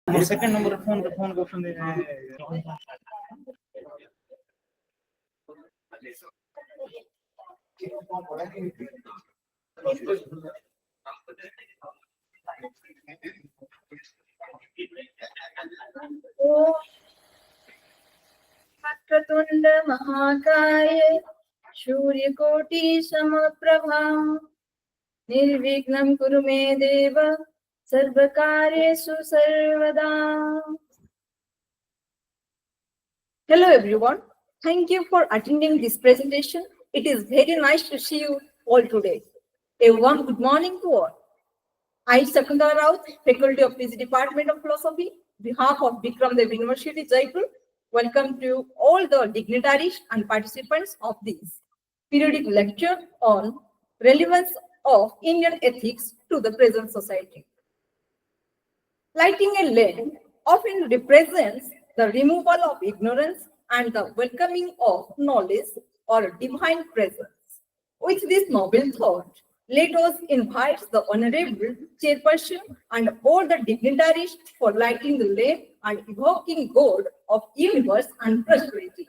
Second number phone को option दे वक्रतुंड महाकाय सूर्यकोटि समप्रभा निर्विघ्नं कुरु मे देव सर्वकार्येषु सर्वदा. Hello everyone, thank you for attending this presentation. It is very nice to see you all today. A warm good morning to all. I, Sakunda Raut, Faculty of PG Department of Philosophy, behalf of Vikram Dev University, Jeypore, welcome to all the dignitaries and participants of this periodic lecture on relevance of Indian ethics to the present society. Lighting a lamp often represents the removal of ignorance and the welcoming of knowledge or divine presence. With this noble thought, let us invite the Honorable Chairperson and all the dignitaries for lighting the lamp and evoking God of universe and prosperity.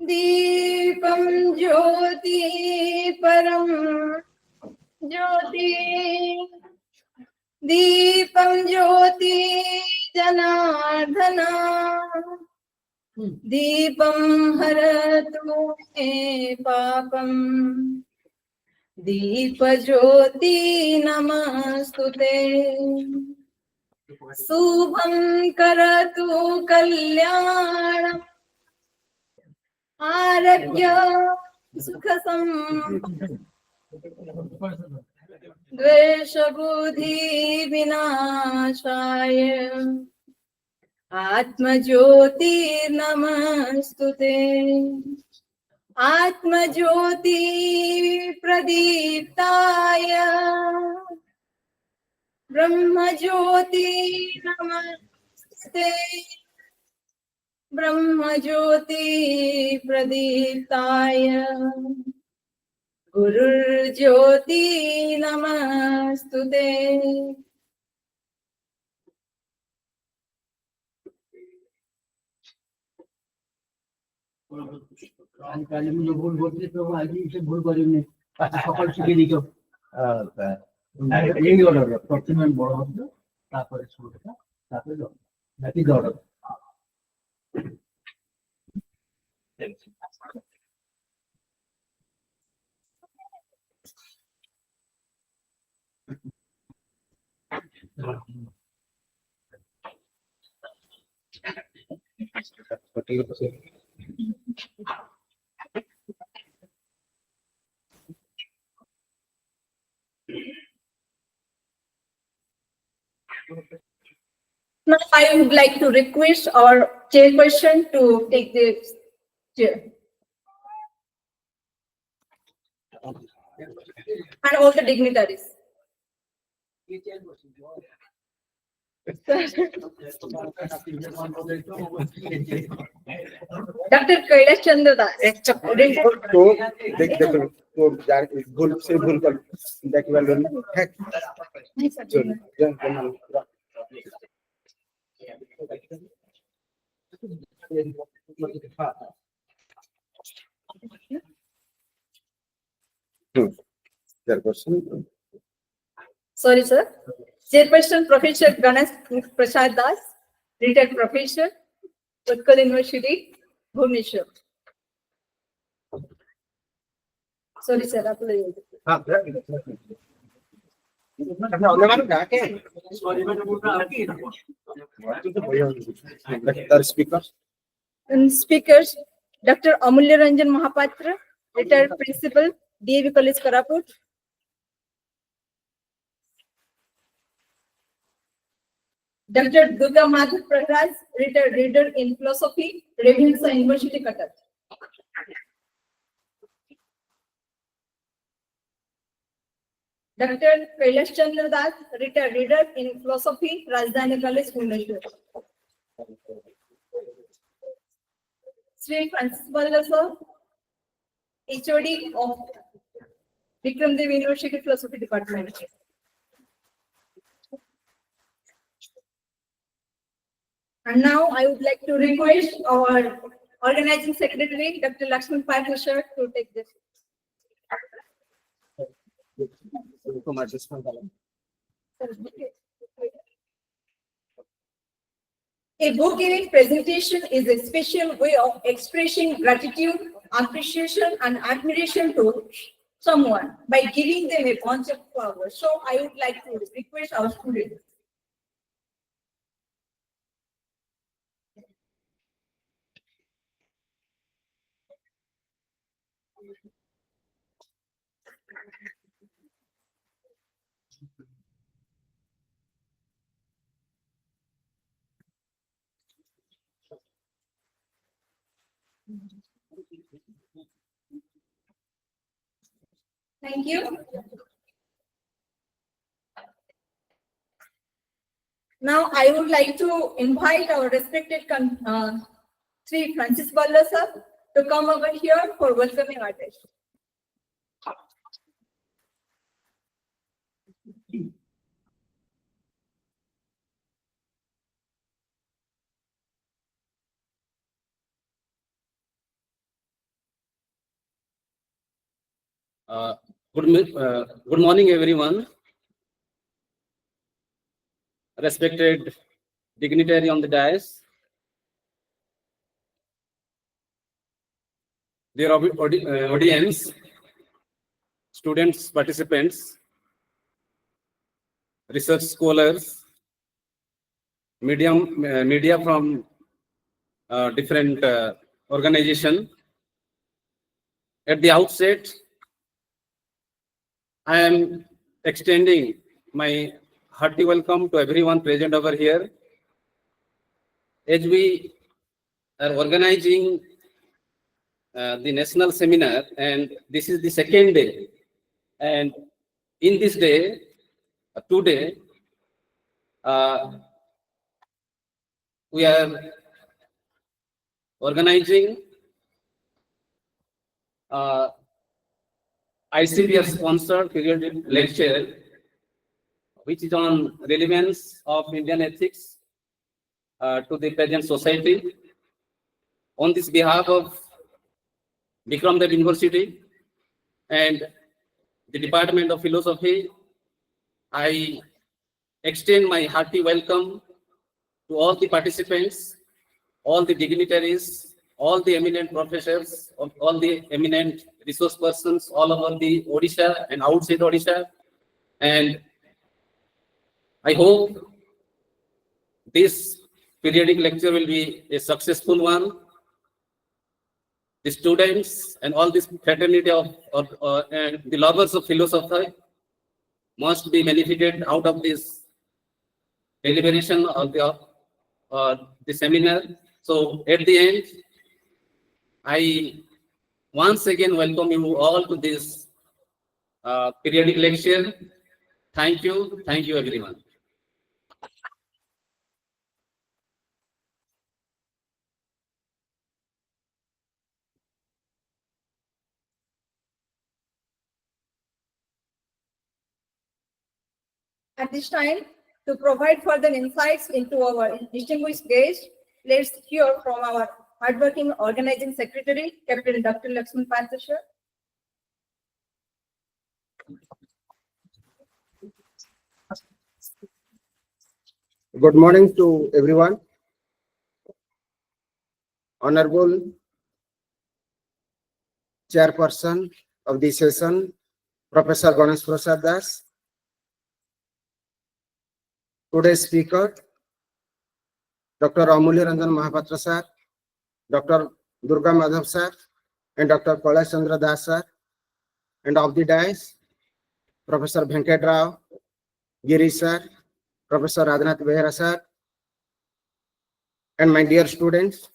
दीपं ज्योति परं ज्योति दीपं ज्योति जनार्दन दीपं हरतु मे पापं दीपज्योति नमस्तुते शुभं करतु कल्याणम् आरोग्य सुखसं द्वेष बुद्धि विनाशाय आत्मज्योति नमस्तुते आत्मज्योति प्रदीप्ताय ब्रह्मज्योति नमस्ते ब्रह्मज्योति प्रदीप्ताय गुरुर्ज्योति नमस्तुते. কালী ভুল বলছি তো আগে সে ভুল করিনি সকাল থেকে দিকে এই অর্ডার প্রথমে বড় হবে তারপরে ছোটটা তারপরে বাকি order Now I would like to request our chairperson to take the chair. And all the dignitaries. Dr. Kailash Chandra Das. भूल से भूल कर देख वाले hack Sorry, sir. Chairperson Professor Ganesh Prasad Das, retired professor, Utkal University, Bhubaneswar. Sorry, sir. Speakers, Dr. Amulya Ranjan Mahapatra, retired principal, DAV College, Karaput. Dr. Durga Madhav Prakash, retired reader in philosophy, Relevance University, Cuttack. Dr. Kailash Chandra Das, retired reader in philosophy, Rajdhani College, Bhubaneswar. Sri Francis Balla sir, HOD of Vikram Dev University Philosophy Department. And now I would like to request our organizing secretary, Dr. Lakshman Pathasar, to take this. A book giving presentation is a special way of expressing gratitude, appreciation, and admiration to someone by giving them a bunch of flowers. So I would like to request our students. Thank you. Now I would like to invite our respected Sri Francis Balla sir to come over here for welcoming artists. Good morning, everyone. Respected dignitary on the dais, dear audience, students, participants, research scholars, media from different organizations. At the outset, I am extending my hearty welcome to everyone present over here. As we are organizing the national seminar, and this is the second day. And in this day, today, we are organizing ICPR sponsored periodic lecture, which is on relevance of Indian ethics to the present society. On this behalf of Vikram Dev University and the Department of Philosophy, I extend my hearty welcome to all the participants, all the dignitaries, all the eminent professors, all the eminent resource persons all over the Odisha and outside Odisha. And I hope this periodic lecture will be a successful one. The students and all this fraternity and the lovers of philosophy must be benefited out of this deliberation of the seminar. So at the end, I once again welcome you all to this periodic lecture. Thank you everyone. At this time, to provide further insights into our distinguished guest, let's hear from our hardworking organizing secretary, Captain Dr. Lakshman Pathasar. Good morning to everyone. Honorable Chairperson of the session, Professor Ganesh Prasad Das. Today's speaker, Dr. Amulya Ranjan Mahapatra sir, Dr. Durga Madhav sir, and Dr. Kailash Chandra Das sir, and of the dais, Professor Venkat Rao, Giri sir, Professor Radhanath Behera sir, and my dear students.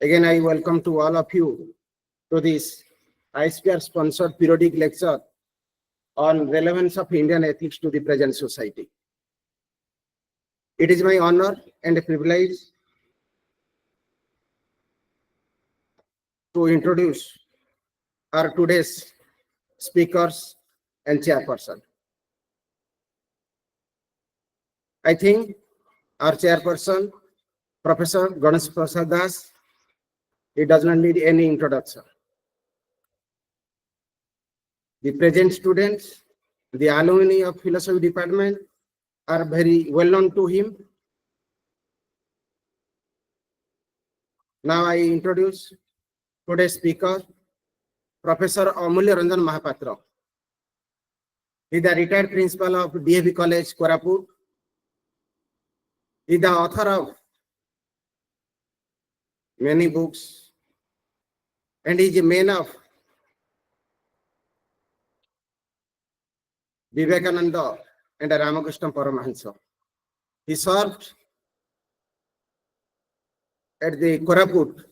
Again, I welcome to all of you to this ICPR sponsored periodic lecture on relevance of Indian ethics to the present society. It is my honor and a privilege to introduce our today's speakers and chairperson. I think our chairperson, Professor Ganesh Prasad Das, he does not need any introduction. The present students, the alumni of philosophy department are very well known to him. Now I introduce today's speaker, Professor Amulya Ranjan Mahapatra. He is the retired principal of DAV College, Koraput. He is the author of many books and he is a man of Vivekananda and Ramakrishna Paramahansa. He served at the Koraput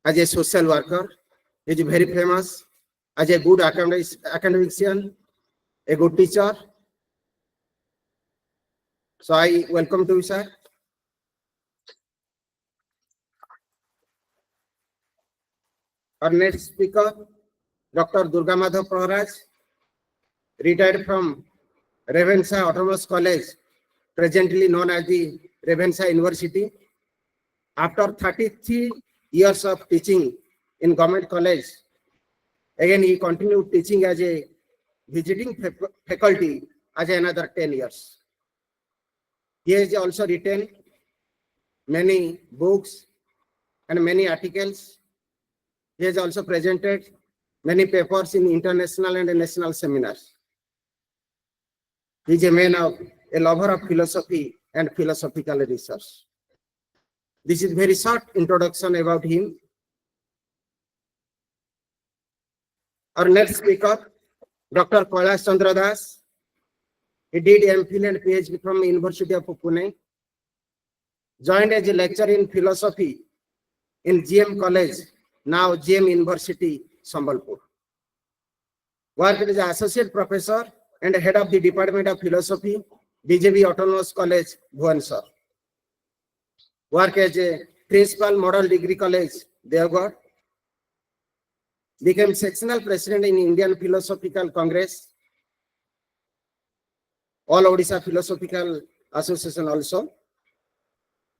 as a social worker. He is very famous as a good academician, a good teacher. So I welcome to you, sir. Our next speaker, Dr. Durga Madhav Praharaj, retired from Relevance Autonomous College, presently known as the Relevance University. After 33 years of teaching in government college, again he continued teaching as a visiting faculty as another 10 years. He has also written many books and many articles. He has also presented many papers in international and national seminars. He is a man of a lover of philosophy and philosophical research. This is very short introduction about him. Our next speaker, Dr. Kailash Chandra Das. He did MPhil and PhD from University of Pune. Joined as a lecturer in philosophy in GM College, now GM University, Sambalpur. Worked as an associate professor and head of the Department of Philosophy, BJP Autonomous College, Bhubaneswar. Worked as a principal Model Degree College, Devgarh. Became sectional president in Indian Philosophical Congress, All Odisha Philosophical Association also.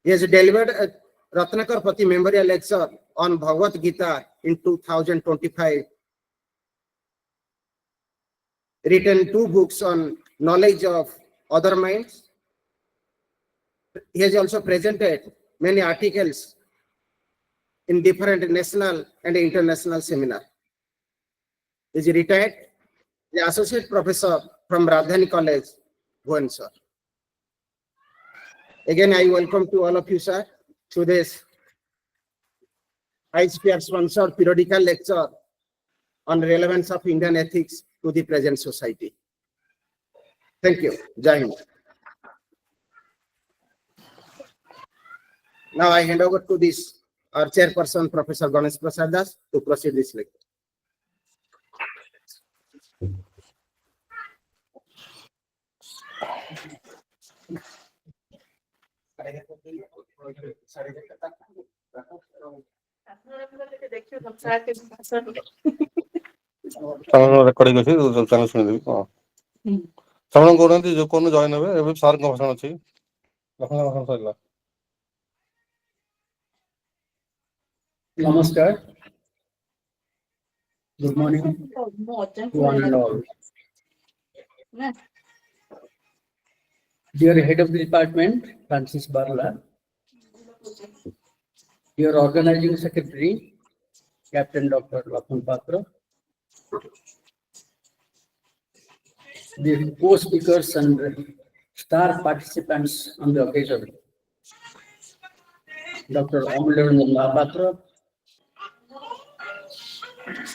He has delivered a Ratnakar Pati Memorial Lecture on Bhagavad Gita in 2025. Written 2 books on knowledge of other minds. He has also presented many articles in different national and international seminars. He is retired, the associate professor from Radhani College, Bhubaneswar. Again, I welcome to all of you, sir, to this ICPR sponsored periodical lecture on relevance of Indian ethics to the present society. Thank you. Jai Hind. Now I hand over to this our chairperson, Professor Ganesh Prasad Das, to proceed this lecture. Recording ଅଛି ତାଙ୍କୁ ଶୁଣିଦେବି ହଁ ସେମାନେ କହୁନାହାନ୍ତି ଯୋଉ cone join ହେବେ ଏବେ ସାର୍ଙ୍କ ଭାଷଣ ଅଛି ଲକ୍ଷ୍ମଣ ଭାଷଣ ସରିଲା Namaskar. Good morning to one and all. Dear Head of the Department, Francis Barla. Dear Organizing Secretary, Captain Dr. Lakshman Patra. The co-speakers and star participants on the occasion. Dr. Amulya Ranjan Mahapatra,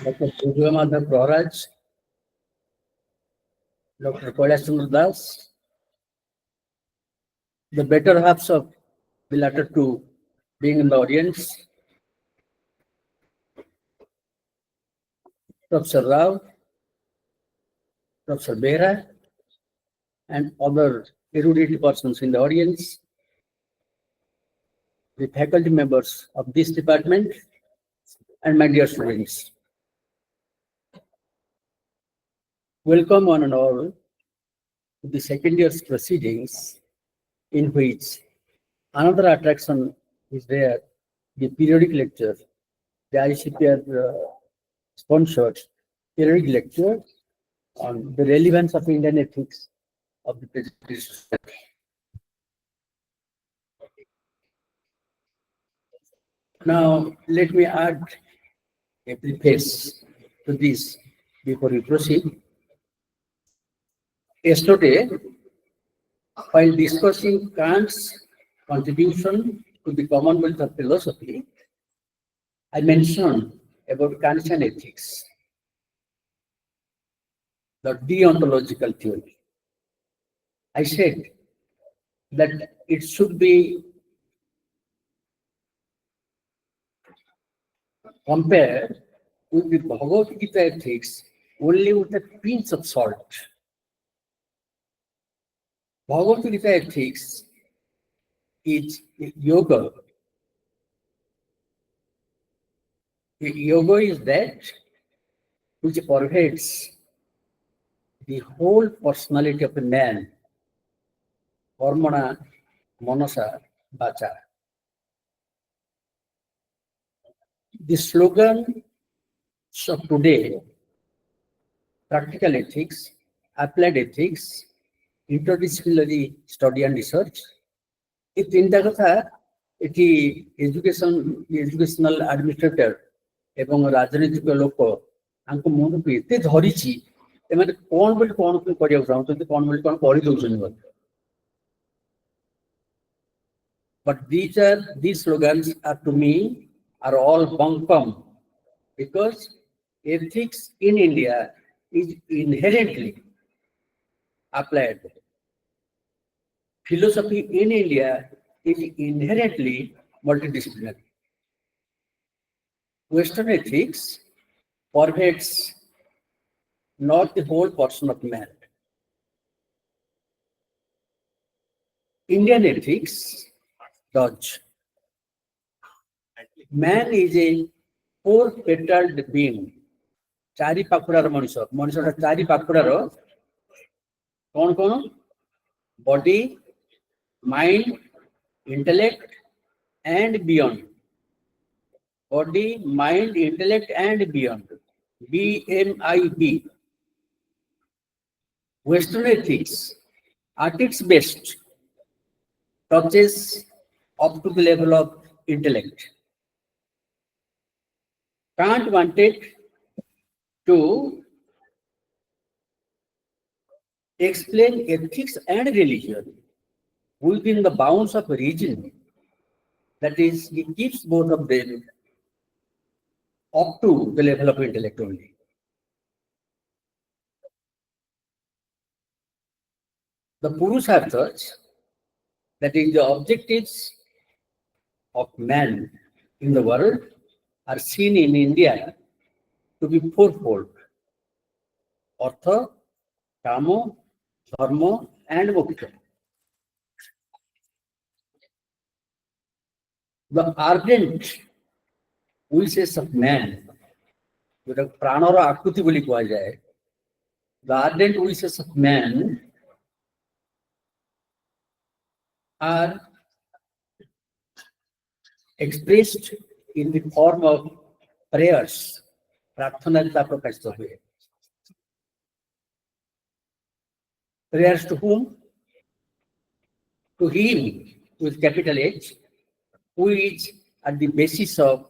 Dr. Vikram Dev University, Dr. Kailash Chandra Das, the better halves of the latter two being in the audience, Professor Rao, Professor Behra, and other erudite persons in the audience, the faculty members of this department, and my dear students. Welcome one and all to the second year's proceedings, in which another attraction is there, the periodic lecture, the ICPR sponsored periodic lecture on the relevance of Indian ethics of the present society. Now, let me add a preface to this before we proceed. Yesterday, while discussing Kant's contribution to the Commonwealth of Philosophy, I mentioned about Kantian ethics, the deontological theory. I said that it should be compared with the Bhagavad Gita ethics only with a pinch of salt. Bhagavad Gita ethics is yoga. Yoga is that which pervades the whole personality of a man, karmana, manasa, vacha. The slogan of today, practical ethics, applied ethics, interdisciplinary study and research, এই তিনটা কথা এটি educational আডমিনিস্ট্রেটর এবং রাজনৈতিক লোক ତାଙ୍କ ମୁଣ୍ଡକୁ ଏତେ ଧରିଛି ଏମାନେ କଣ ବୋଲି କଣ କରିବାକୁ ଚାହୁଁଛନ୍ତି କଣ ବୋଲି କଣ କରିଦଉଛନ୍ତି ମଧ୍ୟ but these slogans are to me are all bunkum because ethics in India is inherently applied. Philosophy in India is inherently multidisciplinary. Western ethics pervades not the whole person of man. Indian ethics does. Man is a four-petaled being. ଚାରି ପାଖୁଡ଼ାର ମଣିଷ ମଣିଷଟା ଚାରି ପାଖୁଡ଼ାର କଣ କଣ body, mind, intellect, and beyond. Body, mind, intellect, and beyond. BMIB. Western ethics, at its best, touches up to the level of intellect. Kant wanted to explain ethics and religion within the bounds of reason. That is, he keeps both of them up to the level of intellect only. The Purusharthas, that is the objectives of man in the world, are seen in India to be fourfold. Artha, Kama, Dharma, and Moksha. The ardent wishes of man, the pranara akuti boli kuhajaye, the ardent wishes of man are expressed in the form of prayers. Prarthana jeta prakashita hue. Prayers to whom? To him with capital H, who is at the basis of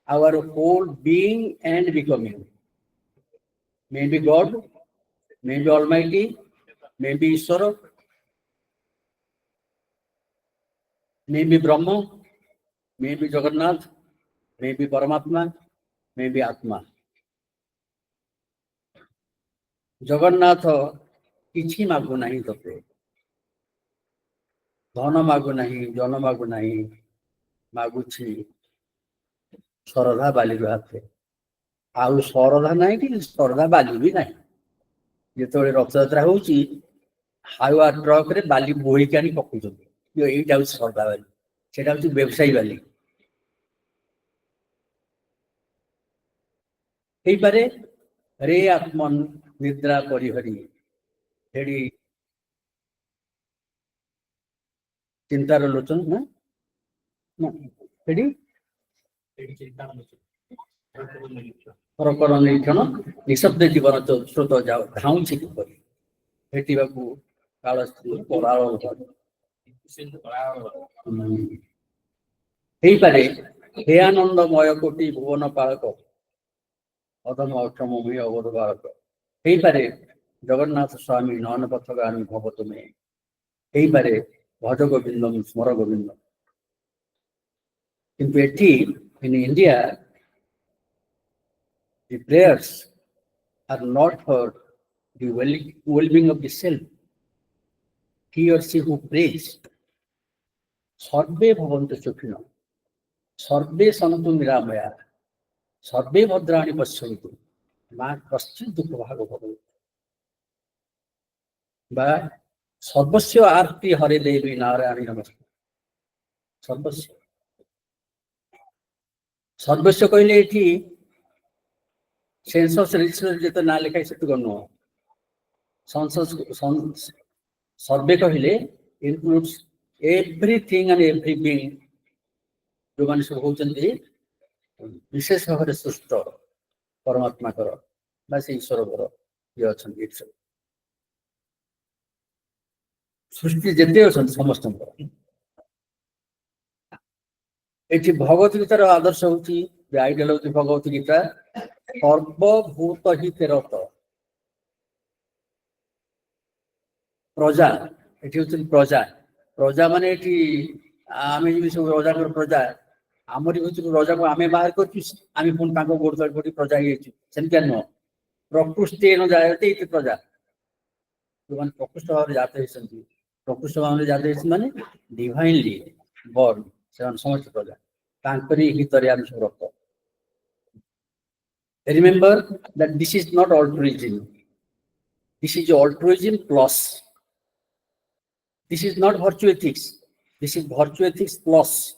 our whole being and becoming. Maybe God, maybe Almighty, maybe Ishvara, maybe Brahma, maybe Jagannath, maybe Paramatma, maybe Atma. Jagannath କିଛି ମାଗୁ ନାହିଁ ତତେ ଧନ ମାଗୁ ନାହିଁ ଜନ ମାଗୁ ନାହିଁ ମାଗୁଛି ଶରଧା ବାଲିର ହାତେ ଆଉ ଶରଧା ନାହିଁ କି ଶରଧା ବାଲି ବି ନାହିଁ। ଯେତେବେଳେ ରଥଯାତ୍ରା ହଉଛି ହାଇୱା ଟ୍ରକରେ ବାଲି ବୋହିକି ଆଣି ପକଉଛନ୍ତି, ଏଇଟା ହଉଛି ଶରଧା ବାଲି, ସେଇଟା ହଉଛି ବ୍ୟବସାୟୀ ବାଲି। ହେଇପାରେ ରେ ଆତ୍ମନ ନିଦ୍ରା ପରିହରି, ସେଠି ଚିନ୍ତାର ଲୋଚନ ନା ସେଠି ପରକର ନିରୀକ୍ଷଣ ନିଶବ୍ଦ ଜୀବନ ସ୍ରୋତ ଯାଉ ଧାଉଁଛି କିପରି, ଭେଟିବାକୁ କାଳ ସ୍ତ୍ରୀ ପଳାଳ ହେଇପାରେ ହେ ଆନନ୍ଦମୟ କୋଟି ଭୁବନ ପାଳକ, ଅଧମ ଅକ୍ଷମ ଭୂୟ ଅବଧ ବାଳକ। ହେଇପାରେ ଜଗନ୍ନାଥ ସ୍ୱାମୀ ନୟନ ପଥଗାମୀ ଭବ ତୁମେ, ହେଇପାରେ ଭଜ ଗୋବିନ୍ଦ ସ୍ମର ଗୋବିନ୍ଦ। କିନ୍ତୁ ଏଠି in India, the prayers are not for the well-being of the self. He or she who prays, सर्वे भवन्तु सुखिनः, सर्वे सन्तु निरामयाः, सर्वे भद्राणि पश्यन्तु मा कश्चित् दुःखभाग् भवेत्। बा सर्वस्य आर्ति हरे देवी नारायणी नमस्ते। सर्वस्य सर्वस्य कहले एठी सेंसस रजिस्टर जेते ना लिखाई सेतु गनो सर्वे कहले includes everything and every being, जो माने सब होचंती विशेष भाव सृष्ट परमात्मा कर बा से ईश्वर कर ये अछंती सृष्टि जेते अछंती समस्त एठी भगवत गीतार आदर्श होची, आइडियल होची भगवत गीता सर्वभूत हितरत प्रजा। एठी होची प्रजा, प्रजा माने एठी आमे जे सब प्रजा कर प्रजा आमरी होची प्रजा को आमे बाहर करछि, आमे पुन ताको गोड़ तळ पडी प्रजा हेछि सेमति न प्रकृष्टि न जायते इति प्रजा। जो मान प्रकृष्ट भाव जाते हेसंती, प्रकृष्ट भाव जाते हेछि माने डिवाइनली बॉर्न से समस्त प्रजा तांकरी हितरे आमे सब रक्त। Remember that this is not altruism, this is altruism plus. This is not virtue ethics, this is virtue ethics plus.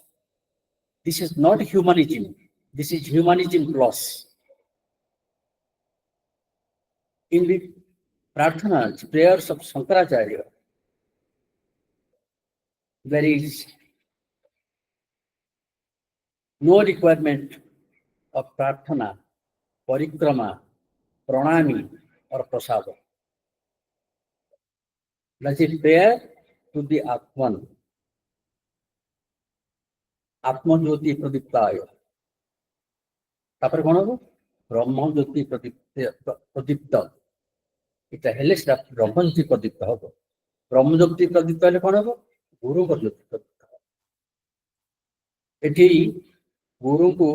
This is not humanism, this is humanism plus. In the prarthanas, prayers of Shankaracharya, there is no requirement of prarthana, parikrama, pranami or prasada. That is prayer to the Atman, Atma Jyoti Pradiptaya. तापर कोन हो ब्रह्म ज्योति प्रदीप्त, इटा हेले सेटा ब्रह्म ज्योति प्रदीप्त हो। ब्रह्म ज्योति प्रदीप्त हेले कोन हो गुरु को ज्योति प्रदीप्त। एठी गुरु को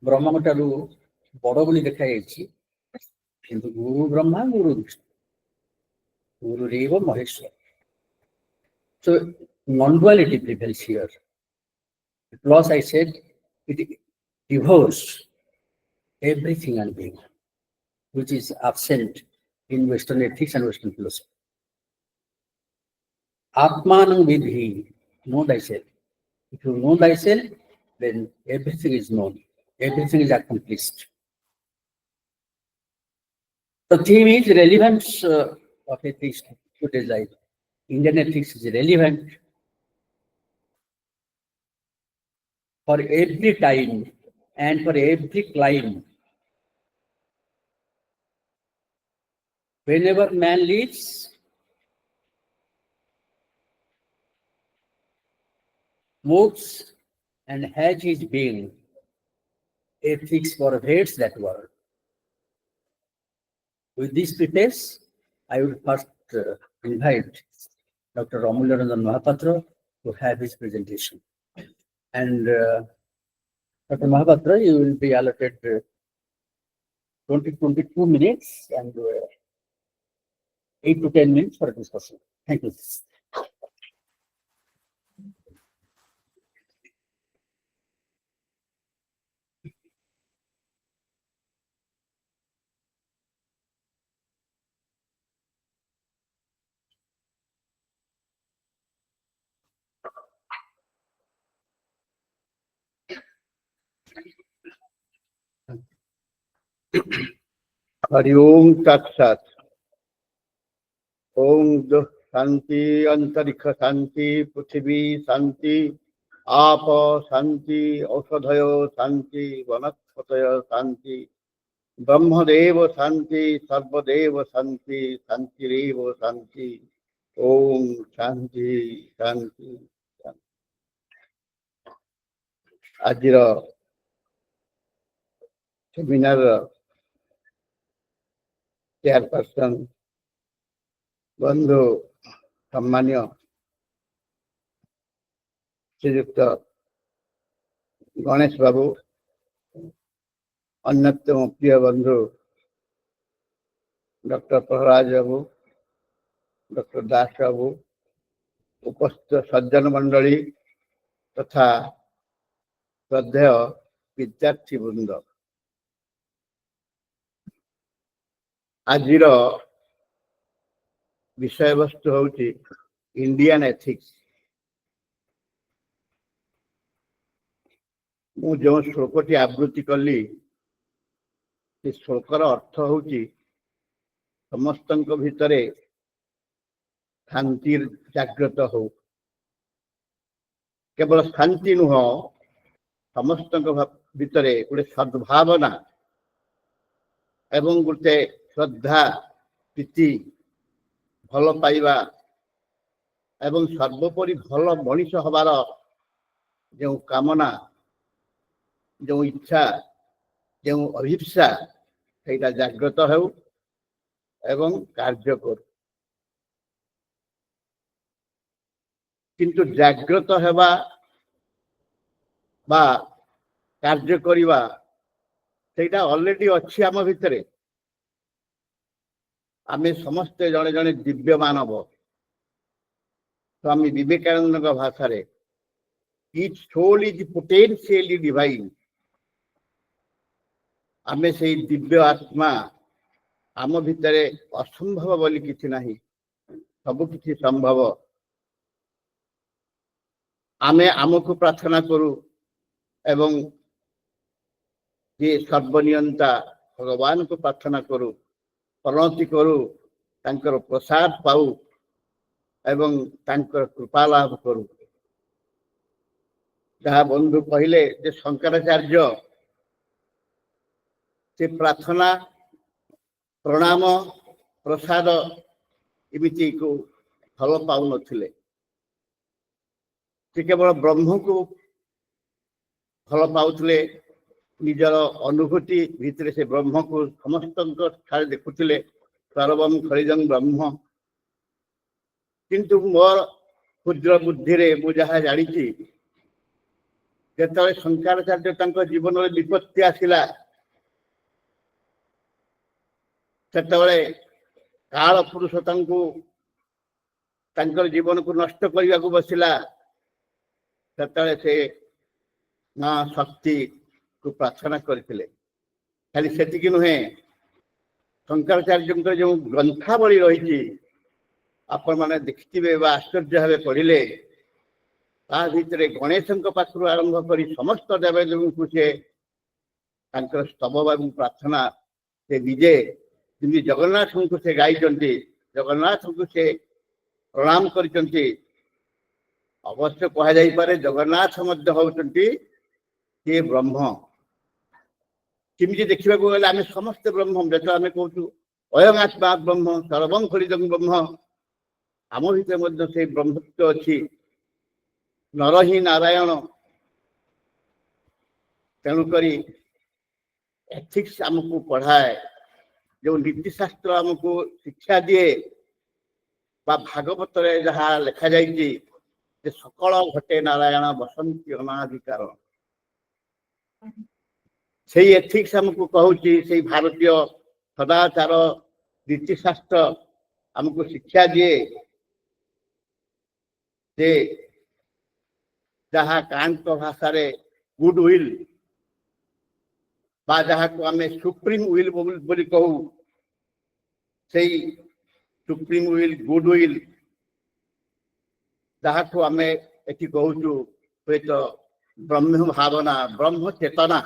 ब्रह्म ठारू बड़ बोली देखा जायछि, किंतु गुरु ब्रह्मा गुरु विष्णु गुरु रेव Maheshwar. So non-duality prevails here. Plus I said it divorce everything and being, which is absent in Western ethics and Western philosophy. Atmanam vidhi, know thyself. If you know thyself, then everything is known, everything is accomplished. The theme is relevance of ethics today's life. Indian ethics is relevant for every time and for every climb. Whenever man lives, moves and has his being, ethics pervades that world. With this preface, I would first invite Dr. Ramulya Ranjan Mahapatra to have his presentation. And Dr. Mahapatra, you will be allocated 22 minutes and 8 to 10 minutes for discussion. Thank you. Hari ओम तत्सत। ओम शांति, अंतरिक्ष शांति, पृथ्वी शांति, आप शांति, औषधय शांति, वनस्पतय शांति, ब्रह्मदेव शांति, सर्वदेव शांति, शांतिरेव शांति। ओम शांति शांति शांति। आज seminar chairperson बंधु सम्मान्य श्रीयुक्त गणेश बाबू, अन्यतम प्रिय बंधु doctor Prahlad बाबू, doctor दास बाबू, उपस्थित सज्जन मंडली तथा श्रद्धेय विद्यार्थी वृंद, आज विषय वस्तु होची इंडियन एथिक्स। मु जो श्लोकटी आवृत्ति कली से श्लोकर अर्थ होची समस्तंक भितरे शांति जागृत हो। केवल शांति नुह, समस्तंक भितरे गोटे सद्भावना एवं गोटे श्रद्धा, प्रीति, भल पाइबा एवं सर्वोपरि भल मनीष हबार जो कामना, जो इच्छा, जो अभिप्सा सेटा जागृत हो एवं कार्य कर। किंतु जागृत हेबा बा कार्य करिबा सेटा ऑलरेडी अच्छी आम भितरे। आमे समस्ते जड़े जड़े दिव्य मानव। स्वामी विवेकानंद भाषा रे each soul is potentially divine. आमे से दिव्य आत्मा, आम भितरे असंभव बोली किछि नाही, सब किछि संभव। आमे आमको प्रार्थना करू एवं ये सर्वनियंता भगवान को प्रार्थना करू, प्रणति करू, तांकर प्रसाद पाऊ एवं तांकर कृपा लाभ करू। जहाँ बंधु कहले जे शंकराचार्य से प्रार्थना, प्रणाम, प्रसाद इमिति को फल पाऊ नथिले। से केवल ब्रह्म को फल पाउथिले, निजर अनुभूति भितर से ब्रह्म को समस्त ठारे देखुथिले, सर्वम खलिदं ब्रह्म। किंतु मोर क्षुद्र बुद्धि रे मु जहाँ जानी जेतले शंकराचार्य तांको जीवन में विपत्ति आसिला, सेतले काल पुरुष तांको तांकर जीवन को नष्ट करने को बसिला, सेतले से मां शक्ति को प्रार्थना करथिले। खाली सेतिकी नुहे, शंकराचार्य जो ग्रंथावली रही आपण माने देखिथिबे बा आश्चर्य भावे पढ़िले, ता भितरे गणेश पाखरु आरंभ करी समस्त देवदेव को से तांकर स्तव एवं प्रार्थना से निजे जिमि जगन्नाथ को से गाई, जगन्नाथ को से प्रणाम करिसंती। अवश्य कहा जाई पारे जगन्नाथ मध्य होउचंती ये ब्रह्म। किमिति देखिबा को गले आमे समस्त ब्रह्म, जत आमे कहू अयं आत्मा ब्रह्म, सर्वं खलिदं ब्रह्म। आम भितर मध्य से ब्रह्मत्व अछि, नर ही नारायण। तेणुकरी एथिक्स आमको पढ़ाए, जो नीतिशास्त्र आमको शिक्षा दिए बा भागवत रे जहाँ लिखा जाइए सकल घटे नारायण बसंती अनाधिकार। से एथिक्स आमको कहूची, से भारतीय सदाचार नीतिशास्त्र आमको शिक्षा दिए जे जहाँ कांत भाषा रे गुड विल बा जहाँ को आमे सुप्रीम विल बोली कहू, से सुप्रीम विल गुड विल जहाँ को आमे एठी कहूचु ब्रह्म भावना, ब्रह्म चेतना,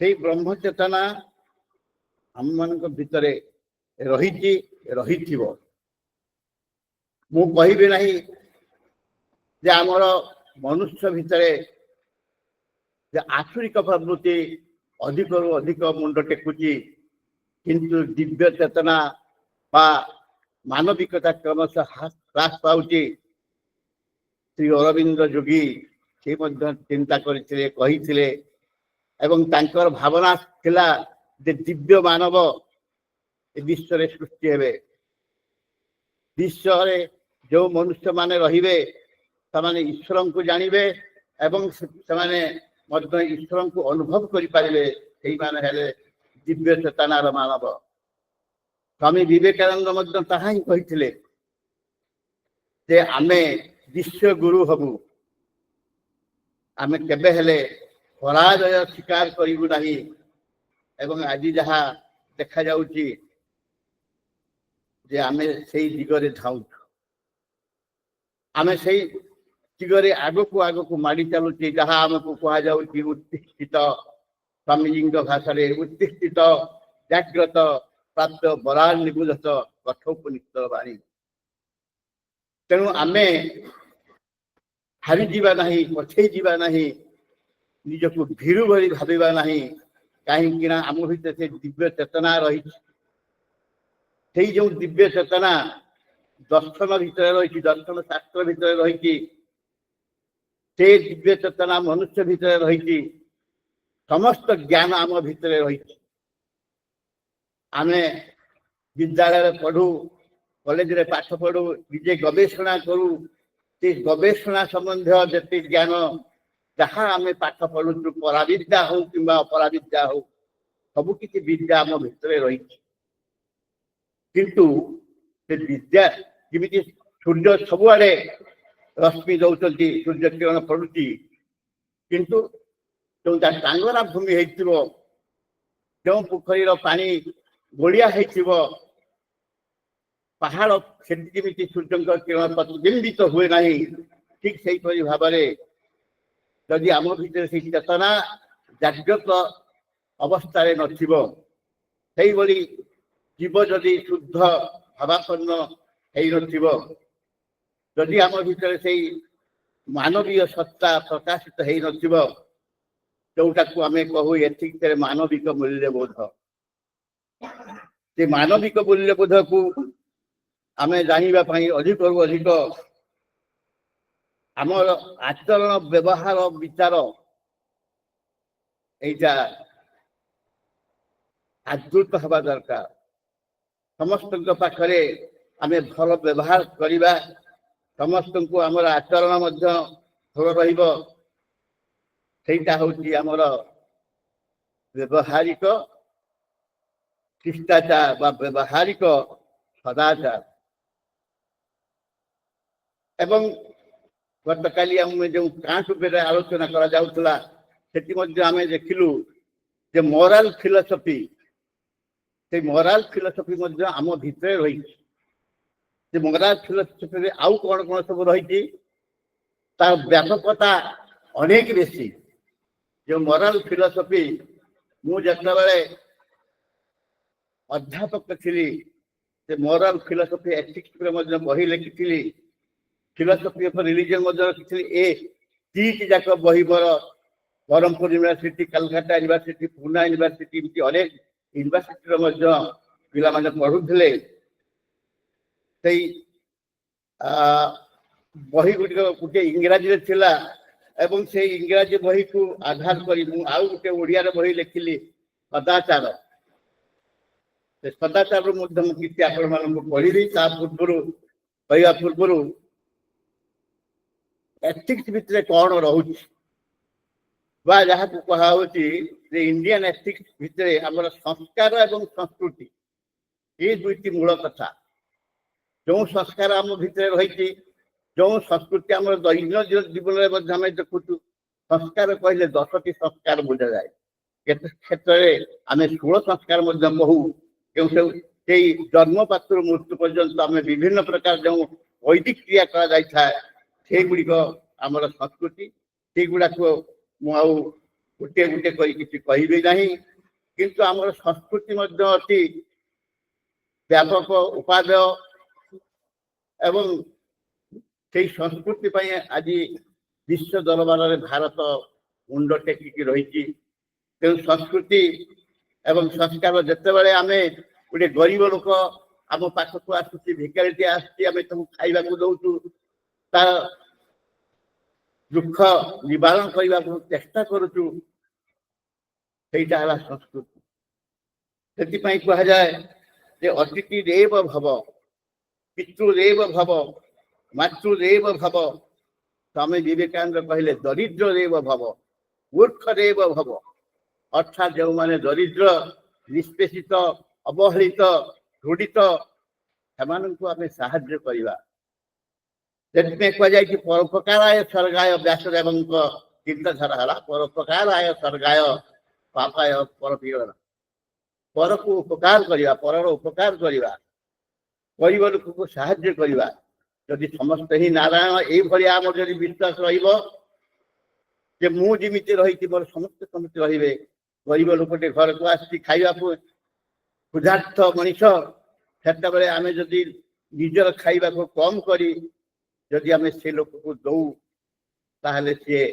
ସେଇ ବ୍ରହ୍ମ ଚେତନା ଆମମାନଙ୍କ ଭିତରେ ରହିଛି ରହିଥିବ। ମୁଁ କହିବି ନାହିଁ ଯେ ଆମର ମନୁଷ୍ୟ ଭିତରେ ଯେ ଆସୁରିକ ପ୍ରବୃତ୍ତି ଅଧିକରୁ ଅଧିକ ମୁଣ୍ଡ ଟେକୁଛି, କିନ୍ତୁ ଦିବ୍ୟ ଚେତନା ବା ମାନବିକତା କ୍ରମଶଃ ହ୍ରାସ ପାଉଛି। ଶ୍ରୀ ଅରବିନ୍ଦ ଯୋଗୀ ସେ ମଧ୍ୟ ଚିନ୍ତା କରିଥିଲେ, କହିଥିଲେ ଏବଂ ତାଙ୍କର ଭାବନା ଥିଲା ଯେ ଦିବ୍ୟ ମାନବ ଏ ବିଶ୍ୱରେ ସୃଷ୍ଟି ହେବେ। ବିଶ୍ୱରେ ଯେଉଁ ମନୁଷ୍ୟମାନେ ରହିବେ ସେମାନେ ଈଶ୍ୱରଙ୍କୁ ଜାଣିବେ ଏବଂ ସେମାନେ ମଧ୍ୟ ଈଶ୍ୱରଙ୍କୁ ଅନୁଭବ କରିପାରିବେ। ସେଇମାନେ ହେଲେ ଦିବ୍ୟ ଚେତନାର ମାନବ। ସ୍ୱାମୀ ବିବେକାନନ୍ଦ ମଧ୍ୟ ତାହା ହିଁ କହିଥିଲେ ଯେ ଆମେ ବିଶ୍ୱଗୁରୁ ହବୁ, ଆମେ କେବେ ହେଲେ ପରାଜୟ ସ୍ୱୀକାର କରିବୁ ନାହିଁ। ଏବଂ ଆଜି ଯାହା ଦେଖାଯାଉଛି ଯେ ଆମେ ସେଇ ଦିଗରେ ଧାଉଁଛୁ, ଆମେ ସେଇ ଦିଗରେ ଆଗକୁ ଆଗକୁ ମାଡ଼ି ଚାଲୁଛି, ଯାହା ଆମକୁ କୁହାଯାଉଛି ଉତ୍ତିଷ୍ଠିତ, ସ୍ୱାମୀଜୀଙ୍କ ଭାଷାରେ ଉତ୍ତିଷ୍ଠିତ ଜାଗ୍ରତ ପ୍ରାପ୍ତ ବରାଳ ନିବୁଧତ କଠୋପନିଷଦ ବାଣୀ। ତେଣୁ ଆମେ ହାରିଯିବା ନାହିଁ, ପଛେଇ ଯିବା ନାହିଁ, ନିଜକୁ ଭୀରୁ ଭଳି ଭାବିବା ନାହିଁ। କାହିଁକି ନା ଆମ ଭିତରେ ସେ ଦିବ୍ୟ ଚେତନା ରହିଛି। ସେଇ ଯେଉଁ ଦିବ୍ୟ ଚେତନା ଦର୍ଶନ ଭିତରେ ରହିଛି, ଦର୍ଶନ ଶାସ୍ତ୍ର ଭିତରେ ରହିଛି, ସେ ଦିବ୍ୟ ଚେତନା ମନୁଷ୍ୟ ଭିତରେ ରହିଛି। ସମସ୍ତ ଜ୍ଞାନ ଆମ ଭିତରେ ରହିଛି। ଆମେ ବିଦ୍ୟାଳୟରେ ପଢୁ, କଲେଜରେ ପାଠ ପଢୁ, ନିଜେ ଗବେଷଣା କରୁ, ସେ ଗବେଷଣା ସମ୍ବନ୍ଧୀୟ ଯେତେ ଜ୍ଞାନ ଯାହା ଆମେ ପାଠ ପଢୁଛୁ, ପରାବିଦ୍ୟା ହଉ କିମ୍ବା ଅପରାବିଦ୍ୟା ହଉ, ସବୁ କିଛି ବିଦ୍ୟା ଆମ ଭିତରେ ରହିଛି। କିନ୍ତୁ ସେ ବିଦ୍ୟା ଯେମିତି ସୂର୍ଯ୍ୟ ସବୁଆଡେ ରଶ୍ମି ଦଉଛନ୍ତି, ସୂର୍ଯ୍ୟ କିରଣ ପଡୁଛି, କିନ୍ତୁ ଯୋଉଟା ଟାଙ୍ଗରା ଭୂମି ହେଇଥିବ, ଯେଉଁ ପୋଖରୀର ପାଣି ଗୋଳିଆ ହେଇଥିବ, ପାହାଡ଼ ସେଠି ଯେମିତି ସୂର୍ଯ୍ୟଙ୍କ କିରଣ ପ୍ରତିବିମ୍ବିତ ହୁଏ ନାହିଁ, ଠିକ ସେଇପରି ଭାବରେ ଯଦି ଆମ ଭିତରେ ସେଇ ଚେତନା ଜାଗ୍ରତ ଅବସ୍ଥାରେ ନଥିବ, ସେଇଭଳି ଜୀବ ଯଦି ଶୁଦ୍ଧ ଭାବାପନ୍ନ ହେଇନଥିବ, ଯଦି ଆମ ଭିତରେ ସେଇ ମାନବୀୟ ସତ୍ତା ପ୍ରକାଶିତ ହେଇନଥିବ, ଯୋଉଟାକୁ ଆମେ କହୁ ଏଥିରେ ମାନବିକ ମୂଲ୍ୟବୋଧ, ସେ ମାନବିକ ମୂଲ୍ୟବୋଧକୁ ଆମେ ଜାଣିବା ପାଇଁ ଅଧିକରୁ ଅଧିକ ଆମର ଆଚରଣ, ବ୍ୟବହାର, ବିଚାର এইটা ଆଦୃତ ହେବା ଦରକାର। ସମସ୍ତଙ୍କ ପାଖରେ ଆମେ ଭଲ ବ୍ୟବହାର କରିବା, ସମସ୍ତଙ୍କୁ ଆମର ଆଚରଣ ମଧ୍ୟ ଭଲ ରହିବ। ସେଇଟା ହଉଛି ଆମର ବ୍ୟବହାରିକ ଶିଷ୍ଟାଚାର ବା ବ୍ୟବହାରିକ ସଦାଚାର। ଏବଂ ଗତକାଲି ଆମେ ଯେଉଁ କାଣ୍ଟ ଉପରେ ଆଲୋଚନା କରାଯାଉଥିଲା, ସେଠି ମଧ୍ୟ ଆମେ ଦେଖିଲୁ ଯେ ମୋରାଲ ଫିଲୋସଫି, ସେ ମୋରାଲ ଫିଲୋସଫି ମଧ୍ୟ ଆମ ଭିତରେ ରହିଛି। ଯେ ମୋରାଲ ଫିଲୋସଫିରେ ଆଉ କଣ କଣ ସବୁ ରହିଛି, ତାର ବ୍ୟାପକତା ଅନେକ ବେଶୀ। ଯେଉଁ ମୋରାଲ ଫିଲୋସଫି, ମୁଁ ଯେତେବେଳେ ଅଧ୍ୟାପକ ଥିଲି, ସେ ମୋରାଲ ଫିଲୋସଫି ଏଥିକ୍ସରେ ମଧ୍ୟ ବହି ଲେଖିଥିଲି, ଫିଲୋସଫି ଅଫ ରିଲିଜିଅନ ମଧ୍ୟ ଲେଖିଥିଲି। ଏ ତିନିଟି ଯାକ ବହି ମୋର ବ୍ରହ୍ମପୁର ୟୁନିଭର୍ସିଟି, କାଲକାଟା ୟୁନିଭର୍ସିଟି, ପୁନା ୟୁନିଭର୍ସିଟି, ଏମିତି ଅନେକ ୟୁନିଭର୍ସିଟିର ମଧ୍ୟ ପିଲାମାନେ ପଢୁଥିଲେ। ସେଇ ବହି ଗୁଡ଼ିକ ଗୋଟେ ଇଂରାଜୀରେ ଥିଲା ଏବଂ ସେଇ ଇଂରାଜୀ ବହିକୁ ଆଧାର କରି ମୁଁ ଆଉ ଗୋଟେ ଓଡ଼ିଆରେ ବହି ଲେଖିଲି, ସଦାଚାର। ସେ ସଦାଚାରରୁ ମଧ୍ୟ ମୁଁ କିଛି ଆପଣମାନଙ୍କୁ କହିବି। ତା ପୂର୍ବରୁ କହିବା ପୂର୍ବରୁ ଏଥିକ୍ସ ଭିତରେ କଣ ରହୁଛି ବା ଯାହାକୁ କୁହାହଉଛି ଯେ ଇଣ୍ଡିଆନ ଏଥିକ୍ସ ଭିତରେ ଆମର ସଂସ୍କାର ଏବଂ ସଂସ୍କୃତି, ଏ ଦୁଇଟି ମୂଳ କଥା। ଯେଉଁ ସଂସ୍କାର ଆମ ଭିତରେ ରହିଛି, ଯେଉଁ ସଂସ୍କୃତି ଆମର ଦୈନନ୍ଦିନ ଜୀବନରେ ମଧ୍ୟ ଆମେ ଦେଖୁଛୁ, ସଂସ୍କାର କହିଲେ 10ଟି ସଂସ୍କାର ବୁଝାଯାଏ। କେତେ କ୍ଷେତ୍ରରେ ଆମେ 16 ସଂସ୍କାର ମଧ୍ୟ କହୁ। ସେଇ ଜନ୍ମ ପାଖରୁ ମୃତ୍ୟୁ ପର୍ଯ୍ୟନ୍ତ ଆମେ ବିଭିନ୍ନ ପ୍ରକାର ଯେଉଁ ବୈଦିକ କ୍ରିୟା କରାଯାଇଥାଏ, ସେଇଗୁଡ଼ିକ ଆମର ସଂସ୍କୃତି। ସେଇଗୁଡ଼ାକୁ ମୁଁ ଆଉ गोटे गोटे किसी कहबे नहीं किंतु आमर संस्कृति मध्य अति व्यापक उपादेय एवं से संस्कृति आज विश्व दरबार में भारत मुंड टेकिकी रही तेणु संस्कृति एवं संस्कार जिते बड़े आम गोटे गरीब लोक आम पाखक आसूसी भिकारी आम खाइबा दौचु तार दुख निवारण करने को चेष्टा करुचु सेटा संस्कृति से कह जाए अतिथि देव भव पितृदेव भव मातृदेव भव स्वामी विवेकानंद कहले दरिद्र देव भव मूर्ख देव भव अर्थात जो माने दरिद्र निष्पेषित अवहेलित घृणित से आम साहाय्य करवा कह परोपकाराय स्वर्गाय व्यासदेव चिंताधारा है परोपकाराय स्वर्गाय पापाय परपीड़न पर को उपकार करवा पर उपकार करवा गरीब लोक को साहाय्य करवा जदि समस्त ही नारायण ये आम जब विश्वास रुझी रही मोर समस्त समस्त रे गरीब लोकटे घर को आसी खाइबा क्षुधार्थ मनीष से आम जदि निजर खाइबा को कम करी जदि आम से लोक को दौ ताहले सी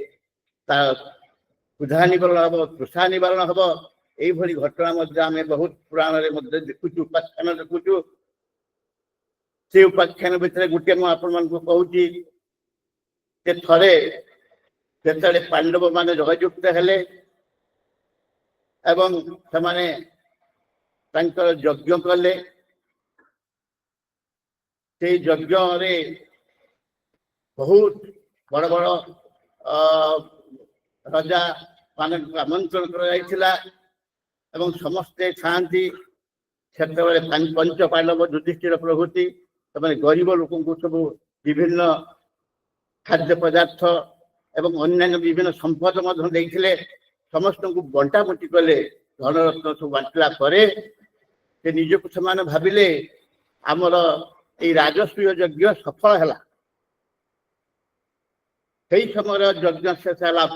क्षुधा निवारण हम तृषा निवारण हम यही घटना आम बहुत पुराण देखुचु उपाख्यान देखुचु से उपाख्यान भितर गोटे मुझे कहूँ थे से पांडव मान जययुक्त हेले एवं से यज्ञ कले से यज्ञ रे बहुत बड़ बड़ राजा मान आमंत्रण कर समस्ते खाती से पंच पांडव युधिष्ठिर प्रभृति गरीब लोक सब विभिन्न खाद्य पदार्थ एवं अन्य विभिन्न संपद समस्त को बंटा बंटी कले धनरत्न सब बांटला से निजक से भाविले आमर ये राजस्व यज्ञ सफल है समय यज्ञ शेष है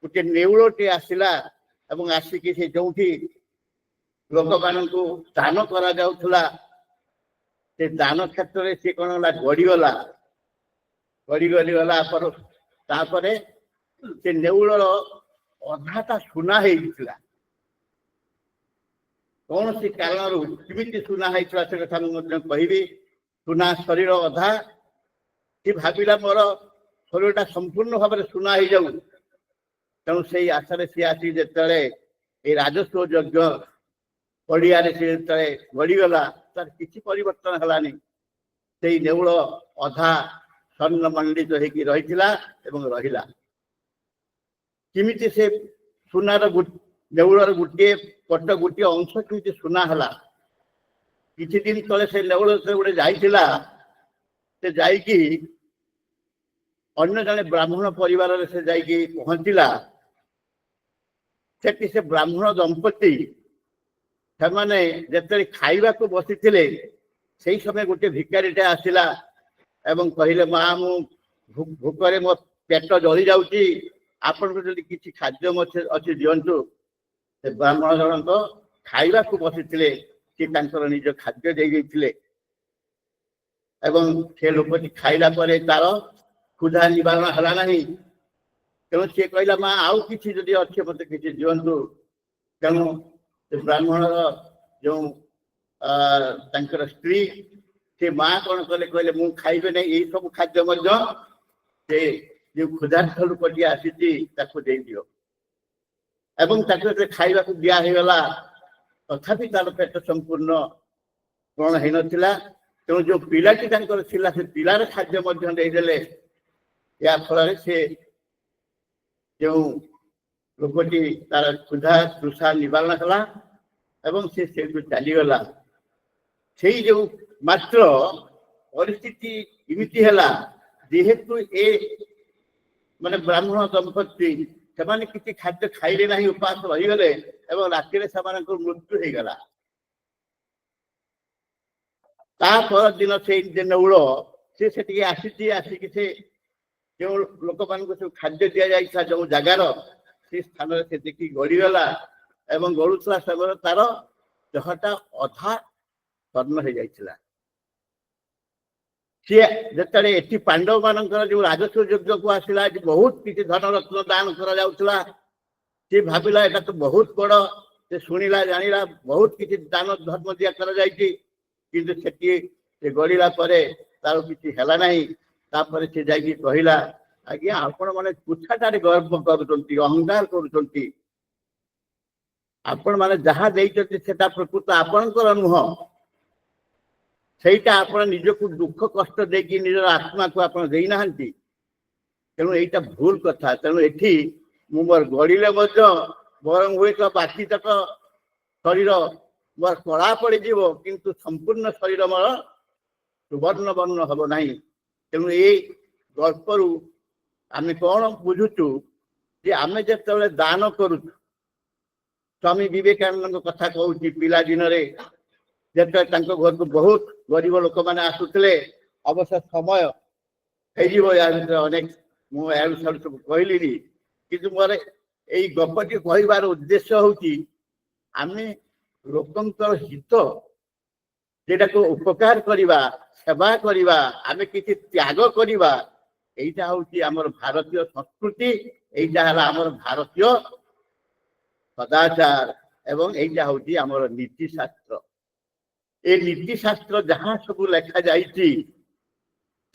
गोटे नेउलटे आसला आसिकी से जो लोक मान दान करा से दान क्षेत्र में सी कौन गड़ीगला गड़ीगला से नेउलर अधाटा सुना होता कौन सी कारण केमी सुना होता से कथा मुझे कहबी सुना शरीर अधा सी भाविला मोर शरीरटा संपूर्ण भाव में सुना हो जाऊ तेणु से आशा सी आसी जिते ये राजस्व यज्ञ पड़िया सी गड़ीगला तार किसी परिवर्तन हलानी से नेउल अधा स्वर्ण मंडित होगी रही किमिति से सुनार नेउलर गोटे पट गोटे अंश किमिति सुना है किसी दिन तले से नेउल से गोटे जाइला से जाइकी अन्य जने ब्राह्मण परिवार से जाइकी पहुंचला से ब्राह्मण दंपति से जिते खाइबा को बसी से समय गोटे भिकारीटे आसला एवं कहले माँ मु भोकरे मो पेट जली जाऊँगी आपण जब किसी खाद्य अच्छी दिंतु से ब्राह्मण जन खाइबा को बसी सी निज खाद्य दे से लोक खाइला तार क्षुधा निवारण है ना तेणु सी कहला माँ आउ कि जदि अच्छे मत किसी दिंतु तेणु ब्राह्मण जो स्त्री से माँ कौन कले कहले मु खाइबे नहीं यही सब खाद्य से जो क्षुधार्थ लोकटी आसी दे दियो एवं खाइबा को दिगला तथापि तार पेट संपूर्ण पूर्ण हो नाला तेणु जो पिलाटी से पिलार खाद्य देदेले या फल से जो लोकटी तार क्षुधा तृषा निवारण है एवं से चलीगला से जो मात्र परिस्थिति इमिति है जेहेतु ए माने ब्राह्मण दंपति से किसी खाद्य खाइले ना उपास रहीगले राति मृत्यु हो गला तापर दिन से नौल से आसिकी से जो लोक मान सब खाद्य दि जाइए जो जगार ସେ ସ୍ଥାନରେ ସେ ଦେଖି ଗଡ଼ିଗଲା ଏବଂ ଗଡ଼ୁଥିଲା ସମୟରେ ତାର ଦେହଟା ଅଧା କର୍ଣ୍ଣ ହେଇଯାଇଥିଲା। ସିଏ ଯେତେବେଳେ ଏଠି ପାଣ୍ଡବ ମାନଙ୍କର ଯୋଉ ରାଜସ୍ୱ ଯଜ୍ଞକୁ ଆସିଲା, ଏଠି ବହୁତ କିଛି ଧନ ରତ୍ନ ଦାନ କରାଯାଉଥିଲା, ସିଏ ଭାବିଲା ଏଟା ତ ବହୁତ ବଡ, ସେ ଶୁଣିଲା ଜାଣିଲା ବହୁତ କିଛି ଦାନ ଧର୍ମ ଦିଆ କରାଯାଇଛି, କିନ୍ତୁ ସେଠି ସେ ଗଡ଼ିଲା ପରେ ତାର କିଛି ହେଲା ନାହିଁ। ତାପରେ ସେ ଯାଇକି କହିଲା, ଆଜ୍ଞା ଆପଣ ମାନେ କୁଠାଟାରେ ଗର୍ବ କରୁଛନ୍ତି, ଅହଙ୍କାର କରୁଛନ୍ତି, ଆପଣ ମାନେ ଯାହା ଦେଇଛନ୍ତି ସେଟା ପ୍ରକୃତ ଆପଣଙ୍କର ନୁହଁ, ସେଇଟା ଆପଣ ନିଜକୁ ଦୁଃଖ କଷ୍ଟ ଦେଇକି ନିଜର ଆତ୍ମାକୁ ଆପଣ ଦେଇନାହାନ୍ତି, ତେଣୁ ଏଇଟା ଭୁଲ କଥା। ତେଣୁ ଏଠି ମୁଁ ମୋର ଗଡ଼ିଲେ ମଧ୍ୟ ବରଂ ହୁଏତ ବାକି ତକ ଶରୀର ମୋର କଳା ପଡ଼ିଯିବ, କିନ୍ତୁ ସମ୍ପୂର୍ଣ୍ଣ ଶରୀର ମୋର ସୁବର୍ଣ୍ଣ ବର୍ଣ୍ଣ ହବ ନାହିଁ। ତେଣୁ ଏଇ ଗଳ୍ପରୁ ଆମେ କଣ ବୁଝୁଛୁ ଯେ ଆମେ ଯେତେବେଳେ ଦାନ କରୁଛୁ, ସ୍ୱାମୀ ବିବେକାନନ୍ଦଙ୍କ କଥା କହୁଛି, ପିଲା ଦିନରେ ଯେତେବେଳେ ତାଙ୍କ ଘରକୁ ବହୁତ ଗରିବ ଲୋକମାନେ ଆସୁଥିଲେ, ଅବଶ୍ୟ ସମୟ ହେଇଯିବ ୟା ଭିତରେ ଅନେକ, ମୁଁ ୟାଡୁ ସାଡୁ ସବୁ କହିଲିନି, କିନ୍ତୁ ମୋର ଏଇ ଗପଟି କହିବାର ଉଦ୍ଦେଶ୍ୟ ହଉଛି ଆମେ ଲୋକଙ୍କର ହିତ ଯେଟାକୁ ଉପକାର କରିବା, ସେବା କରିବା, ଆମେ କିଛି ତ୍ୟାଗ କରିବା, এইটা হচ্ছে আমার ভারতীয় সংস্কৃতি, এইটা হল আমার ভারতীয় সদাচার এবং এইটা হচ্ছে আমার নীতিশাস্ত্র। এই নীতিশাস্ত্র যাহা সবু লেখা যাইছি,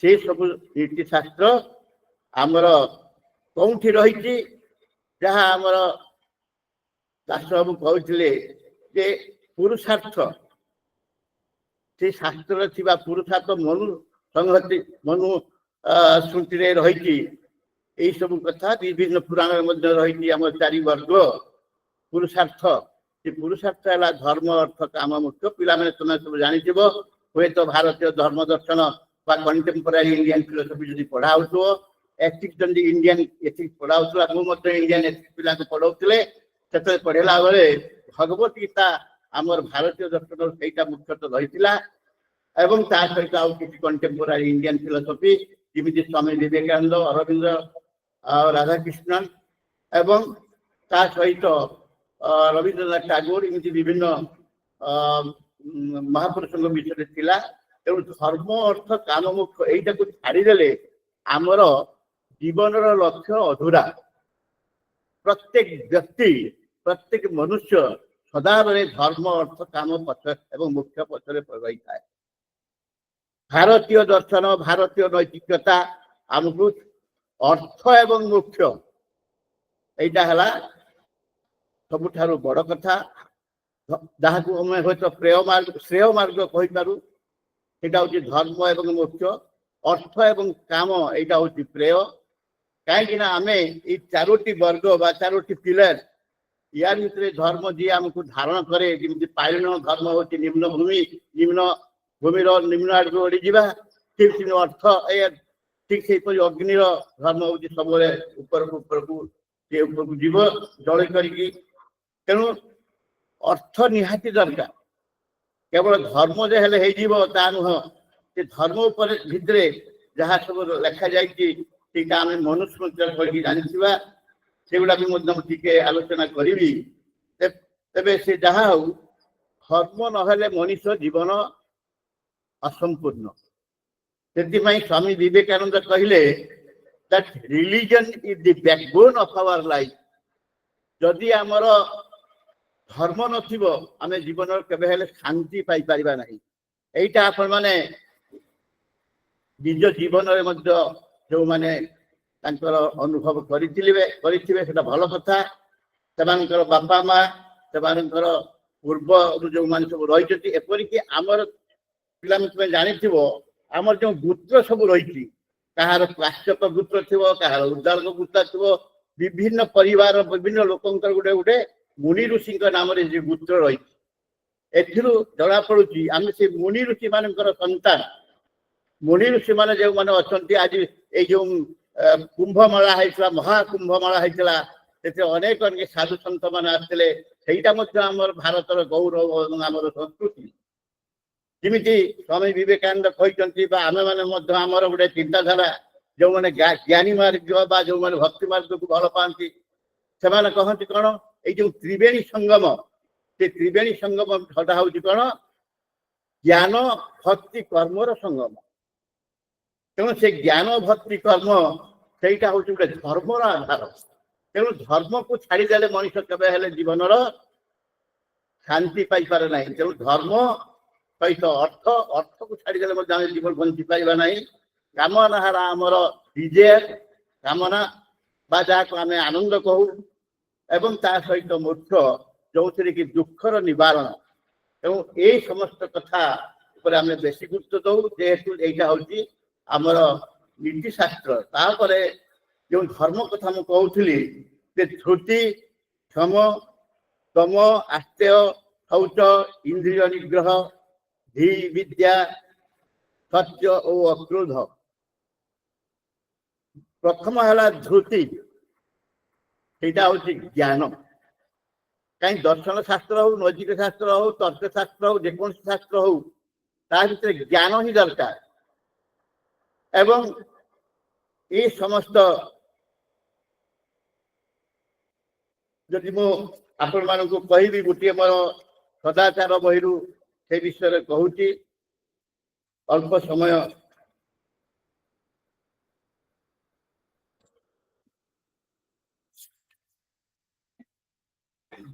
সেই সবু নীতিশাস্ত্র আমার কোউঠি রহিছি, যাহা আমার দাসবাবু কହୁଥିଲେ যে পুরুষার্থ, সেই শাস্ত্রে থিবা পুরুষার্থ মনু সংহতি মনু স্মৃতিରେ ରହିଛି। এই ସବୁ କଥା ବିଭିନ୍ନ ପୁରାଣରେ ମଧ୍ୟ ରହିଛି। ଆମର 4 ବର୍ଗ ପୁରୁଷାର୍ଥ, ସେ ପୁରୁଷାର୍ଥ ହେଲା ଧର୍ମ ଅର୍ଥ କାମ ମୋକ୍ଷ। ପିଲାମାନେ ତମେ ସବୁ ଜାଣିଥିବ, ହୁଏତ ଭାରତୀୟ ଧର୍ମ ଦର୍ଶନ ବା କଣ୍ଟେମ୍ପୋରାରୀ ଇଣ୍ଡିଆନ ଫିଲୋସଫି ଯଦି ପଢା ହଉଥିବ, ଏଥିକ୍ସ ଯଦି ଇଣ୍ଡିଆନ ଏଥିକ୍ସ ପଢା ହଉଥିଲା, ମୁଁ ମଧ୍ୟ ଇଣ୍ଡିଆନ ଏଥିକ୍ସ ପିଲାଙ୍କୁ ପଢଉଥିଲେ, ସେତେବେଳେ ପଢେଇଲା ବେଳେ ଭଗବତ ଗୀତା ଆମର ଭାରତୀୟ ଦର୍ଶନର ସେଇଟା ମୁଖ୍ୟତଃ ରହିଥିଲା ଏବଂ ତା ସହିତ ଆଉ କିଛି କଣ୍ଟେମ୍ପୋରାରୀ ଇଣ୍ଡିଆନ ଫିଲୋସଫି ଯେମିତି ସ୍ୱାମୀ ବିବେକାନନ୍ଦ, ଅରବିନ୍ଦ ଆଉ ରାଧାକୃଷ୍ଣନ ଏବଂ ତା ସହିତ ରବୀନ୍ଦ୍ରନାଥ ଟାଗୋର, ଏମିତି ବିଭିନ୍ନ ମହାପୁରୁଷଙ୍କ ବିଷୟରେ ଥିଲା। ତେଣୁ ଧର୍ମ ଅର୍ଥ କାମ ମୋକ୍ଷ ଏଇଟାକୁ ଛାଡ଼ିଦେଲେ ଆମର ଜୀବନର ଲକ୍ଷ୍ୟ ଅଧୁରା। ପ୍ରତ୍ୟେକ ବ୍ୟକ୍ତି, ପ୍ରତ୍ୟେକ ମନୁଷ୍ୟ ସଦାବେଳେ ଧର୍ମ ଅର୍ଥ କାମ ପଛ ଏବଂ ମୋକ୍ଷ ପଛରେ ରହିଥାଏ। ଭାରତୀୟ ଦର୍ଶନ, ଭାରତୀୟ ନୈତିକତା ଆମକୁ ଅର୍ଥ ଏବଂ ମୋକ୍ଷ এইটা ହେଲା ସବୁଠାରୁ ବଡ଼ କଥା, ଯାହାକୁ ଆମେ ହୁଏତ ଶ୍ରେୟ ମାର୍ଗ କହିପାରୁ। ସେଇଟା ହଉଛି ଧର୍ମ ଏବଂ ମୋକ୍ଷ, ଅର୍ଥ ଏବଂ କାମ এইটা ହଉଛି ପ୍ରେୟ। କାହିଁକି ନା ଆମେ ଏଇ 4ଟି ବର୍ଗ ବା 4ଟି ପିଲର, ୟା ଭିତରେ ଧର୍ମ ଯିଏ ଆମକୁ ଧାରଣ କରେ, ଯେମିତି ପାଇଣ ଧର୍ମ ହଉଛି ନିମ୍ନ ଭୂମି, ନିମ୍ନ ଭୂମିର ନିମ୍ନ ଆଡକୁ ଓଡ଼ିଯିବା, ଠିକ ଅର୍ଥ ଠିକ ସେଇପରି ଅଗ୍ନିର ଧର୍ମ ହଉଛି ସବୁବେଳେ ଉପରକୁ ଉପରକୁ ସେ ଉପରକୁ ଯିବ ଜଳ କରିକି। ତେଣୁ ଅର୍ଥ ନିହାତି ଦରକାର, କେବଳ ଧର୍ମ ଯେ ହେଲେ ହେଇଯିବ ତା ନୁହଁ। ସେ ଧର୍ମ ଉପରେ ଭିତରେ ଯାହା ସବୁ ଲେଖା ଯାଇଛି ସେଇଟା ଆମେ ମନୁସ୍ମୃତିରେ ପଢ଼ିକି ଜାଣିଥିବା, ସେଗୁଡା ବି ମଧ୍ୟ ଟିକେ ଆଲୋଚନା କରିବି। ତେବେ ସେ ଯାହା ହଉ, ଧର୍ମ ନହେଲେ ମଣିଷ ଜୀବନ ଅସମ୍ପୂର୍ଣ୍ଣ। ସେଥିପାଇଁ ସ୍ୱାମୀ ବିବେକାନନ୍ଦ କହିଲେ that religion is the backbone of our life. ଯଦି ଆମର ଧର୍ମ ନଥିବ ଆମେ ଜୀବନରେ କେବେ ହେଲେ ଶାନ୍ତି ପାଇପାରିବା ନାହିଁ। এইটা ଆପଣମାନେ ନିଜ ଜୀବନରେ ମଧ୍ୟ ଯେଉଁମାନେ ତାଙ୍କର ଅନୁଭବ କରିଥିବେ ସେଟା ଭଲ କଥା। ସେମାନଙ୍କର ବାପା ମା, ସେମାନଙ୍କର ପୂର୍ବରୁ ଯେଉଁମାନେ ସବୁ ରହିଛନ୍ତି, ଏପରିକି ଆମର ପିଲାମାନେ ତୁମେ ଜାଣିଥିବ ଆମର ଯେଉଁ ଗୋତ୍ର ସବୁ ରହିଛି, କାହାର କାଶ୍ୟପ ଗୋତ୍ର ଥିବ, କାହାର ଉଦ୍ଦାଳକ ଗୋତ୍ର ଥିବ, ବିଭିନ୍ନ ପରିବାର ବିଭିନ୍ନ ଲୋକଙ୍କର ଗୋଟେ ଗୋଟେ ମୁନି ଋଷିଙ୍କ ନାମରେ ଯେ ଗୋତ୍ର ରହିଛି। ଏଥିରୁ ଜଣା ପଡୁଛି ଆମେ ସେ ମୁନି ଋଷି ମାନଙ୍କର ସନ୍ତାନ। ମୁନି ଋଷି ମାନେ ଯେଉଁମାନେ ଅଛନ୍ତି, ଆଜି ଏଇ ଯେଉଁ କୁମ୍ଭମେଳା ହେଇଥିଲା, ମହାକୁମ୍ଭମେଳା ହେଇଥିଲା, ସେଥିରେ ଅନେକ ଅନେକ ସାଧୁ ସନ୍ଥ ମାନେ ଆସିଥିଲେ। ସେଇଟା ମଧ୍ୟ ଆମର ଭାରତର ଗୌରବ ଏବଂ ଆମର ସଂସ୍କୃତି। ଯେମିତି ସ୍ୱାମୀ ବିବେକାନନ୍ଦ କହିଛନ୍ତି, ବା ଆମେମାନେ ମଧ୍ୟ ଆମର ଗୋଟେ ଚିନ୍ତାଧାରା, ଯେଉଁମାନେ ଜ୍ଞାନୀ ମାର୍ଗ ବା ଯେଉଁମାନେ ଭକ୍ତି ମାର୍ଗକୁ ଭଲ ପାଆନ୍ତି, ସେମାନେ କହନ୍ତି କ'ଣ ଏଇ ଯୋଉ ତ୍ରିବେଣୀ ସଙ୍ଗମ ସେ ତ୍ରିବେଣୀ ସଙ୍ଗମ ସେଟା ହଉଛି କ'ଣ ଜ୍ଞାନ ଭକ୍ତି କର୍ମର ସଙ୍ଗମ। ତେଣୁ ସେ ଜ୍ଞାନ ଭକ୍ତି କର୍ମ ସେଇଟା ହଉଛି ଗୋଟେ ଧର୍ମର ଆଧାର। ତେଣୁ ଧର୍ମକୁ ଛାଡ଼ିଦେଲେ ମଣିଷ କେବେ ହେଲେ ଜୀବନର ଶାନ୍ତି ପାଇପାରେ ନାହିଁ। ତେଣୁ ଧର୍ମ ସହିତ ଅର୍ଥକୁ ଛାଡ଼ିଦେଲେ ମଧ୍ୟ ଆମେ ଜୀବନ ବଞ୍ଚି ପାରିବା ନାହିଁ। କାମନା ହେଲା ଆମର ବିଜୟ କାମନା ବା ଯାହାକୁ ଆମେ ଆନନ୍ଦ କହୁ ଏବଂ ତା ସହିତ ମୋକ୍ଷ ଯୋଉଥିରେ କି ଦୁଃଖର ନିବାରଣ। ତେଣୁ ଏଇ ସମସ୍ତ କଥା ଉପରେ ଆମେ ବେଶୀ ଗୁରୁତ୍ୱ ଦଉ ଯେହେତୁ ଏଇଟା ହଉଛି ଆମର ନୀତିଶାସ୍ତ୍ର। ତାପରେ ଯେଉଁ ଧର୍ମ କଥା ମୁଁ କହୁଥିଲି ଯେ ଧୃତି କ୍ଷମ ତମ ଆସ୍ତେୟ ଶୌଚ ଇନ୍ଦ୍ରିୟ ନିଗ୍ରହ ଧୀ ବିଦ୍ୟା ସତ୍ୟ ଓ ଅକ୍ରୋଧ। ପ୍ରଥମ ହେଲା ଧୃତି ସେଇଟା ହଉଛି ଜ୍ଞାନ। କାହିଁ ଦର୍ଶନ ଶାସ୍ତ୍ର ହଉ ନୈତିକ ଶାସ୍ତ୍ର ହଉ ତର୍କ ଶାସ୍ତ୍ର ହଉ ଯେକୌଣସି ଶାସ୍ତ୍ର ହଉ ତା ଭିତରେ ଜ୍ଞାନ ହିଁ ଦରକାର। ଏବଂ এই ସମସ୍ତ ଯଦି ମୁଁ ଆପଣମାନଙ୍କୁ କହିବି ଗୋଟିଏ ମୋର ସଦାଚାର ବହିରୁ ସେ ବିଷୟରେ କହୁଛି ଅଳ୍ପ ସମୟ।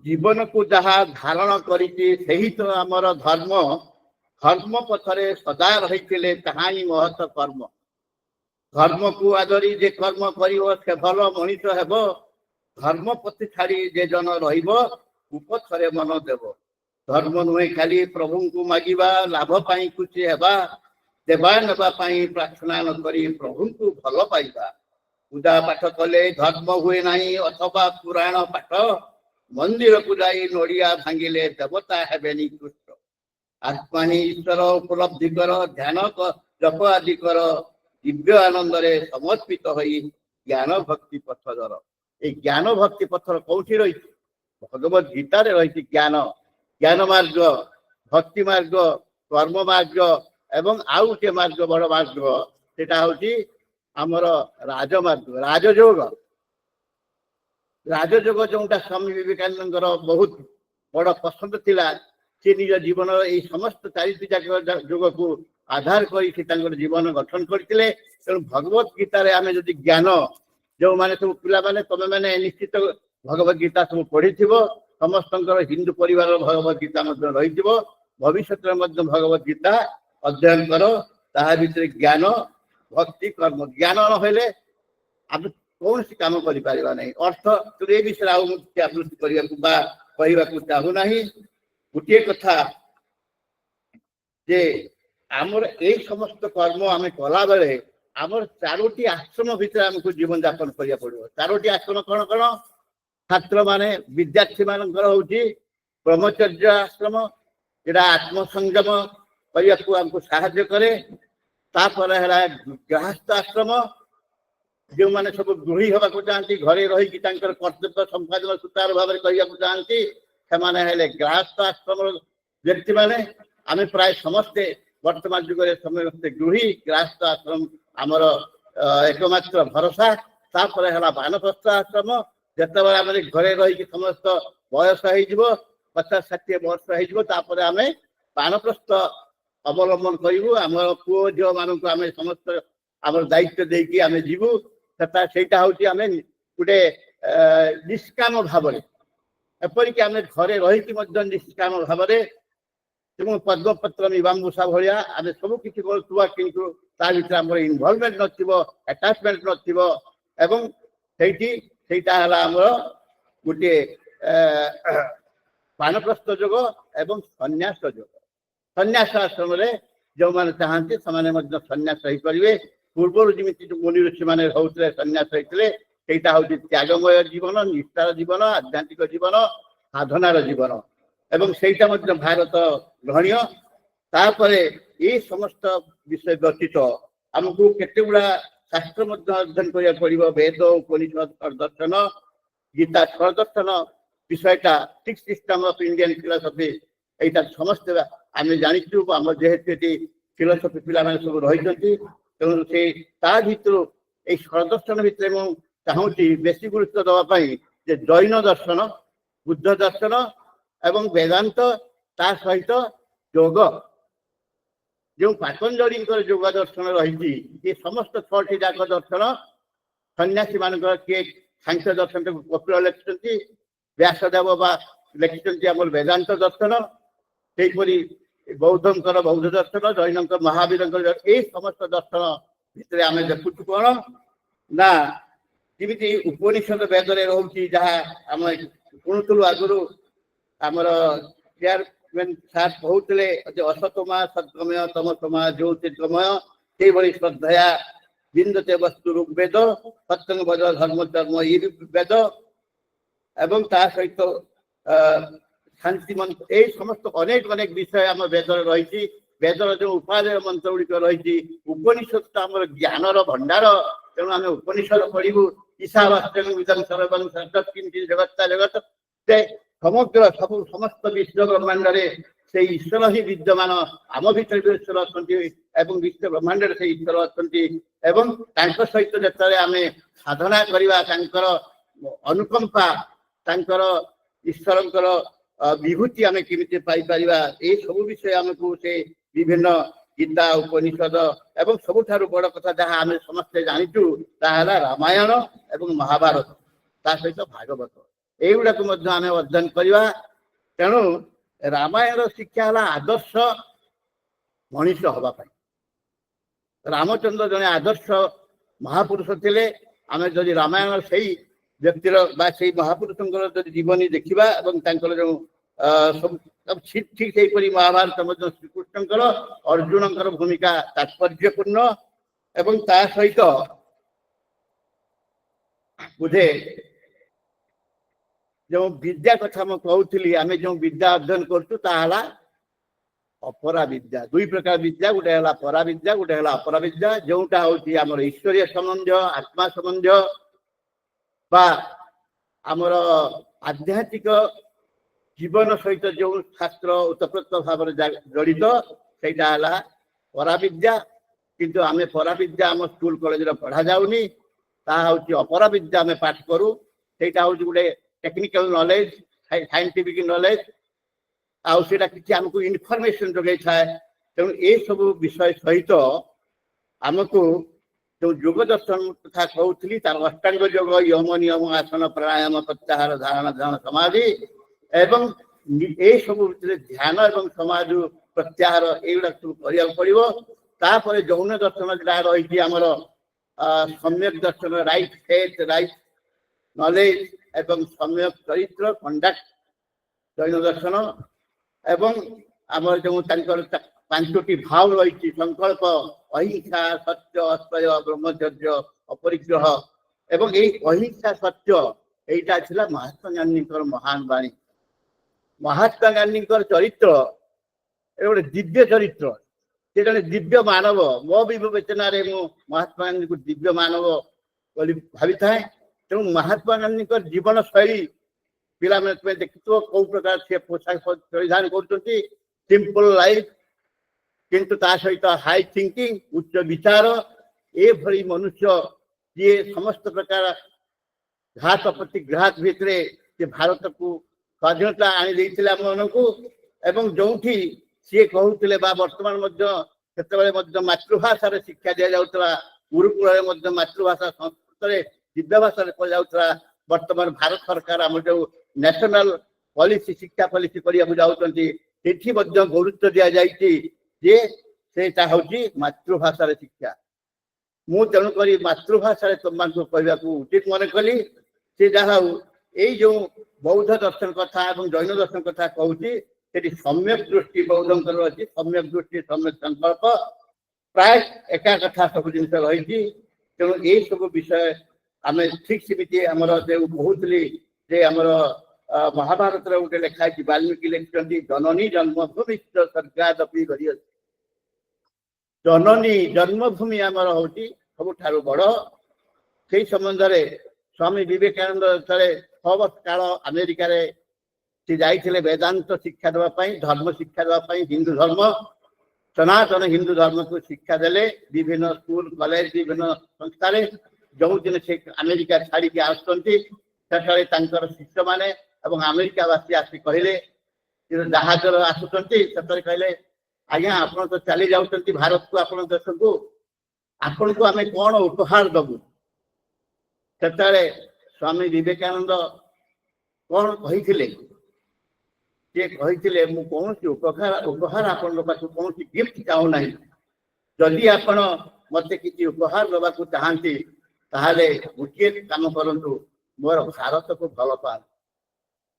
ଜୀବନକୁ ଯାହା ଧାରଣ କରିଛି ସେହି ତ ଆମର ଧର୍ମ। ଧର୍ମ ପଥରେ ସଦା ରହିଥିଲେ ତାହା ହିଁ ମହତ କର୍ମ। ଧର୍ମକୁ ଆଦରି ଯେ କର୍ମ କରିବ ସେ ଭଲ ମଣିଷ ହେବ। ଧର୍ମ ପଥି ଛାଡ଼ି ଯେ ଜନ ରହିବ ଉପଥରେ ମନ ଦେବ। ଧର୍ମ ନୁହେଁ ଖାଲି ପ୍ରଭୁଙ୍କୁ ମାଗିବା ଲାଭ ପାଇଁ ଖୁସି ହେବା। ଦେବା ନେବା ପାଇଁ ପ୍ରାର୍ଥନା ନ କରି ପ୍ରଭୁଙ୍କୁ ଭଲ ପାଇବା। ପୂଜା ପାଠ କଲେ ଧର୍ମ ହୁଏ ନାହିଁ ଅଥବା ପୁରାଣ ପାଠ। ମନ୍ଦିରକୁ ଯାଇ ନଡ଼ିଆ ଭାଙ୍ଗିଲେ ଦେବତା ହେବେ ନିକୃଷ୍ଟ। ଆତ୍ମା ହିଁ ଈଶ୍ୱର ଉପଲବ୍ଧି କର ଧ୍ୟାନ ଜପ ଆଦି କର। ଦିବ୍ୟ ଆନନ୍ଦରେ ସମର୍ପିତ ହୋଇ ଜ୍ଞାନ ଭକ୍ତି ପଥ ଧର। এই ଜ୍ଞାନ ଭକ୍ତି ପଥର କୋଉଠି ରହିଛି? ଭଗବତ ଗୀତାରେ ରହିଛି। ଜ୍ଞାନ ମାର୍ଗ ଭକ୍ତି ମାର୍ଗ କର୍ମ ମାର୍ଗ ଏବଂ ଆଉ ଗୋଟିଏ ମାର୍ଗ ବଡ଼ ମାର୍ଗ ସେଟା ହଉଛି ଆମର ରାଜମାର୍ଗ ରାଜଯୋଗ। ରାଜଯୋଗ ଯୋଉଟା ସ୍ୱାମୀ ବିବେକାନନ୍ଦଙ୍କର ବହୁତ ବଡ଼ ପସନ୍ଦ ଥିଲା। ସେ ନିଜ ଜୀବନର ଏଇ ସମସ୍ତ ଚାରିଟି ଯାକ ଯୋଗକୁ ଆଧାର କରି ସେ ତାଙ୍କର ଜୀବନ ଗଠନ କରିଥିଲେ। ତେଣୁ ଭଗବତ ଗୀତାରେ ଆମେ ଯଦି ଜ୍ଞାନ ଯେଉଁମାନେ ସବୁ ପିଲାମାନେ ତମେମାନେ ନିଶ୍ଚିତ ଭଗବତ ଗୀତା ସବୁ ପଢିଥିବ। ସମସ୍ତଙ୍କର ହିନ୍ଦୁ ପରିବାରର ଭଗବତ ଗୀତା ମଧ୍ୟ ରହିଥିବ। ଭବିଷ୍ୟତରେ ମଧ୍ୟ ଭଗବତ ଗୀତା ଅଧ୍ୟୟନ କର। ତାହା ଭିତରେ ଜ୍ଞାନ ଭକ୍ତି କର୍ମ। ଜ୍ଞାନ ନହେଲେ ଆମେ କୌଣସି କାମ କରିପାରିବା ନାହିଁ। ଅର୍ଥ ଏ ବିଷୟରେ ଆଉ ମୁଁ କିଛି ଆବୃତ୍ତି କରିବାକୁ ବା କହିବାକୁ ଚାହୁଁନାହିଁ। ଗୋଟିଏ କଥା ଯେ ଆମର ଏଇ ସମସ୍ତ କର୍ମ ଆମେ କଲାବେଳେ ଆମର ଚାରୋଟି ଆଶ୍ରମ ଭିତରେ ଆମକୁ ଜୀବନ ଯାପନ କରିବାକୁ ପଡିବ। ଚାରୋଟି ଆଶ୍ରମ କ'ଣ କ'ଣ? ଛାତ୍ର ମାନେ ବିଦ୍ୟାର୍ଥୀ ମାନଙ୍କର ହଉଛି ବ୍ରହ୍ମଚର୍ଯ୍ୟ ଆଶ୍ରମ। ଏଟା ଆତ୍ମସଂଯମ କରିବାକୁ ଆମକୁ ସାହାଯ୍ୟ କରେ। ତାପରେ ହେଲା ଗୃହସ୍ଥ ଆଶ୍ରମ। ଯେଉଁମାନେ ସବୁ ଗୃହୀ ହେବାକୁ ଚାହାନ୍ତି ଘରେ ରହିକି ତାଙ୍କର କର୍ତ୍ତବ୍ୟ ସମ୍ପାଦନ ସୁଚାରୁ ଭାବରେ କରିବାକୁ ଚାହାନ୍ତି ସେମାନେ ହେଲେ ଗୃହସ୍ଥ ଆଶ୍ରମର ବ୍ୟକ୍ତିମାନେ। ଆମେ ପ୍ରାୟ ସମସ୍ତେ ବର୍ତ୍ତମାନ ଯୁଗରେ ସମସ୍ତେ ଗୃହୀ। ଗୃହସ୍ଥ ଆଶ୍ରମ ଆମର ଏକମାତ୍ର ଭରସା। ତାପରେ ହେଲା ବାନପ୍ରସ୍ଥ ଆଶ୍ରମ। ଯେତେବେଳେ ଆମେ ଘରେ ରହିକି ସମସ୍ତ ବୟସ ହେଇଯିବ 50-60 ବର୍ଷ ହେଇଯିବ ତାପରେ ଆମେ ବାନପ୍ରସ୍ଥ ଅବଲମ୍ବନ କରିବୁ। ଆମର ପୁଅ ଝିଅ ମାନଙ୍କୁ ଆମେ ସମସ୍ତ ଆମର ଦାୟିତ୍ୱ ଦେଇକି ଆମେ ଯିବୁ। ସେଇଟା ହଉଛି ଆମେ ଗୋଟେ ନିଷ୍କାମ ଭାବରେ ଏପରିକି ଆମେ ଘରେ ରହିକି ମଧ୍ୟ ନିଷ୍କାମ ଭାବରେ ଏବଂ ପଦ୍ମପତ୍ର ନିବାମ୍ବୁଷା ଭଳିଆ ଆମେ ସବୁ କିଛି କରୁଥିବା କିନ୍ତୁ ତା ଭିତରେ ଆମର ଇନଭଲଭମେଣ୍ଟ ନଥିବ ଆଟାଚମେଣ୍ଟ ନଥିବ। ଏବଂ ସେଇଟା ହେଲା ଆମର ଗୋଟିଏ ବାନପ୍ରସ୍ଥ ଯୋଗ ଏବଂ ସନ୍ନ୍ୟାସ ଯୋଗ। ସନ୍ନ୍ୟାସ ଆଶ୍ରମରେ ଯେଉଁମାନେ ଚାହାନ୍ତି ସେମାନେ ମଧ୍ୟ ସନ୍ନ୍ୟାସ ହେଇପାରିବେ। ପୂର୍ବରୁ ଯେମିତି ମୁନି ଋଷି ମାନେ ହଉଥିଲେ ସନ୍ନ୍ୟାସ ହେଇଥିଲେ ସେଇଟା ହଉଛି ତ୍ୟାଗମୟ ଜୀବନ ନିଷ୍ଠାର ଜୀବନ ଆଧ୍ୟାତ୍ମିକ ଜୀବନ ସାଧନାର ଜୀବନ ଏବଂ ସେଇଟା ମଧ୍ୟ ଭାରତ ଗ୍ରହଣୀୟ। ତାପରେ ଏଇ ସମସ୍ତ ବିଷୟ ବ୍ୟତୀତ ଆମକୁ କେତେଗୁଡ଼ା ଶାସ୍ତ୍ର ମଧ୍ୟ ଅଧ୍ୟୟନ କରିବାକୁ ପଡିବ। ବେଦ ଉପନିଷଦ ଦର୍ଶନ ଗୀତା ଦର୍ଶନ বিষয়টা 6 সিস্টেম অফ ইন্ডিয়ান ফিলোসফি এইটা সমস্ত আমি জানিଛୁ। আমার যেহেতু এটি ফিলোসফি পিলাମାନେ ସବୁ ରହିଛନ୍ତି ତେଣୁ ସେ ତା ଭିତରୁ এই ଷଡ଼ଦର୍ଶନ ଭିତରେ ମୁଁ ଚାହୁଁଛି ବେଶୀ ଗୁରୁତ୍ୱ ଦେବା ପାଇଁ ଯେ ଜୈନ ଦର୍ଶନ, ବୁଦ୍ଧ ଦର୍ଶନ ଏବଂ ବେଦାନ୍ତ ତା ସହିତ ଯୋଗ, ଯେଉଁ ପାତଞ୍ଜଳିଙ୍କର ଯୋଗ ଦର୍ଶନ ରହିଛି, ଏ ସମସ୍ତ 6ଟି ଯାକ ଦର୍ଶନ ସନ୍ନ୍ୟାସୀ ମାନଙ୍କର କିଏ ସାଂଖ୍ୟ ଦର୍ଶନକୁ କପିଳ ଲେଖିଛନ୍ତି, ବ୍ୟାସଦେବ ବା ଲେଖିଛନ୍ତି ଆମର ବେଦାନ୍ତ ଦର୍ଶନ, ସେହିପରି ବୌଦ୍ଧଙ୍କର ବୌଦ୍ଧ ଦର୍ଶନ, ଜୈନଙ୍କ ମହାବୀରଙ୍କର ଏଇ ସମସ୍ତ ଦର୍ଶନ ଭିତରେ ଆମେ ଦେଖୁଛୁ କଣ ନା ଯେମିତି ଉପନିଷଦ ବେଦରେ ରହୁଛି, ଯାହା ଆମେ ଶୁଣୁଥିଲୁ ଆଗରୁ ଆମର ଚେୟାରମ୍ୟାନ୍ ସାର୍ କହୁଥିଲେ ଯେ ଅସତମା ସଦ୍ଗମୟ ତମସମା ଜ୍ୟୋତିର୍ଗମୟ, ସେଇଭଳି ଶ୍ରଦ୍ଧୟା ବିନ୍ଦତେ ବସ୍ତୁ ଋଗ୍ବେଦ, ସତ୍ସଙ୍ଗ ବଦ ଧର୍ମ ଧର୍ମ ବେଦ ଏବଂ ତା ସହିତ ଶାନ୍ତି ମନ୍ତ୍ର, ଏଇ ସମସ୍ତ ଅନେକ ଅନେକ ବିଷୟ ଆମ ବେଦରେ ରହିଛି। ବେଦର ଯେଉଁ ଉପାଦେୟ ମନ୍ତ୍ର ଗୁଡ଼ିକ ରହିଛି, ଉପନିଷଦ ତ ଆମର ଜ୍ଞାନର ଭଣ୍ଡାର, ତେଣୁ ଆମେ ଉପନିଷଦ ପଢିବୁ। ଈଶାବାସ୍ୟଂ ବିଦଂ ସର୍ବଂ ସର୍ବତ୍କିଞ୍ଚ ଜଗତ୍ତା ଜଗତ, ସେ ସମଗ୍ର ସବୁ ସମସ୍ତ ବିଶ୍ୱ ବ୍ରହ୍ମାଣ୍ଡରେ ସେଇ ଈଶ୍ୱର ହିଁ ବିଦ୍ୟମାନ, ଆମ ଭିତରେ ବି ଈଶ୍ୱର ଅଛନ୍ତି ଏବଂ ବିଶ୍ୱ ବ୍ରହ୍ମାଣ୍ଡରେ ସେଇ ଈଶ୍ୱର ଅଛନ୍ତି ଏବଂ ତାଙ୍କ ସହିତ ଯେତେବେଳେ ଆମେ ସାଧନା କରିବା, ତାଙ୍କର ଅନୁକମ୍ପା, ତାଙ୍କର ଈଶ୍ୱରଙ୍କର ବିଭୂତି ଆମେ କେମିତି ପାଇପାରିବା, ଏଇ ସବୁ ବିଷୟ ଆମକୁ ସେ ବିଭିନ୍ନ ଗୀତା, ଉପନିଷଦ ଏବଂ ସବୁଠାରୁ ବଡ଼ କଥା ଯାହା ଆମେ ସମସ୍ତେ ଜାଣିଛୁ ତାହା ହେଲା ରାମାୟଣ ଏବଂ ମହାଭାରତ, ତା ସହିତ ଭାଗବତ, ଏଇଗୁଡାକୁ ମଧ୍ୟ ଆମେ ଅଧ୍ୟୟନ କରିବା। ତେଣୁ ରାମାୟଣର ଶିକ୍ଷା ହେଲା ଆଦର୍ଶ ମଣିଷ ହବା ପାଇଁ। ରାମଚନ୍ଦ୍ର ଜଣେ ଆଦର୍ଶ ମହାପୁରୁଷ ଥିଲେ। ଆମେ ଯଦି ରାମାୟଣ ସେଇ ବ୍ୟକ୍ତିର ବା ସେଇ ମହାପୁରୁଷଙ୍କର ଯଦି ଜୀବନୀ ଦେଖିବା ଏବଂ ତାଙ୍କର ଯେଉଁ ସବୁ ଠିକ ସେହିପରି ମହାଭାରତ ମଧ୍ୟ ଶ୍ରୀକୃଷ୍ଣଙ୍କର, ଅର୍ଜୁନଙ୍କର ଭୂମିକା ତାତ୍ପର୍ଯ୍ୟପୂର୍ଣ୍ଣ ଏବଂ ତା ସହିତ ବୁଝେ ଯେଉଁ ବିଦ୍ୟା କଥା ମୁଁ କହୁଥିଲି, ଆମେ ଯେଉଁ ବିଦ୍ୟା ଅଧ୍ୟୟନ କରୁଛୁ ତାହା ହେଲା ଅପରା ବିଦ୍ୟା। ଦୁଇ ପ୍ରକାର ବିଦ୍ୟା, ଗୋଟେ ହେଲା ପରାବିଦ୍ୟା, ଗୋଟେ ହେଲା ଅପରା ବିଦ୍ୟା। ଯେଉଁଟା ହଉଛି ଆମର ଈଶ୍ୱରୀୟ ସମ୍ବନ୍ଧ, ଆତ୍ମା ସମ୍ବନ୍ଧ ବା ଆମର ଆଧ୍ୟାତ୍ମିକ ଜୀବନ ସହିତ ଯେଉଁ ଶାସ୍ତ୍ର ଓତପ୍ରୋତ ଭାବରେ ଜଡ଼ିତ, ସେଇଟା ହେଲା ପରାବିଦ୍ୟା। କିନ୍ତୁ ଆମେ ପରାବିଦ୍ୟା ଆମ ସ୍କୁଲ କଲେଜରେ ପଢା ଯାଉନି, ତାହା ହଉଛି ଅପରା ବିଦ୍ୟା ଆମେ ପାଠ କରୁ। ସେଇଟା ହଉଛି ଗୋଟେ ଟେକ୍ନିକାଲ ନଲେଜ, ସାଇଣ୍ଟିଫିକ ନଲେଜ, ଆଉ ସେଇଟା କିଛି ଆମକୁ ଇନଫର୍ମେସନ ଯୋଗାଇଥାଏ। ତେଣୁ ଏସବୁ ବିଷୟ ସହିତ ଆମକୁ ଯେଉଁ ଯୋଗ ଦର୍ଶନ କଥା କହୁଥିଲି, ତାର ଅଷ୍ଟାଙ୍ଗ ଯୋଗ, ୟମ ନିୟମ, ଆସନ, ପ୍ରାଣାୟାମ, ପ୍ରତ୍ୟାହାର, ଧାରଣା, ଧ୍ୟାନ, ସମାଧି ଏବଂ ଏସବୁ ଭିତରେ ଧ୍ୟାନ ଏବଂ ସମାଧି, ପ୍ରତ୍ୟାହାର ଏଇଗୁଡା ସବୁ କରିବାକୁ ପଡିବ। ତାପରେ ଯୌନ ଦର୍ଶନ ଯାହା ରହିଛି ଆମର ସମ୍ୟକ ଦର୍ଶନ, ରାଇଟ୍ ଫେଥ୍, ରାଇଟ୍ ନଲେଜ ଏବଂ ସମ୍ୟକ ଚରିତ୍ର, କଣ୍ଡକ୍ଟ, ଜୈନ ଦର୍ଶନ ଏବଂ ଆମର ଯେଉଁ ତାଙ୍କର 5ଟି ଭାବ ରହିଛି, ସଂକଳ୍ପ, ଅହିଂସା, ସତ୍ୟ, ଅସ୍ତୟ, ବ୍ରହ୍ମଚର୍ଯ୍ୟ, ଅପରିଗ୍ରହ ଏବଂ ଏଇ ଅହିଂସା ସତ୍ୟ, ଏଇଟା ଥିଲା ମହାତ୍ମା ଗାନ୍ଧୀଙ୍କର ମହାନ ବାଣୀ। ମହାତ୍ମା ଗାନ୍ଧୀଙ୍କର ଚରିତ୍ର ଏ ଗୋଟେ ଦିବ୍ୟ ଚରିତ୍ର, ସେ ଜଣେ ଦିବ୍ୟ ମାନବ। ମୋ ବିବେଚନାରେ ମୁଁ ମହାତ୍ମା ଗାନ୍ଧୀଙ୍କୁ ଦିବ୍ୟ ମାନବ ବୋଲି ଭାବିଥାଏ। ତେଣୁ ମହାତ୍ମା ଗାନ୍ଧୀଙ୍କ ଜୀବନ ଶୈଳୀ ପିଲାମାନେ ତୁମେ ଦେଖିଥିବ କୋଉ ପ୍ରକାର ସେ ପୋଷାକ ପରିଧାନ କରୁଛନ୍ତି, ସିମ୍ପଲ ଲାଇଫ, କିନ୍ତୁ ତା ସହିତ ହାଇ ଥିଙ୍କିଂ, ଉଚ୍ଚ ବିଚାର, ଏଭଳି ମନୁଷ୍ୟ ଯିଏ ସମସ୍ତ ପ୍ରକାର ଘାତ ପ୍ରତିଘାତ ଭିତରେ ସେ ଭାରତକୁ ସ୍ୱାଧୀନତା ଆଣି ଦେଇଥିଲେ ଆମମାନଙ୍କୁ। ଏବଂ ଯୋଉଠି ସିଏ କହୁଥିଲେ ବା ବର୍ତ୍ତମାନ ମଧ୍ୟ ସେତେବେଳେ ମଧ୍ୟ ମାତୃଭାଷାରେ ଶିକ୍ଷା ଦିଆଯାଉଥିଲା, ଗୁରୁକୁଳରେ ମଧ୍ୟ ମାତୃଭାଷା ସଂସ୍କୃତରେ ଦିବ୍ୟ ଭାଷାରେ ପଢ଼ାଯାଉଥିଲା। ବର୍ତ୍ତମାନ ଭାରତ ସରକାର ଆମର ଯେଉଁ ନ୍ୟାସନାଲ ପଲିସି, ଶିକ୍ଷା ପଲିସି କରିବାକୁ ଯାଉଛନ୍ତି, ସେଠି ମଧ୍ୟ ଗୁରୁତ୍ୱ ଦିଆଯାଇଛି ଯେ ସେଇଟା ହଉଛି ମାତୃଭାଷାରେ ଶିକ୍ଷା। ମୁଁ ତେଣୁକରି ମାତୃଭାଷାରେ ତୁମମାନଙ୍କୁ କହିବାକୁ ଉଚିତ ମନେ କଲି। ସେ ଯାହା ହଉ, ଏଇ ଯେଉଁ ବୌଦ୍ଧ ଦର୍ଶନ କଥା ଏବଂ ଜୈନ ଦର୍ଶନ କଥା କହୁଛି, ସେଠି ସମ୍ୟକ ଦୃଷ୍ଟି ବୌଦ୍ଧଙ୍କର ଅଛି, ସମ୍ୟକ ଦୃଷ୍ଟି, ସମ୍ୟକ ସଂକଳ୍ପ, ପ୍ରାୟ ଏକା କଥା ସବୁ ଜିନିଷ ରହିଛି। ତେଣୁ ଏଇ ସବୁ ବିଷୟ ଆମେ ଠିକ ସେମିତି ଆମର ଯେଉଁ କହୁଥିଲି ଯେ ଆମର ମହାଭାରତରେ ଗୋଟେ ଲେଖା ହେଇଛି, ବାଲ୍ମୀକି ଲେଖିଛନ୍ତି, ଜନନୀ ଜନ୍ମଭୂମି ସ୍ୱର୍ଗାଦପି ଗରିୟସୀ। ଜନନୀ ଜନ୍ମଭୂମି ଆମର ହଉଛି ସବୁଠାରୁ ବଡ। ସେଇ ସମ୍ବନ୍ଧରେ ସ୍ୱାମୀ ବିବେକାନନ୍ଦ ଥରେ 6 ବର୍ଷ କାଳ ଆମେରିକାରେ ସେ ଯାଇଥିଲେ ବେଦାନ୍ତ ଶିକ୍ଷା ଦେବା ପାଇଁ, ଧର୍ମ ଶିକ୍ଷା ଦେବା ପାଇଁ, ହିନ୍ଦୁ ଧର୍ମ, ସନାତନ ହିନ୍ଦୁ ଧର୍ମକୁ ଶିକ୍ଷା ଦେଲେ ବିଭିନ୍ନ ସ୍କୁଲ, କଲେଜ, ବିଭିନ୍ନ ସଂସ୍ଥାରେ। ଯେଉଁଦିନ ସେ ଆମେରିକା ଛାଡ଼ିକି ଆସୁଛନ୍ତି, ସେଠାରେ ତାଙ୍କର ଶିଷ୍ୟମାନେ ଏବଂ ଆମେରିକାବାସୀ ଆସି କହିଲେ ଜାହାଜର ଆସୁଛନ୍ତି ସେଠାରେ କହିଲେ ଆଜ୍ଞା ଆପଣ ତ ଚାଲି ଯାଉଛନ୍ତି ଭାରତକୁ ଆପଣଙ୍କ ଦେଶକୁ ଆପଣଙ୍କୁ ଆମେ କଣ ଉପହାର ଦବୁ ସେତେବେଳେ ସ୍ୱାମୀ ବିବେକାନନ୍ଦ କଣ କହିଥିଲେ ସେ କହିଥିଲେ ମୁଁ କୌଣସି ଉପହାର ଆପଣଙ୍କ ପାଖକୁ କୌଣସି ଗିଫ୍ଟ ଚାହୁଁନାହିଁ ଯଦି ଆପଣ ମତେ କିଛି ଉପହାର ଦେବାକୁ ଚାହାନ୍ତି ତାହେଲେ ଗୋଟିଏ କାମ କରନ୍ତୁ ମୋର ଭାରତକୁ ଭଲ ପାଆନ୍ତୁ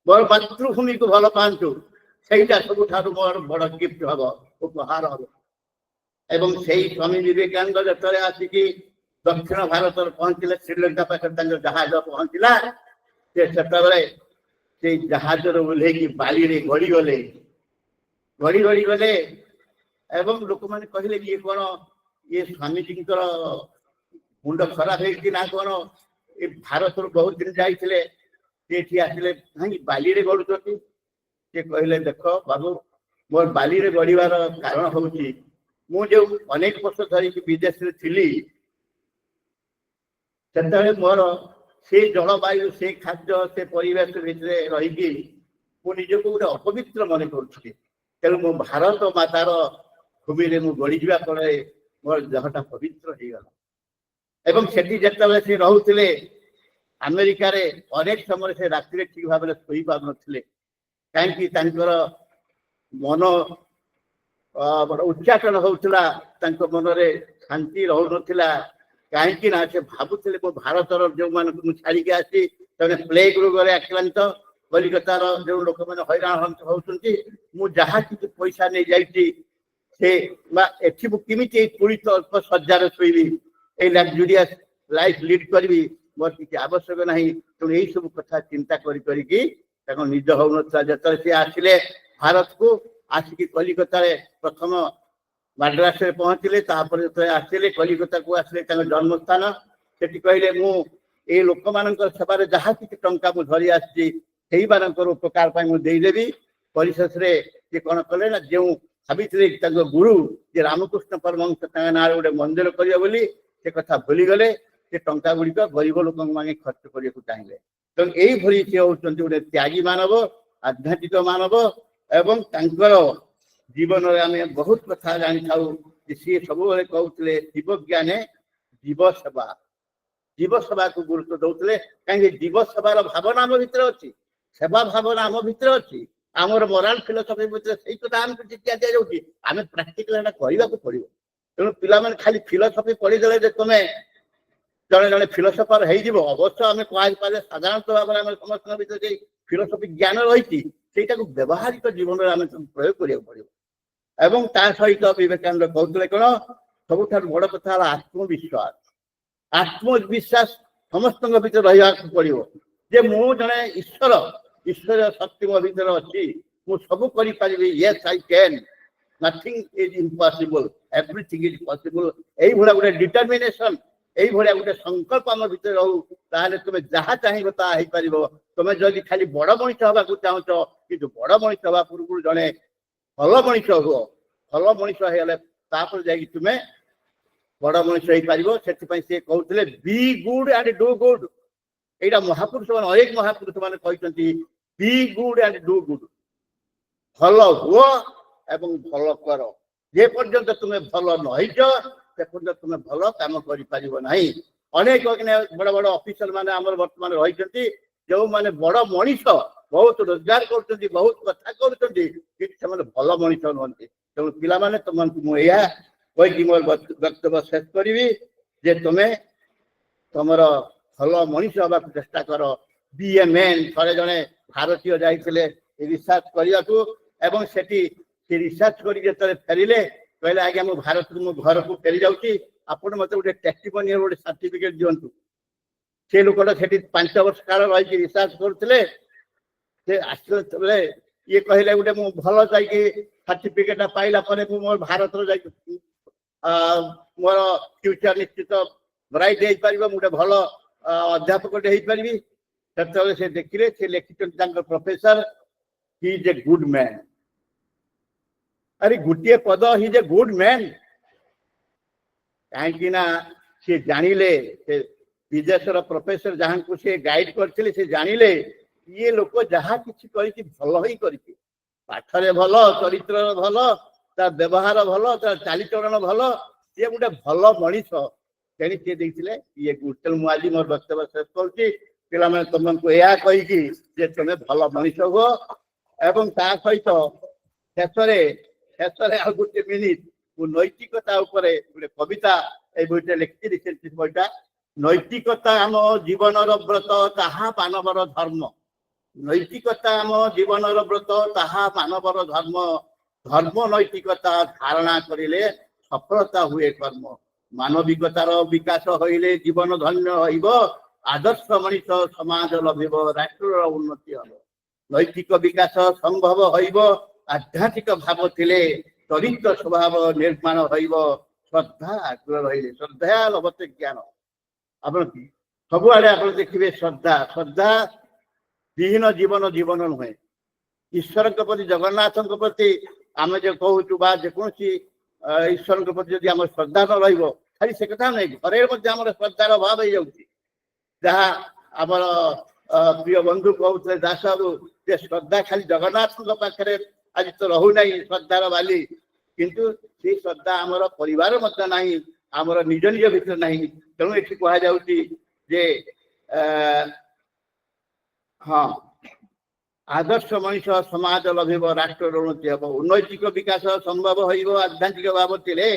ମୋର ମାତୃଭୂମିକୁ ଭଲ ପାଆନ୍ତୁ ସେଇଟା ସବୁଠାରୁ ମୋର ବଡ ଗିଫ୍ଟ ହବ ଉପହାର ହବ ଏବଂ ସେଇ ସ୍ୱାମୀ ବିବେକାନନ୍ଦ ଯେତେବେଳେ ଆସିକି ଦକ୍ଷିଣ ଭାରତରେ ପହଞ୍ଚିଲେ ଶ୍ରୀଲଙ୍କା ପାଖରେ ତାଙ୍କ ଜାହାଜ ପହଞ୍ଚିଲା ସେ ସେତେବେଳେ ସେଇ ଜାହାଜରୁ ଓହ୍ଲେଇକି ବାଲିରେ ଗଡିଗଲେ ଏବଂ ଲୋକମାନେ କହିଲେ ଇଏ କଣ ଇଏ ସ୍ୱାମୀଜୀଙ୍କର ମୁଣ୍ଡ ଖରାପ ହେଇଛି ନା କଣ ଏ ଭାରତରୁ ବହୁତ ଦିନ ଯାଇଥିଲେ ସେଠି ଆସିଲେ କାହିଁକି ବାଲିରେ ଗଡୁଛନ୍ତି ସେ କହିଲେ ଦେଖ ବାବୁ ମୋର ବାଲିରେ ଗଡିବାର କାରଣ ହଉଛି ମୁଁ ଯୋଉ ଅନେକ ବର୍ଷ ଧରିକି ବିଦେଶରେ ଥିଲି ସେତେବେଳେ ମୋର ସେ ଜଳବାୟୁ ସେ ଖାଦ୍ୟ ସେ ପରିବେଶ ଭିତରେ ରହିକି ମୁଁ ନିଜକୁ ଗୋଟେ ଅପବିତ୍ର ମନେ କରୁଥିଲି ତେଣୁ ମୁଁ ଭାରତ ମାତାର ଭୂମିରେ ମୁଁ ଗଡିଯିବା ଫଳରେ ମୋର ଦେହଟା ପବିତ୍ର ହେଇଗଲା ଏବଂ ସେଠି ଯେତେବେଳେ ସେ ରହୁଥିଲେ ଆମେରିକାରେ ଅନେକ ସମୟରେ ସେ ରାତିରେ ଠିକ ଭାବରେ ଶୋଇପାରୁନଥିଲେ କାହିଁକି ତାଙ୍କର ମନ ଉଚ୍ଚାଟନ ହଉଥିଲା ତାଙ୍କ ମନରେ ଶାନ୍ତି ରହୁନଥିଲା କାହିଁକି ନା ସେ ଭାବୁଥିଲେ ମୋ ଭାରତର ଯୋଉମାନଙ୍କୁ ମୁଁ ଛାଡିକି ଆସି ସେମାନେ ପ୍ଲେଗ ରୋଗରେ ଆକ୍ରାନ୍ତ କଲିକତାର ଯୋଉ ଲୋକମାନେ ହଇରାଣ ହଉଛନ୍ତି ମୁଁ ଯାହା କିଛି ପଇସା ନେଇ ଯାଇଛି ସେ ବା ଏଠି ମୁଁ କେମିତି ଏଇ ତୁଳିତ ଅଳ୍ପ ଶଯ୍ୟାରେ ଶୋଇବି ଏଇ ଲକ୍ଜୁରିୟସ୍ ଲାଇଫ ଲିଡ୍ କରିବି ମୋର କିଛି ଆବଶ୍ୟକ ନାହିଁ ତେଣୁ ଏଇ ସବୁ କଥା ଚିନ୍ତା କରିକି ତାଙ୍କ ନିଜ ହଉନଥିଲା ଯେତେବେଳେ ସେ ଆସିଲେ ଭାରତକୁ ଆସିକି କଲିକତାରେ ପ୍ରଥମ ମାଡ୍ରାସରେ ପହଞ୍ଚିଲେ ତାପରେ ଯେତେବେଳେ ଆସିଲେ କଲିକତାକୁ ଆସିଲେ ତାଙ୍କ ଜନ୍ମସ୍ଥାନ ସେଠି କହିଲେ ମୁଁ ଏଇ ଲୋକମାନଙ୍କର ସେବାରେ ଯାହା କିଛି ଟଙ୍କା ମୁଁ ଧରି ଆସିଛି ସେଇମାନଙ୍କର ଉପକାର ପାଇଁ ମୁଁ ଦେଇଦେବି ପରିଶେଷରେ ସେ କଣ କଲେ ନା ଯେଉଁ ଭାବିଥିଲେ ତାଙ୍କ ଗୁରୁ ଯେ ରାମକୃଷ୍ଣ ପରମହଂସ ତାଙ୍କ ନାଁରେ ଗୋଟେ ମନ୍ଦିର କରିବ ବୋଲି ସେ କଥା ଭୁଲିଗଲେ ସେ ଟଙ୍କା ଗୁଡିକ ଗରିବ ଲୋକଙ୍କ ମାନେ ଖର୍ଚ୍ଚ କରିବାକୁ ଚାହିଁଲେ ତେଣୁ ଏଇଭଳି ସେ ହଉଛନ୍ତି ଗୋଟେ ତ୍ୟାଗୀ ମାନବ ଆଧ୍ୟାତ୍ମିକ ମାନବ ଏବଂ ତାଙ୍କର ଜୀବନରେ ଆମେ ବହୁତ କଥା ଜାଣିଥାଉ ଯେ ସିଏ ସବୁବେଳେ କହୁଥିଲେ ଜୀବ ଜ୍ଞାନେ ଜୀବ ସେବାକୁ ଗୁରୁତ୍ୱ ଦଉଥିଲେ କାହିଁକି ଜୀବ ସେବାର ଭାବନା ଆମ ଭିତରେ ଅଛି ସେବା ଭାବନା ଆମ ଭିତରେ ଅଛି ଆମର ମୋରାଲ ଫିଲୋସଫି ଭିତରେ ସେଇ କଥା ଆମକୁ ଶିକ୍ଷା ଦିଆଯାଉଛି ଆମେ ପ୍ରାକ୍ଟିକାଲ ଏଟା କରିବାକୁ ପଡିବ ତେଣୁ ପିଲାମାନେ ଖାଲି ଫିଲୋସଫି ପଢିଦେଲେ ଯେ ତମେ ଜଣେ ଜଣେ ଫିଲୋସଫର ହେଇଯିବ ଅବଶ୍ୟ ଆମେ କହିପାରିଲେ ସାଧାରଣତଃ ଭାବରେ ଆମେ ସମସ୍ତଙ୍କ ଭିତରେ ସେଇ ଫିଲୋସଫି ଜ୍ଞାନ ରହିଛି ସେଇଟାକୁ ବ୍ୟବହାରିକ ଜୀବନରେ ଆମେ ପ୍ରୟୋଗ କରିବାକୁ ପଡିବ ଏବଂ ତା ସହିତ ବିବେକାନନ୍ଦ କହୁଥିଲେ କଣ ସବୁଠାରୁ ବଡ କଥା ହେଲା ଆତ୍ମବିଶ୍ୱାସ ସମସ୍ତଙ୍କ ଭିତରେ ରହିବାକୁ ପଡିବ ଯେ ମୁଁ ଜଣେ ଈଶ୍ୱର ଶକ୍ତି ମୋ ଭିତରେ ଅଛି ମୁଁ ସବୁ କରିପାରିବି Yes I can nothing is impossible everything is possible ଏଇଭଳିଆ ଗୋଟେ ଡିଟରମିନେସନ এইভଳିଆ ଗୋଟେ ସଂକଳ୍ପ ଆମ ଭିତରେ ରହୁ ତାହେଲେ ତୁମେ ଯାହା ଚାହିଁବ ତାହା ହେଇପାରିବ ତୁମେ ଯଦି ଖାଲି ବଡ ମଣିଷ ହେବାକୁ ଚାହୁଁଛ କିନ୍ତୁ ବଡ ମଣିଷ ହେବା ପୂର୍ବରୁ ଜଣେ ଭଲ ମଣିଷ ହୁଅ ଭଲ ମଣିଷ ହେଇଗଲେ ତାପରେ ଯାଇକି ତୁମେ ବଡ ମଣିଷ ହେଇପାରିବ ସେଥିପାଇଁ ସେ କହୁଥିଲେ ବି ଗୁଡ ଆଣ୍ଡ ଡୁ ଗୁଡ ଏଇଟା ମହାପୁରୁଷ ମାନେ ଅନେକ ମହାପୁରୁଷ ମାନେ କହିଛନ୍ତି ବି ଗୁଡ ଆଣ୍ଡ ଡୁ ଗୁଡ ଭଲ ହୁଅ ଏବଂ ଭଲ କର ଯେ ପର୍ଯ୍ୟନ୍ତ ତୁମେ ଭଲ ନ ହେଇଛ ସେ ପର୍ଯ୍ୟନ୍ତ ତୁମେ ଭଲ କାମ କରିପାରିବ ନାହିଁ ଅନେକ ବଡ ବଡ ଅଫିସର ମାନେ ଆମର ବର୍ତ୍ତମାନ ରହିଛନ୍ତି ଯେଉଁମାନେ ବଡ ମଣିଷ ବହୁତ ରୋଜଗାର କରୁଛନ୍ତି ବହୁତ କଥା କରୁଛନ୍ତି କିନ୍ତୁ ସେମାନେ ଭଲ ମଣିଷ ନୁହନ୍ତି ତେଣୁ ପିଲାମାନେ ତୁମକୁ ମୁଁ ଏହା କହିକି ମୋର ବକ୍ତବ୍ୟ ଶେଷ କରିବି ଯେ ତୁମେ ତମର ଭଲ ମଣିଷ ହେବାକୁ ଚେଷ୍ଟା କର ବି ଏ ମେନ୍ ଥରେ ଜଣେ ଭାରତୀୟ ଯାଇଥିଲେ ରିସର୍ଚ୍ଚ କରିବାକୁ ଏବଂ ସେଠି ସେ ରିସର୍ଚ୍ଚ କରି ଯେତେବେଳେ ଫେରିଲେ କହିଲେ ଆଜ୍ଞା ମୁଁ ଭାରତରୁ ମୋ ଘରକୁ ଫେରି ଯାଉଛି ଆପଣ ମତେ ଗୋଟେ ଟେଷ୍ଟିମୋନିଆଲ ଗୋଟେ ସାର୍ଟିଫିକେଟ ଦିଅନ୍ତୁ ସେ ଲୋକଟା ସେଠି 5 ବର୍ଷ କାଳ ରହିକି ରିସର୍ଚ୍ଚ କରୁଥିଲେ ସେ ଆସିଲେ ଇଏ କହିଲେ ଗୋଟେ ମୁଁ ଭଲ ଯାଇକି ସାର୍ଟିଫିକେଟ ପାଇଲା ପରେ ମୁଁ ମୋର ଭାରତର ଯାଇକି ମୋର ଫ୍ୟୁଚର ନିଶ୍ଚିତ ବ୍ରାଇଟ ହେଇପାରିବ ମୁଁ ଗୋଟେ ଭଲ ଅଧ୍ୟାପକଟେ ହେଇପାରିବି ସେତେବେଳେ ସେ ଦେଖିଲେ ସେ ଲେଖିଛନ୍ତି ତାଙ୍କ professor Hi is a good man ଆରେ ଗୋଟିଏ ପଦ ହି ଇଜ ଏ ଗୁଡ ମ୍ୟାନ କାହିଁକି ନା ସେ ଜାଣିଲେ विदेशर प्रोफेसर जहाँ को से गाइड करथिले से जानिले ये लोक जहाँ किछि करिछि भल ही करिछि पाठरे भल चरित्र भल ता व्यवहार भल ता चालीचरण भल ये गोटे भल मनीष तेणी सी देथिले ये गुटेल मु आज मोर वक्तव्य शेष करूछि पिला माने तुमको या कहि कि जे तुमे भल मनीष हो एवं ता सहित शेषरे शेषरे आ गोटे मिनिट मु नैतिकता उपरे गोटे कविता ए बइटे लिखि रिसेंट बइटा नैतिकता आम जीवनर व्रत ताहा मानवर धर्म नैतिकता आम जीवनर व्रत ताहा मानवर धर्म धर्म नैतिकता धारणा करिले सफलता हुए कर्म मानविकतार विकास होइले जीवन धन्य हइब आदर्श मनीष समाज लभिब राष्ट्रर उन्नति हब नैतिक विकास संभव हइब आध्यात्मिक भाव थिले चरित्र स्वभाव निर्माण हइब श्रद्धा आग्रह रहिले श्रद्धा लभते ज्ञान आपण सबुआड़े आप देखिए श्रद्धा श्रद्धा विहीन जीवन जीवन नुहे ईश्वर के प्रति जगन्नाथ प्रति आम जो कहूँ बा जेकोसी ईश्वर के प्रति आम श्रद्धा न रही खाली से कथा नहीं घरे श्रद्धार अभाव हो जाऊँगी जहाँ आमर प्रिय बंधु कहते दास बाबू जे श्रद्धा खाली जगन्नाथ पाखे आज तो रहूना श्रद्धार बाली किंतु से श्रद्धा आमर परिवार मध्य नहीं आमर निज निज भितर नहीं तेणु ये कहुची जे हाँ आदर्श मनीष समाज लभिब राष्ट्र उन्नति हम उन्नैतिक विकास संभव हो आध्यात्मिक भाव थिले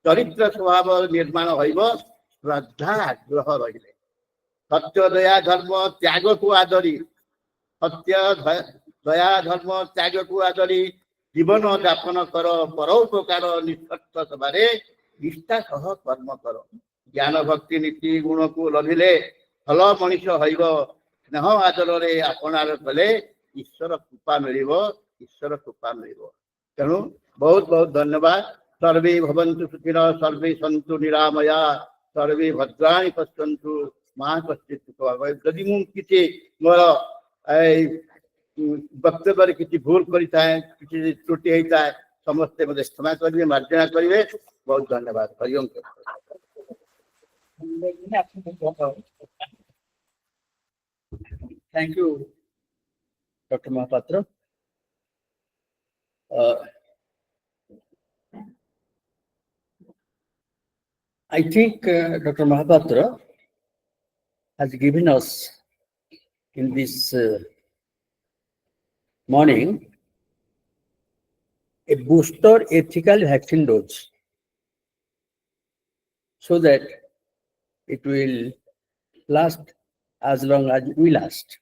चरित्र स्वभाव निर्माण हो श्रद्धा आग्रह रहिले सत्य दया धर्म त्याग को आदरी सत्य दया धर्म त्याग को आदरी जीवन यापन कर परोपकार निस्वार्थ सभारे निष्ठा सह कर्म कर ज्ञान भक्ति नीति गुण को लभिले भल मनीष हइब स्नेह आदर आपणार कले ईश्वर कृपा मिलिब ईश्वर कृपा मिलिब तेणु बहुत बहुत धन्यवाद सर्वे भवन्तु सुखिनः सर्वे सन्तु निरामया सर्वे भद्राणि पश्यन्तु मा कश्चित् दुःखं भवेत् यदि मु किछि मोर वक्तव्य किसी भूल करता है किसी त्रुटि होता है समस्ते मत क्षमा करेंगे मार्जना करेंगे बहुत धन्यवाद Hariom Thank you, Dr. Mahapatra. I think Dr. Mahapatra has given us in this morning a booster ethical vaccine dose so that it will last as long as we last.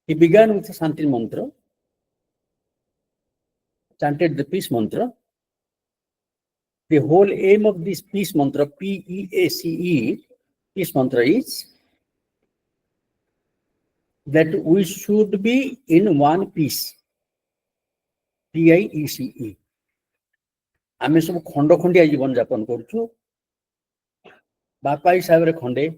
He began with the Shanti mantra, chanted the peace mantra. The whole aim of this peace mantra, P-E-A-C-E, peace mantra is that we should be in one piece. P-I-E-C-E. आमे सब खंड खंडिया जीवन यापन करछु बापा हिसाब रे खंडे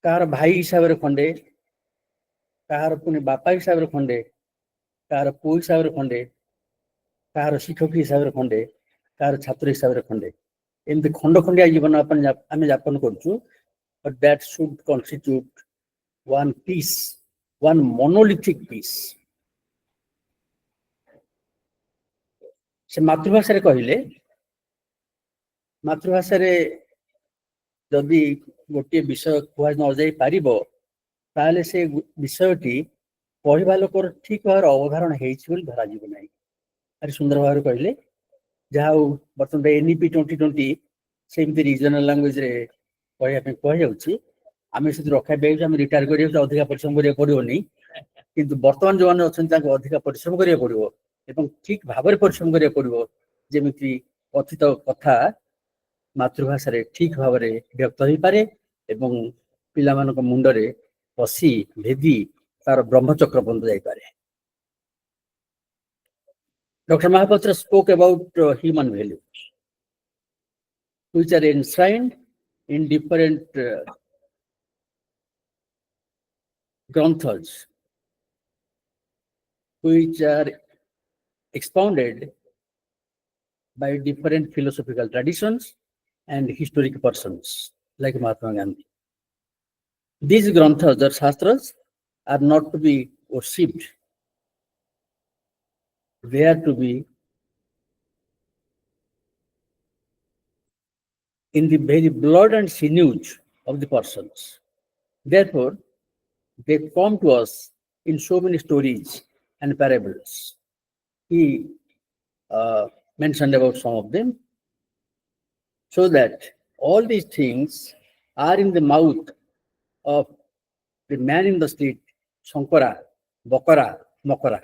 car भाई हिसाब रे खंडे कार पुनी बापा हिसाब रे खंडे कार पु हिसाब रे खंडे कार शिक्षक हिसाब रे खंडे कार छात्र हिसाब रे खंडे एमती खंड खंडिया जीवन अपन आमे यापन करछु but that should constitute one piece, one monolithic piece. से मातृभाषा रे कहिले मातृभाषा रे जदि गोटे विषय कुहा न जाई पारिबो ताले से विषयटी पढ़िबा लोकर ठीक भाव अवधारण हेछि बोल धरा जीव नाही अरे सुंदर भाव कहिले जहाँ बर्तमान एनईपी 2020 सेमती रीजनल लैंग्वेज रे कह जाउछि आमे से रखा बेग हम रिटायर करियो अधिक परिश्रम करिया पड़िबोनी किंतु वर्तमान जो माने अछन ताको अधिक परिश्रम करिया पड़िबो एवं ठीक भाव परिश्रम करिया पड़िबो जेमिति कथित कथा मातृभाषा रे ठीक भाव रे व्यक्त होई पारे एवं पिला मानक मुंड रे पसी भेदी तार ब्रह्मचक्र बंद जाई पारे. Dr. Mahapatra spoke about human values which are enshrined in different granthas which are expounded by different philosophical traditions and historic persons like Mahatma Gandhi. These granthas or shastras are not to be worshipped. They are to be in the very blood and sinews of the persons. Therefore, they come to us in so many stories and parables. He mentioned about some of them, so that all these things are in the mouth of the man in the street, Shankara, Bakara, Makara.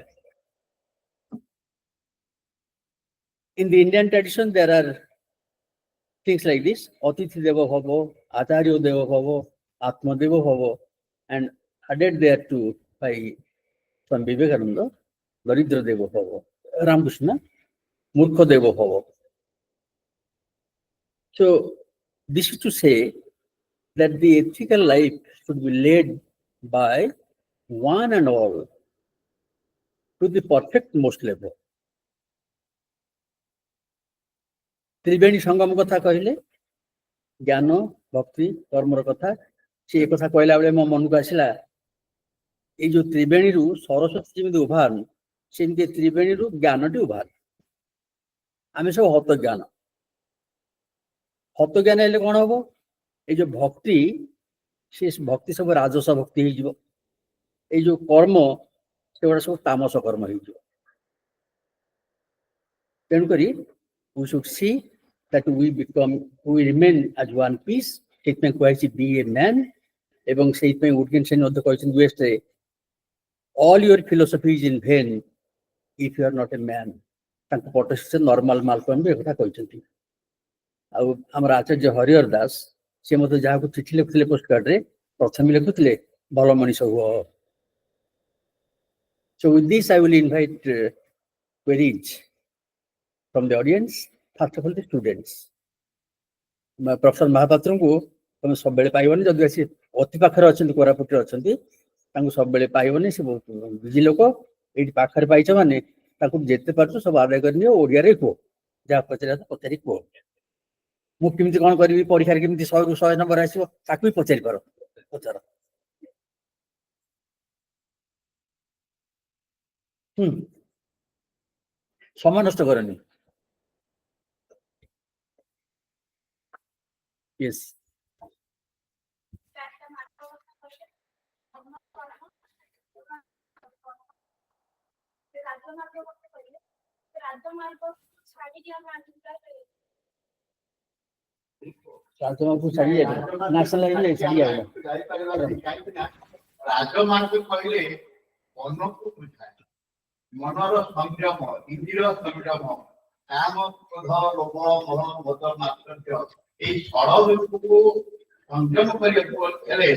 In the Indian tradition, there are things like this: Atithi Deva Bhava, Acharya Deva Bhava, Atma Deva Bhava, and added there too by Swami Vivekananda, Daridra Deva Bhava, Ramakrishna, Murkha Deva Bhava. So this is to say that the ethical life should be led by one and all to the perfect most level. Triveni Sangam कथा कहले ज्ञान भक्ति कर्मर कथा से कथा कहला बेले मो मन को आसिला ए जो त्रिवेणी रु सरस्वती जमी उभार सेमती त्रिवेणी रु ज्ञानटी उभार आम सब हत ज्ञान हेल्ले कौन हम ये जो भक्ति से भक्ति सब राजस भक्ति हो जो कर्म से गुड़ा सब तामस कर्म हो तेणुक we should see that we remain as one piece. Statement quite be a man. Ebong statement Woodkinson of the question West. All your philosophy is in vain if you are not a man. Thank you. Normal Malcolm. Our Acharya Hariar Das, same of the Jago Chichile postcard, Prothamile Kutle, Balamaniso. So with this, I will invite queries from the audience, first of all the students. Professor Mahapatra को तुम सब बेले पाइबनी जदि आसी अति पाखरे अछंती कोरापुट रे अछंती तांको सब बेले पाइबनी से बहुत बिजी लोक एठी पाखरे पाइछ माने ताको जेते पारछ सब आदाय करनी ओडिया रे को जा पचरा तो पचरी को मु किमिति कोन करबी परीक्षा रे किमिति 100 रु 100 नंबर आसीबो ताको भी पचरी पारो पचरा समय नष्ट करनी. Yes. National मनर संयम इंद्रिय संयम काम क्रोध लोभ मोह मद मात्सर्य এই ষড়যন্ত্রକୁ সংযম କରିବାକୁ ହେଲେ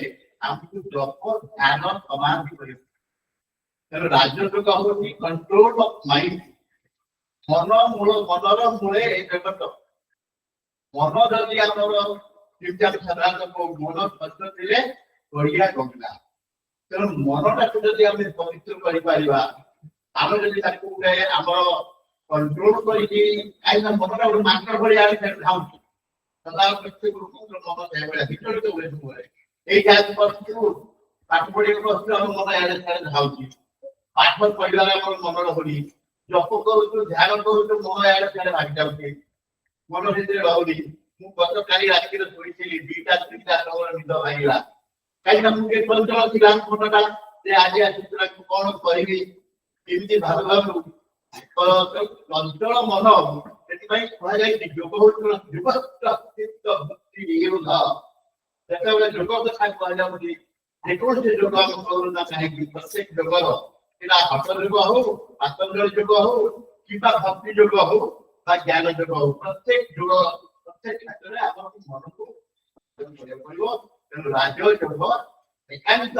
ଆମକୁ ଜପ ଧ୍ୟାନ ସମାଧି କରିବାକୁ ତେଣୁ ରାଜଯୋଗ ହେଉଛି କଣ୍ଟ୍ରୋଲ ଅଫ ମାଇଣ୍ଡ ମନର ମୂଳେ ଏ ଜଗତ ମନ ଯଦି ଆମର ଚିନ୍ତା ସାଧାରଣତଃ ମନ ସ୍ୱଚ୍ଛ ଥିଲେ ବଢିଆ ଗଙ୍ଗା ତେଣୁ ମନଟାକୁ ଯଦି ଆମେ ପବିତ୍ର କରିପାରିବା ଆମେ ଯଦି ତାକୁ ଆମର କଣ୍ଟ୍ରୋଲ କରିକି କାହିଁକି ମନଟା ଗୋଟେ ମାଙ୍କଡ ଭଳିଆ ଧାଉଁଛି ସଦା ପ୍ରତ୍ୟେକ ଲୋକଙ୍କର ମନ ସେଇଭଳିଆ ବିଚଳିତ ହୁଏ ସବୁବେଳେ ଏଇ ଜାତି ବସ୍ତୁ ପାଠ ପଢିବାକୁ ବସ୍ତୁ ଆମ ମନ ଏଆଡେ ସିଆଡେ ଧାଉଁଛି ପାଠ ପଢିବାରେ ଆମର ମନ ରହୁନି ଜପ କରୁଛୁ ଧ୍ୟାନ କରୁଛୁ ମନ ଏଆଡେ ସିଆଡେ ଭାଗି ଯାଉଛି ମନ ସେଥିରେ ରହୁନି ମୁଁ ଗତକାଲି ରାତିରେ ଶୋଇଥିଲି 2ଟା 3ଟା ସମୟରେ ନିଦ ଭାଙ୍ଗିଲା କାହିଁକିନା ମୁଁ ଟିକେ ଚଞ୍ଚଳ ଥିଲା ମନଟା ଯେ ଆଜି ତାକୁ କଣ କରିବି କେମିତି ଭାବୁ ଚଞ୍ଚଳ ମନ ସେଥିପାଇଁ କୁହାଯାଇଛି ଯୋଗ ହେଉଛି ସେତେବେଳେ ଯୋଗ କଥା କୁହାଯାଉଛି ଯେକୌଣସି ଯୋଗ ଆମେ କରୁ ନା କାହିଁକି ପ୍ରତ୍ୟେକ ଯୋଗର ସେଟା ହଠ ଯୋଗ ହଉ ପାତଞ୍ଜଳି ଯୋଗ ହଉ କିମ୍ବା ଭକ୍ତି ଯୋଗ ହଉ ବା ଜ୍ଞାନ ଯୋଗ ହଉ ପ୍ରତ୍ୟେକ ଯୋଗ ପ୍ରତ୍ୟେକ କ୍ଷେତ୍ରରେ ଆମକୁ ମନକୁ କରିବାକୁ ପଡିବ ତେଣୁ ରାଜଯୋଗ ଏକାନ୍ତ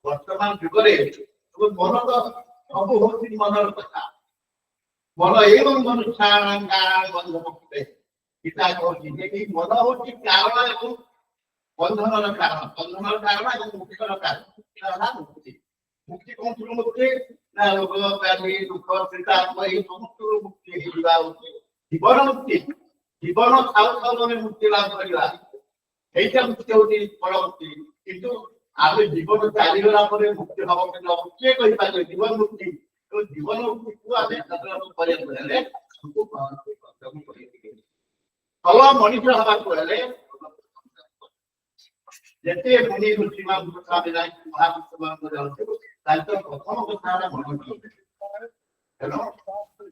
ବର୍ତ୍ତମାନ ଯୁଗରେ ମନ ତ ସବୁ ହଉଛି ମନର କଥା ମନ ଏବଂ ମନୁଷ୍ୟ ଗୀତା କହୁଛି ଯେ କି ମନ ହଉଛି କାରଣ ଏବଂ ବନ୍ଧନର କାରଣ ଏବଂ ମୁକ୍ତିର କାରଣ ହେଲା ମୁକ୍ତି ମୁକ୍ତି କୋଉଥିରୁ ମୁକ୍ତି ନା ରୋଗ ବ୍ୟାଧି ଦୁଃଖ ଚିନ୍ତା ଏଇ ସମସ୍ତରୁ ମୁକ୍ତି ହେଇଯିବା ହଉଛି ଜୀବନ ମୁକ୍ତି জীবন খাও খাও মানে মুক্তি লাভ করা এইটা মুক্তি হচ্ছে বড় মুক্তি কিন্তু আমি জীবন চালিগলা পরে মুক্তি হব কিন্তু কে কই পারে জীবন মুক্তি তো জীবন মুক্তি আমি সাধারণ করে বলে हमको काम করে হওয়া মনিষ হবার পরে যেতে মুনি সীমা বুঝাবে না মহাপুরুষমান করে আছে তাই তো প্রথম কথাটা মনে করতে কেন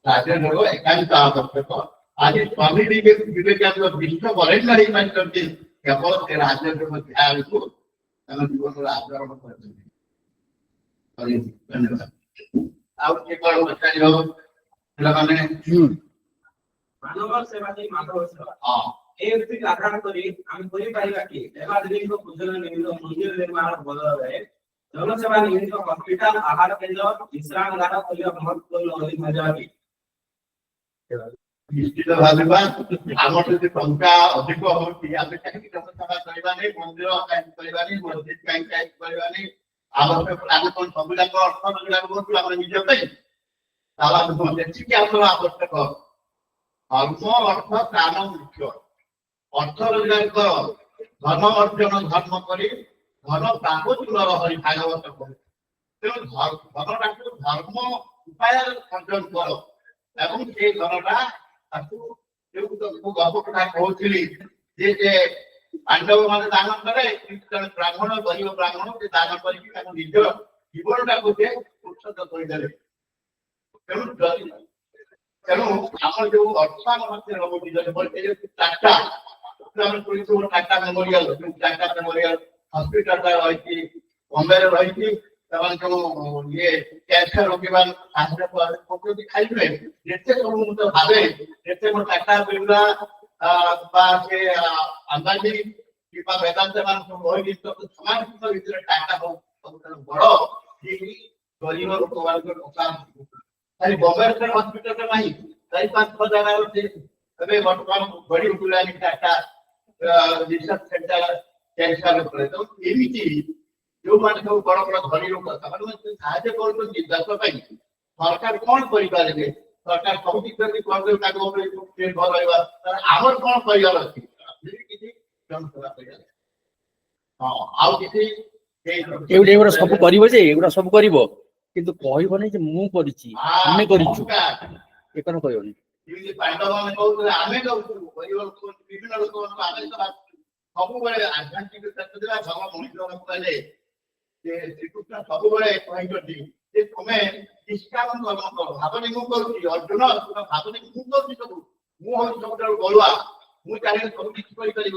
রাজের লোক একান্ত আবশ্যক আজ স্বামী বিবেকানন্দ বিশ্ব বলেন না এই মাধ্যমে কেবল রাজের লোক ধ্যানକୁ ଆମ ଜୀବନର ଆଚରଣ କରିଛନ୍ତି ଧନ୍ୟବାଦ ଆଉ କିଏ କଣ ପଚାରିବ ପିଲାମାନେ ମାନବ ସେବା ହିଁ ମାନବ ସେବା এই উক্তিকে আধার করে আমি করিপারিবা কি দেবাদেবীଙ୍କ ପୂଜନ ନିମିତ୍ତ ମନ୍ଦିର ନିର୍ମାଣ ବଦଳରେ ଜନସେବା ନିମିତ୍ତ ହସ୍ପିଟାଲ ଆହାର କେନ୍ଦ୍ର ବିଶ୍ରାମଗାର କରିବା ମହତ୍ୱ ରହିବା କି ନିଶ୍ଚିତ ଭାବିବା ଆମର ଯଦି ଟଙ୍କା ଅଧିକ ହଉଛି ଆମେ କାହିଁକି ଜନସେବା କରିବାନି ମନ୍ଦିର କାହିଁକି କରିବାନି ମସଜିଦ କାହିଁକି କରିବାନି ଆମେ କଣ ସବୁଯାକ ଅର୍ଥ ରୋଜଗାର କରୁଛୁ ଆମର ନିଜ ପାଇଁ ତାହେଲେ ଯେତିକି ଆମର ଆବଶ୍ୟକ ଧର୍ମ ଅର୍ଥ ପ୍ରାଣ ମୁଖ୍ୟ অর্থ রোজগার কর ধর্ম অর্জন ধর্ম করে ধন প্রাপচুর হরি ভাগবত করে তেমন ধনটাকে ধর্ম উপায় অর্জন কর এবং সেই ধনটা তাকে গল্প কথা কହୁଥିଲି যে পাণ্ডব মানে দান করে ব্রাহ্মণ গরিব ব্রাহ্মণ যে দান করিকি তাকে নিজ জীবনটাকে যে উৎসর্গ କରିଦେଲେ ତେଣୁ ଆମର ଯୋଉ ଅର୍ଥ ଆମ ମଧ୍ୟରେ ରହୁଛି ଯଦି ଚାରିଟା ଆମେ କହିଛୁ ଟାଟା ମେମୋରିଆଲ ହସ୍ପିଟାଲଟା ରହିଛି ବମ୍ବେରେ ରହିଛି ସେମାନେ ଯୋଉ ଇଏ କ୍ୟାନ୍ସର ରୋଗୀମାନ ସାହାଯ୍ୟ ଖାଇବେ ଯେତେ ସବୁ ମୁଁ ତ ଭାବେ ଯେତେ ମୋ ଟାଟା ବିର୍ଲା ବା ସେ ଆମ୍ବାନୀ କିମ୍ବା ବେଦାନ୍ତ ମାନେ ସବୁ ରହିଛି ସମାଜଙ୍କ ଭିତରେ ଟାଟା ସବୁଠାରୁ ବଡ ଯିଏକି ଗରିବ ଲୋକମାନଙ୍କର କଲ୍ୟାଣ ଖାଲି ବମ୍ବେରେ ହସ୍ପିଟାଲରେ ନାହିଁ 4-5 ଜାଗାରେ ଏବେ ବର୍ତ୍ତମାନ ବଢି ଉଠିଲାଣି ଟାଟା ରିସର୍ଚ୍ଚ ସେଣ୍ଟର କ୍ୟାନ୍ସର ଉପରେ ତ ଏମିତି ଯୋଉମାନେ ସବୁ ବଡ ବଡ ଧନୀ ଲୋକ ସେମାନେ ସାହାଯ୍ୟ କରୁଛନ୍ତି ଦେଶ ପାଇଁ ସରକାର କଣ କରିପାରିବେ ସରକାର ସବୁ କିଛି ଯଦି କରିଦେବେ ତାଙ୍କ ଉପରେ ନିର୍ଭର ରହିବା ଆମର କଣ କରିବାର ଅଛି କିଛି ଜନସେବା କରିବାର ହଁ ଆଉ କିଛି ଏଗୁଡା ସବୁ କରିବ ଯେ ଏଗୁଡା ସବୁ କରିବ କିନ୍ତୁ କହିବନି ଯେ ମୁଁ କରିଛି ଆମେ କରିଛୁ ଏ କଣ କହିବନି ଯେମିତି ପାଣ୍ଡବମାନେ କହୁଥିଲେ ଆମେ ଦଉଛୁ ଗରିବ ଲୋକ ବିଭିନ୍ନ ଲୋକମାନଙ୍କୁ ଆମେ ସବୁବେଳେ ଆଧ୍ୟାତ୍ମିକ କ୍ଷେତ୍ରରେ ଭଗବାନ ମଣିଷ କହିଲେ ଯେ ଶ୍ରୀକୃଷ୍ଣ ସବୁବେଳେ କହିଛନ୍ତି ଯେ ତୁମେ ନିଷ୍କାମ କର୍ମ କର ଭାବନି ମୁଁ କରୁଛି ଅର୍ଜୁନ ଭାବନି ମୁଁ କରୁଛି ସବୁ ମୁଁ ହଉଛି ସବୁଠାରୁ ବଳୁଆ ମୁଁ ଚାହିଁଲେ ସବୁ କିଛି କରିପାରିବ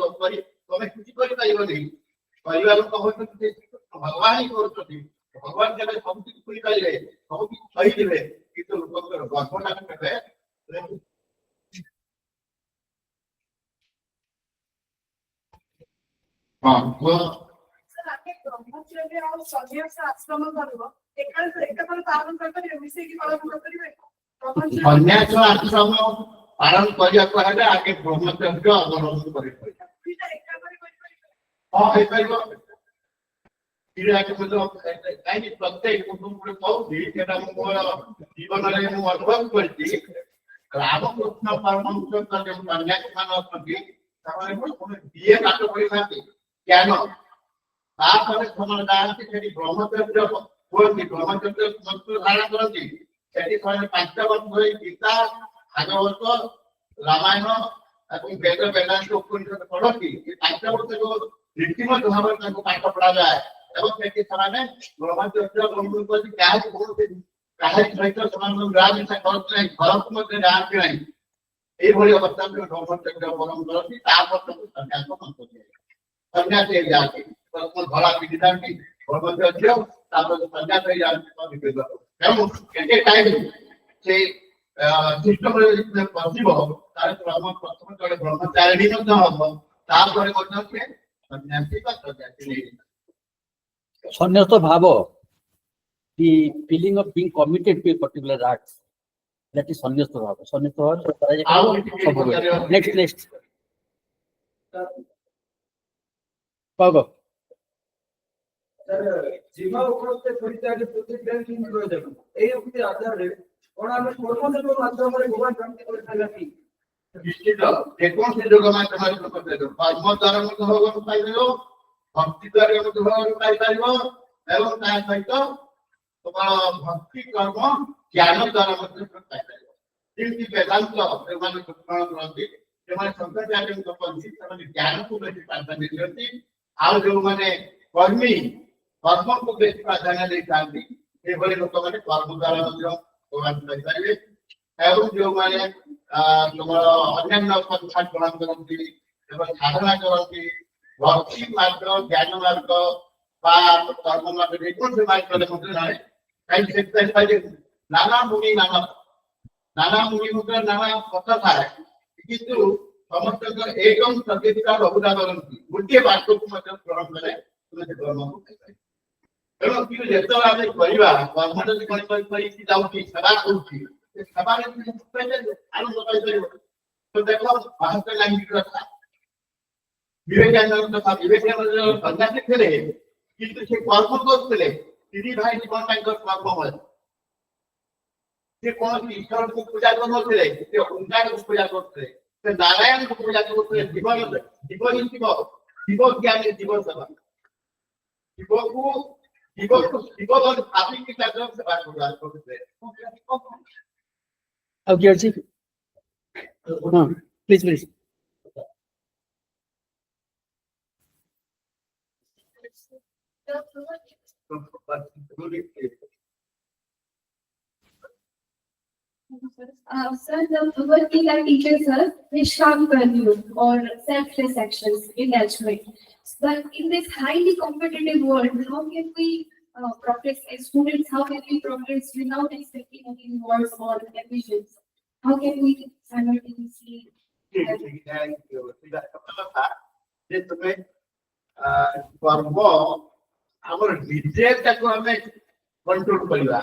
ତମେ କିଛି କରିପାରିବନି କରିବା ଲୋକ ହଉଛନ୍ତି ଯେ ଭଗବାନ ହିଁ କରୁଛନ୍ତି ଭଗବାନ କେବେ ସବୁ କିଛି କରିପାରିବେ ସବୁ କିଛି ସହିଯିବେ କିନ୍ତୁ ଲୋକଙ୍କର ଗର୍ଭଟାକୁ କେବେ ସନ୍ନ୍ୟାସ ଆଶ୍ରମ ପାଳନ କରିବାକୁ ହେଲେ ଆଗେ ବ୍ରହ୍ମଚର୍ଯ୍ୟ ଅବଲମ୍ବନ କରିବାକୁ ହଁ ହେଇପାରିବ କାହିଁକି ପ୍ରତ୍ୟେକ ଗୋଟେ କହୁଛି ସେଟା ମୁଁ ମୋର ଜୀବନରେ ମୁଁ ଅନୁଭବ କରିଛି ରାମକୃଷ୍ଣ ପରମହଂସଙ୍କ ଯେଉଁ ସନ୍ନ୍ୟାସୀ ମାନେ ଅଛନ୍ତି ସେମାନେ ବିଏ ପାଠ ପଢିଥାନ୍ତି ଜ୍ଞାନ ତାପରେ ସେମାନେ ଯାଆନ୍ତି ସେଠି ବ୍ରହ୍ମଚର୍ଯ୍ୟ ହୁଅନ୍ତି ବ୍ରହ୍ମଚର୍ଯ୍ୟ ଧାରଣ କରନ୍ତି ସେଠି ସେମାନେ 5 ବର୍ଷ ଧରି ଗୀତା ଭାଗବତ ରାମାୟଣ ଏବଂ ବେଦ ବେଦାନ୍ତ ଉପନିଷଦ ପଢନ୍ତି 5 ବର୍ଷ ରୀତିମତ ଭାବରେ ତାଙ୍କୁ ପାଠ ପଢାଯାଏ ଏବଂ ସେଠି ସେମାନେ ବ୍ରହ୍ମଚର୍ଯ୍ୟ ଅବଲମ୍ବନ କରନ୍ତି କାହାରି ସହିତ ସେମାନଙ୍କୁ ମିଳାମିଶା କରନ୍ତି ନାହିଁ ଘରକୁ ମଧ୍ୟ ଯାଆନ୍ତି ନାହିଁ এইভাবে অবস্থান ব্রহ্মচর্য অবলম্বন করছি তারপর সন্ন্যাস সন্ন্যাস হয়ে যাচ্ছে ধরা পিঠিথাନ୍ତି ব্রহ্মচর্য তারপর সন্ন্যাস হয়ে যাচ্ছে এবং এতে টাইম সে সিস্টেমରେ ପଶିବ ତାର ପ୍ରଥମେ ଜଣେ ବ୍ରହ୍ମଚାରିଣୀ ମଧ୍ୟ ହବ ତାପରେ ମଧ୍ୟ ସେ ସନ୍ନ୍ୟାସୀ ବା ସନ୍ନ୍ୟାସୀ ନେଇଯିବ ସନ୍ନ୍ୟାସ ତ ଭାବ the feeling of being committed to a particular act that is ସନ୍ନ୍ୟାସ ଭାବ ସନ୍ନ୍ୟାସ ଭାବ next କହ জীব উপলব্ধ পরিত্যাগে প্রতিজ্ঞা কিন্তু প্রয়োজন এই উক্তি আধারে কোন আমি কর্মযোগ মাধ্যমে ভগবান প্রাপ্তি করে থাকি ନିଶ୍ଚିତ ଯେକୌଣସି ଯୋଗ ମାଧ୍ୟମରେ କରିପାରିବ। କର୍ମ ଦ୍ୱାରା ମଧ୍ୟ ଭଗବାନ ପାଇପାରିବ, ଭକ୍ତି ଦ୍ୱାରା ମଧ୍ୟ ଭଗବାନ ପାଇପାରିବ ଏବଂ ତା ସହିତ ତୁମର ଭକ୍ତି କର୍ମ ଜ୍ଞାନ ଦ୍ୱାରା ମଧ୍ୟ ପାଇପାରିବ। ଯେମିତି ବେଦାନ୍ତ ସେମାନେ ଗ୍ରହଣ କରନ୍ତି, ସେମାନେ ଶଙ୍କରାଚାର୍ଯ୍ୟଙ୍କ ପନ୍ଥୀ, ସେମାନେ ଜ୍ଞାନକୁ ବେଶୀ ପ୍ରାଧାନ୍ୟ ଦିଅନ୍ତି। ଆଉ ଯୋଉମାନେ କର୍ମୀ କର୍ମକୁ ବେଶୀ ପ୍ରାଧାନ୍ୟ ଦେଇଥାନ୍ତି, ସେଭଳି ଲୋକମାନେ କର୍ମ ଦ୍ୱାରା ମଧ୍ୟ ଭଗବାନ ପାଇପାରିବେ। ଏବଂ ଯୋଉମାନେ ତୁମର ଅନ୍ୟାନ୍ୟ ପନ୍ଥା ଗ୍ରହଣ କରନ୍ତି ଏବଂ ସାଧନା କରନ୍ତି, ଭକ୍ତି ମାର୍ଗ ଜ୍ଞାନ ମାର୍ଗ ବା କର୍ମ ମାର୍ଗ ଯେକୌଣସି ମାର୍ଗରେ ମଧ୍ୟ ନାହିଁ। କାହିଁକି ସେଥିପାଇଁ ନାନା ମୁନି ନାନା ମୁନିଙ୍କର ନାନା କଥା ଥାଏ, କିନ୍ତୁ ସମସ୍ତଙ୍କର ଏକମ୍ ସଦ୍ଗତିକା ବହୁଧା କରନ୍ତି, ଗୋଟିଏ ବାକ୍ୟକୁ ମଧ୍ୟ ଗ୍ରହଣ କଲେ ତୁମେ ସେ କର୍ମକୁ ପାଇପାରିବ। ତେଣୁ କିନ୍ତୁ ଯେତେବେଳେ ଆମେ କରିବା କର୍ମ ଯଦି କରିକି ଯାଉଛି, ସେବା କରୁଛି, ସେ ସେବାରେ ଆନନ୍ଦ ପାଇପାରିବ। ତ ଦେଖ ମହାତ୍ମା ଗାନ୍ଧୀଙ୍କ କଥା, ବିବେକାନନ୍ଦଙ୍କ କଥା, ବିବେକାନନ୍ଦ ସନ୍ନ୍ୟାସୀ ଥିଲେ କିନ୍ତୁ ସେ କର୍ମ କରୁଥିଲେ। ତିନି ଭାଇ ଜୀବନ ତାଙ୍କର କର୍ମମୟ। ସେ କୌଣସି ଈଶ୍ୱରକୁ ପୂଜା କରୁନଥିଲେ, ସେ ଅଙ୍ଗାରକୁ ପୂଜା କରୁଥିଲେ, ସେ ନାରାୟଣକୁ ପୂଜା କରୁଥିଲେ। ଜୀବ ହିଁ ଶିବ ଜ୍ଞାନୀ ଜୀବ ସେବା, ଶିବ ଭାବିକି ତାଙ୍କର ସେବା କରୁଥିଲେ। Okay, Chief. Please. Sir, the Bhagavad Gita teaches us Nishkam Karma or selfless actions in judgment. But in this highly competitive world, how can we progress as students? How can we progress without expecting any rewards or ambitions? How can we simultaneously? ତୁମେ କର୍ମ ଆମର ବିଜୟଟାକୁ ଆମେ control କରିବା।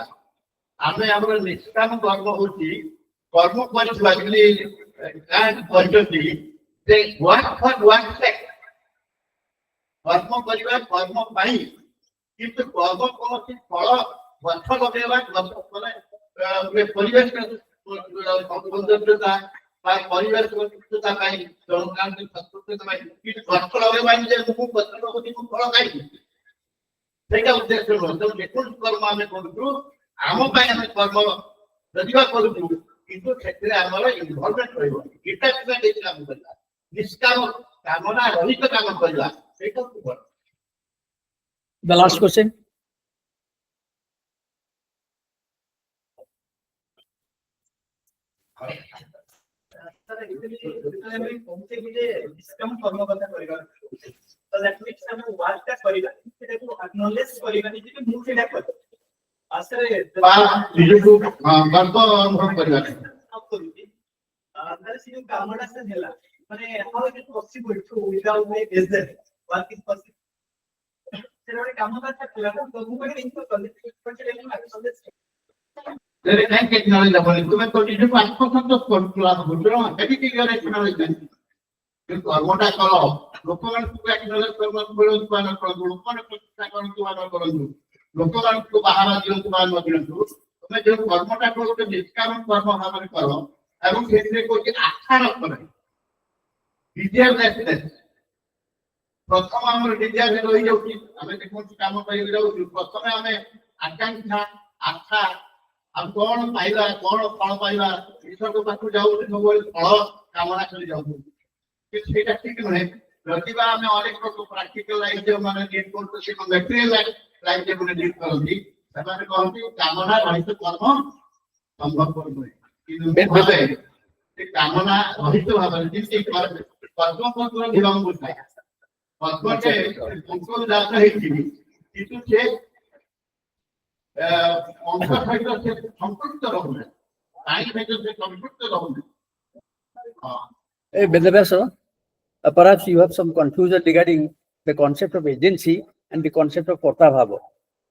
ଆମେ ଆମର ନିଷ୍କାମ କର୍ମ ହଉଛି କର୍ମ କରିଥିବା କହିଛନ୍ତି ଯେ କର୍ମ କରିବା କର୍ମ ପାଇଁ, କିନ୍ତୁ କର୍ମ କୌଣସି ଫଳ ଗଛ ଲଗେଇବା ଗଛ ପରିବେଶ ସୌନ୍ଦର୍ଯ୍ୟତା বা ପରିବେଶ ସୁସ୍ଥତା ପାଇଁ ସଂସ୍କୃତି ପାଇଁ କିନ୍ତୁ ଗଛ ଲଗେଇବାନି ଯେ ମୁଁ ଗଛ ଲଗାଉଛି ମୁଁ ଫଳ ଖାଇବି, ସେଇଟା ଉଦ୍ଦେଶ୍ୟ ନୁହଁ। ତେଣୁ ଯେକୌଣସି କର୍ମ ଆମେ କରୁଛୁ ଆମ ପାଇଁ ଆମେ କର୍ମ ପ୍ରତିଭା କରୁଛୁ, କିନ୍ତୁ ସେଥିରେ ଆମର ଇନଭଲଭମେଣ୍ଟ ରହିବ। ଗୀତା ଦେଇକି କାମ କରିବା, ନିଷ୍କାମ କାମନା ରହିତ କାମ କରିବା, ସେଇଟା ଭଲ। The last question. ନିଷ୍କାମ କର୍ମ କଥା କରିବା, ତ ଦ୍ୟାଟ୍ ମିନ୍ସ ଆମେ ୱାର୍କଟା କରିବା, ସେଟାକୁ ଆକ୍ନଲେଜ୍ କରିବା ଯେ ମୁଁ ସେଇଟା କରେ। ନିଜକୁ ଗର୍ବ ଅନୁଭବ କରିବା। ତାହେଲେ ସେ ଯୋଉ କାମଟା ସେ ହେଲା, ମାନେ how it is possible to without my business work is possible, ସେଟା ଗୋଟେ କାମ କଥା ଥିଲା ତ ମୁଁ କହିଲି ଇନଫo କଲି କାହିଁକି ଟେକ୍ନୋଲୋଜି ଦେବନି? ତୁମେ ତ ନିଜକୁ ଆତ୍ମସନ୍ତୋଷ କରୁଥିଲ, କେମିତି ଟେକ୍ନୋଲୋଜି କର୍ମଟା କର, ଲୋକମାନଙ୍କୁ ଟେକ୍ନୋଲୋଜି କରନ୍ତୁ, ଲୋକମାନେ ପ୍ରତିଷ୍ଠା କରନ୍ତୁ ବା ନ କରନ୍ତୁ, ଲୋକମାନଙ୍କୁ ବାହାବା ଦିଅନ୍ତୁ ବା ନ ଦିଅନ୍ତୁ, ତମେ ଯୋଉ କର୍ମଟା କରୁଛ ନିଷ୍କାମ କର୍ମ ଭାବରେ କର ଏବଂ ସେଥିରେ କହୁଛି ଆଶା ରଖ ନାହିଁ। ଡିଜାୟାରଲେସନେସ୍ ପ୍ରଥମ ଆମର ଡିଜାୟାର ରହିଯାଉଛି। ଆମେ ଯେକୌଣସି କାମ କରିବାକୁ ଯାଉଛୁ, ପ୍ରଥମେ ଆମେ ଆକାଂକ୍ଷା ଆଶା ଆଉ କଣ ପାଇବା, କଣ ଫଳ ପାଇବା, ଈଶ୍ୱରଙ୍କ ପାଖକୁ ଯାଉଛୁ, ସବୁବେଳେ ଫଳ କାମନା କରି ଯାଉଛୁ, କିନ୍ତୁ ସେଇଟା ଠିକ ନୁହେଁ। ଯଦି ବା ଆମେ ଅନେକ ପ୍ରାକ୍ଟିକାଲ ଲାଇଫ ଯୋଉମାନେ ଡିଲ୍ କରୁଛନ୍ତି, ମେଟେରିଆଲ ଲାଇଫ ଯୋଉମାନେ ଡିଲ୍ କରନ୍ତି, ସେମାନେ କହନ୍ତି କାମନା ରହିତ କର୍ମ ସମ୍ଭବପର ନୁହେଁ। କିନ୍ତୁ ଭାବେ ସେ କାମନା ରହିତ ଭାବରେ ଯେମିତି ପଦ୍ମପତ୍ର ବିଳମ୍ବ ଥାଏ, ପଦ୍ମଟେ କୁକୁର ଜାତ ହେଇଛି କିନ୍ତୁ ସେ ଅଙ୍ଗ ସହିତ ସେ ସମ୍ପୃକ୍ତ ରହୁନି, ପାଣି ସହିତ ସେ ସମ୍ପୃକ୍ତ ରହୁନି। Vedavasa, perhaps you have some confusion regarding the concept of agency and the concept of कर्ता भाव।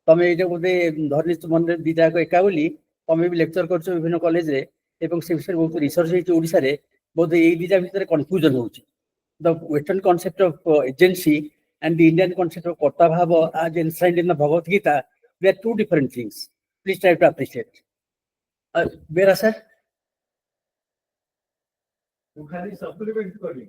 तमे एटा बोधे धर्निष्ठ मन दिटा एका बोली तमे भी लेक्चर करछो विभिन्न कॉलेज रे एवं से विषय बहुत रिसर्च हेछि ओडिसा रे, बोधे एई दिटा भितर कंफ्यूजन होछि। The western concept of agency and the Indian concept of कर्ता भाव as enshrined in the Bhagavad Gita, they are two different things. Please try to appreciate. Vera sir. खाली सप्लीमेंट करी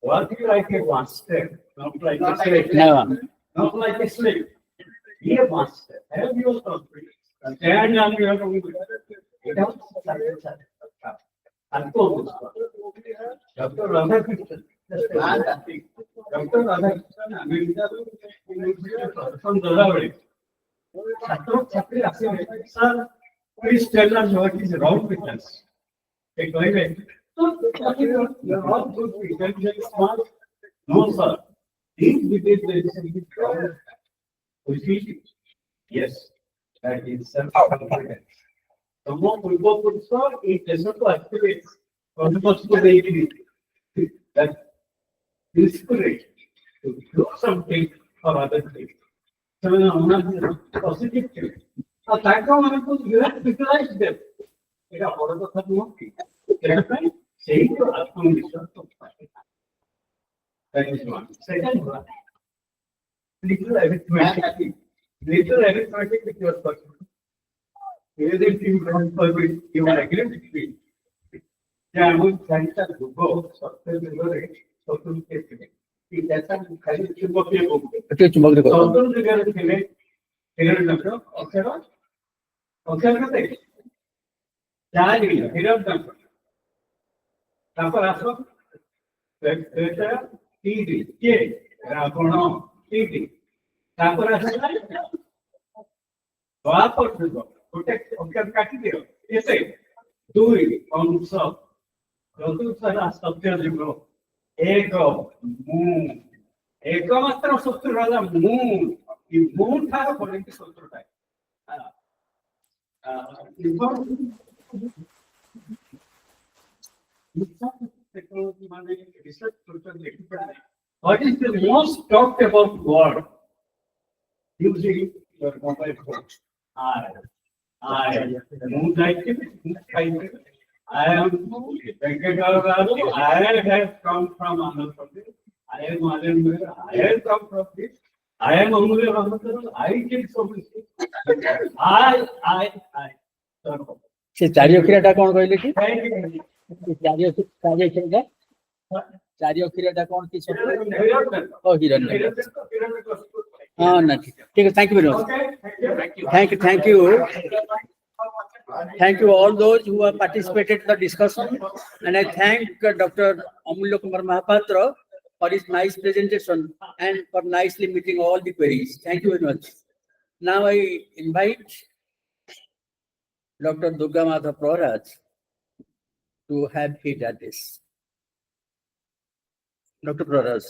working like a master, not like a slave. No. Not like a slave. Be a master. Have your confidence. Stand on your own. Dr. Radhakrishnan. Dr. Radhakrishnan, America, from Delaware. Sir, please tell us what is wrong with us. Take my way. You're all good, intelligent, smart. No, sir. Think with it, there is a big problem. Yes, that is self-confidence. The more we go to solve, it does not activate that inspiration to do something for other things. So, positive thing. A background, you have to visualize them. It is all of the time. Saying to Atmamisha. That is one. Second one. Little arithmetic. Little arithmetic with your person. Whether you don't forget, you are agree with me. Yeah, I would try to go. Software memory. Software memory. It doesn't carry the book. Software memory. Here number. Okay, right? Okay, right? Yeah, here number. Tapos aso, peta, tidi, ke, rapono, tidi. Tapos aso, vapor tudo. Protect, okay, kati dio. Ese, dui, onso, todo será structure libro. Ego, moon. Ego matra structure wala moon. I moon thara political structure type. What is the most talked about word using your mobile phone? I am Venkataravu. I have come from Andhra Pradesh. I am Malanur. I have come from this. I am Amulya Ramadan. I did so much. I. ସେ ଚାରି ଅକ୍ଷରିଆଟା କଣ କହିଲେ କି? Thank you. ଚାରି ଅକ୍ଷରିଆଟା କଣ କି? ଓ ହିରଣ୍ୟ। ହଁ ନା ଠିକ ଅଛି, thank you very much. Thank you. Thank you all those who have participated in the discussion, and I thank Dr. Amulya Kumar Mahapatra for his nice presentation and for nicely meeting all the queries. Thank you very much. Now I invite Dr. Durga Madhav Praharaj to have his address. Dr. Praharaj.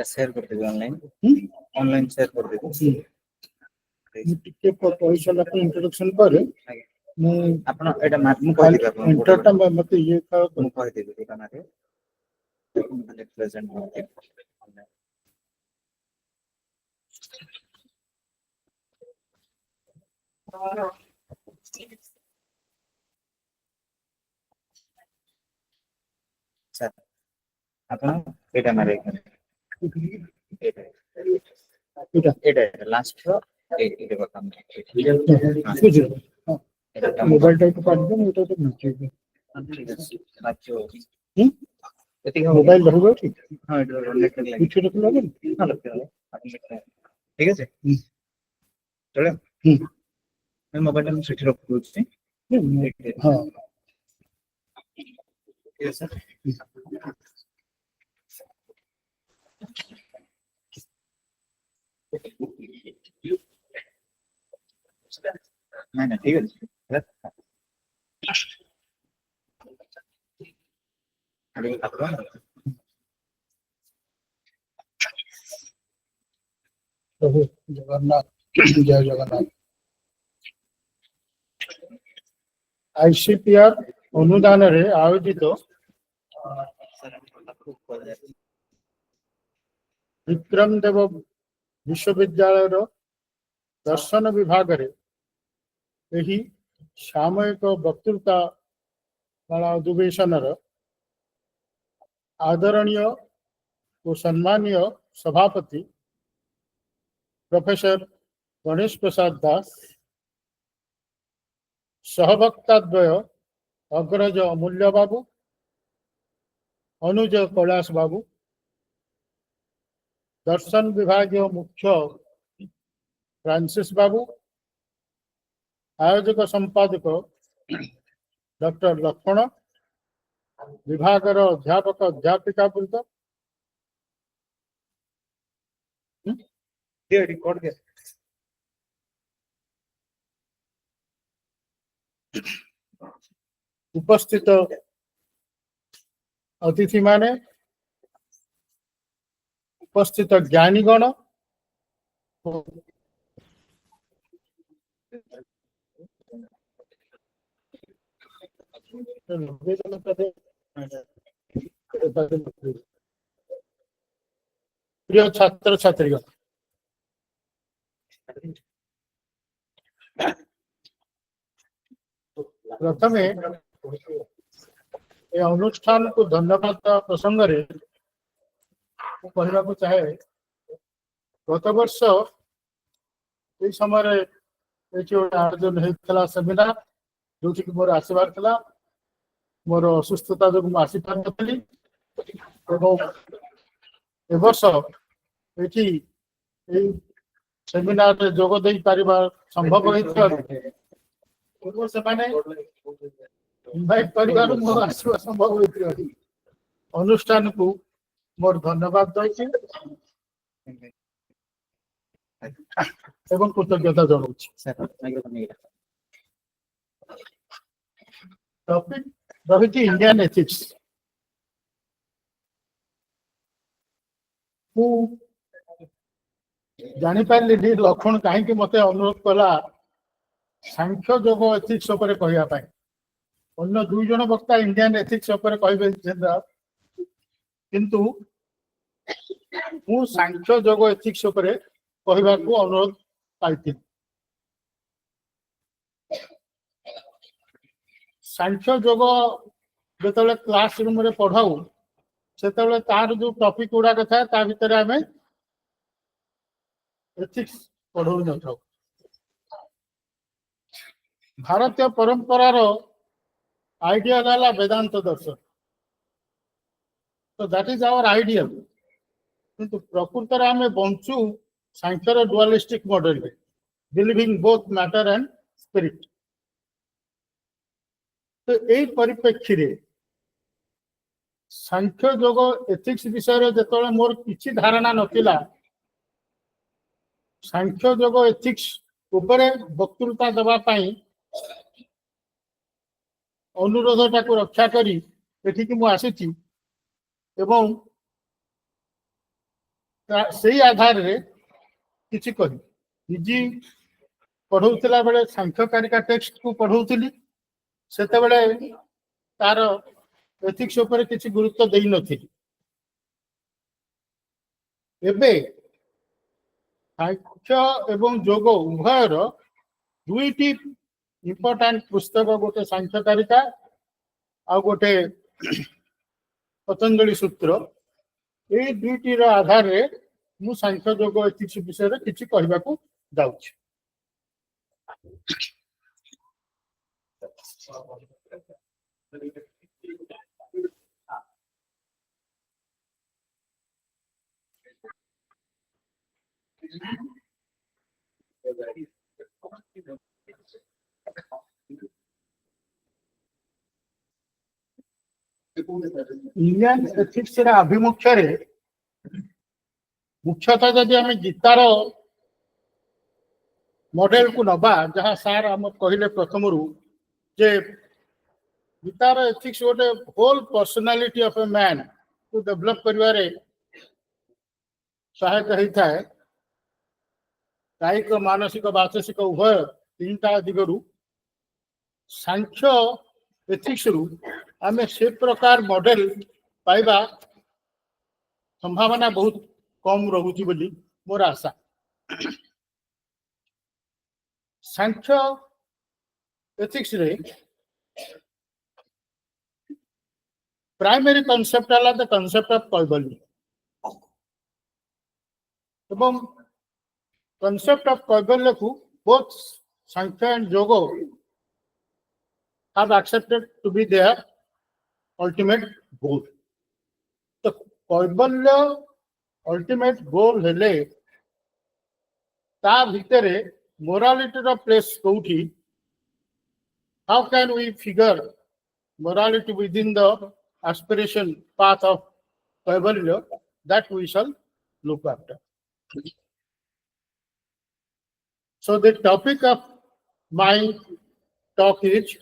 Share कर देबे online share कर देबे ଟିକେ ପଇସା ଲାଖ introduction ପରେ ମୁଁ ଆପଣ ଏଟା ମୁଁ କହି ଦେବି ଆପଣ ଇଣ୍ଟରଟା ମତେ ଇଏ ମୁଁ କହି ଦେବି ଏଟା ମାରେ ମାନେ ପ୍ରେଜେଣ୍ଟ ହୋତେ सर ଆପଣ ଏଟା ମାରେ এটা লাস্ট এটা কথা মোবাইলটা একটু পাঠিয়ে দেন, ওটা তো নিচে ঠিক আছে রাজ্য হুম? এদিকে মোবাইল ধরবে ঠিক হ্যাঁ এটা নেট লাগে কিছু রকম লাগে না লাগবে আপনি ঠিক আছে হুম। চলে হুম। আমি মোবাইলটা আমি সুইচ অফ করছি হ্যাঁ ঠিক আছে না না ঠিক আছে প্রভু জগন্নাথ জয় জগন্নাথ ICPR ଅନୁଦାନରେ ଆୟୋଜିତ ବିକ୍ରମ ଦେବ ବିଶ୍ୱବିଦ୍ୟାଳୟର ଦର୍ଶନ ବିଭାଗରେ ଏହି ସାମୟିକ ବକ୍ତୃତା ମାଳା ଅଧିବେଶନର ଆଦରଣୀୟ ଓ ସମ୍ମାନୀୟ ସଭାପତି प्रोफेसर गणेश प्रसाद दास, सहवक्ताद्वय अग्रज अमूल्य बाबू, अनुज कैलाश बाबू, दर्शन विभाग मुख्य फ्रांसिस बाबू, आयोजक संपादक डॉक्टर लक्ष्मण, विभाग अध्यापक अध्यापिका वृंद, रिकॉर्ड के उपस्थित अतिथि माने, उपस्थित ज्ञानीगण, प्रिय छात्र छात्रीगण, प्रथमे ए अनुष्ठान को धन्यवाद प्रसंग रे कहवा को चाहे गत वर्ष ये समय आयोजन होता सेमिनार जो मोर आसबार था मोर असुस्थता जो आसी पार नी एवर्ष ये सेमिनार रे जोग दे पारिबा संभव होइथिबार इनवाइट करिबार मोर आसवा संभव होइथिबार अनुष्ठान को मोर धन्यवाद दउछि एवं कृतज्ञता जनाउछि। टॉपिक रहिछि इंडियन एथिक्स। मु जानि पारली लक्षण कहीं मते अनुरोध कला सांख्य योग एथिक्स उपर कहया पाई अन्य दुई जन वक्ता इंडियन एथिक्स उपर कहबे किंतु मु सांख्य योग एथिक्स उपर कहबा को अनुरोध पाइथि। सांख्य योग जेतले क्लासरूम रे पढ़ाऊ सेतले तार जो टॉपिक गुडा था ता भीतर आमे एथिक्स पढ़ाऊ न थाऊ। भारतीय परंपरार आइडिया गाला वेदांत दर्शन तो दैट इज आवर आइडियल किंतु प्रकृत रे आमे बंचू सांख्यर डुअलिस्टिक मॉडल रे believing both matter and spirit. तो यही परिप्रेक्षी रे सांख्य योग एथिक्स विषय रे जेतले मोर किछि धारणा नथिला सांख्य योग एथिक्स उपरे वक्तृता दबा पाई अनुरोधटा को रक्षा करी एठी कि मु आसीछि एवं सही आधार रे किछि कहि निजी पढ़ौतिला बेले सांख्यकारिका टेक्स्ट को पढ़ौतिली सेते बेले तार एथिक्स ऊपर किछि गुरुत्व देई नथिली। एबे सांख्य एवं योग उभयर दुईटी इंपोर्टेंट पुस्तक गोटे सांख्यकारिका आ गोटे पतंजलि सूत्र ए दुईटी रो आधार रे मु सांख्य योग एथिक्स विषय रे किछि कहबा को जाउछि। इंडियन एथिक्स अभिमुख्य मुख्यतः जदि आम गीतार मॉडल को नबा जहाँ सार आम कहले प्रथम जे गीतार एथिक्स गोटे whole personality of a man को डेवलप करिवारे सहायक होता है कायिक मानसिक वाचसिक उभय तीनटा दिगरु सांख्य एथिक्स रु आमे से प्रकार मॉडल पाइबा संभावना बहुत कम रहुची बोली मोर आशा। सांख्य एथिक्स रे प्राइमरी कॉन्सेप्ट आला द कॉन्सेप्ट ऑफ कैबल्य एवं कॉन्सेप्ट ऑफ कैबल्य को both Sankhya and Yogi have accepted to be their ultimate goal. तो कैबल्य ultimate goal हेले ता भितरे morality रो प्लेस कोठी how can we figure morality within the aspiration path of कैबल्य that we shall look after. So the topic of my talk is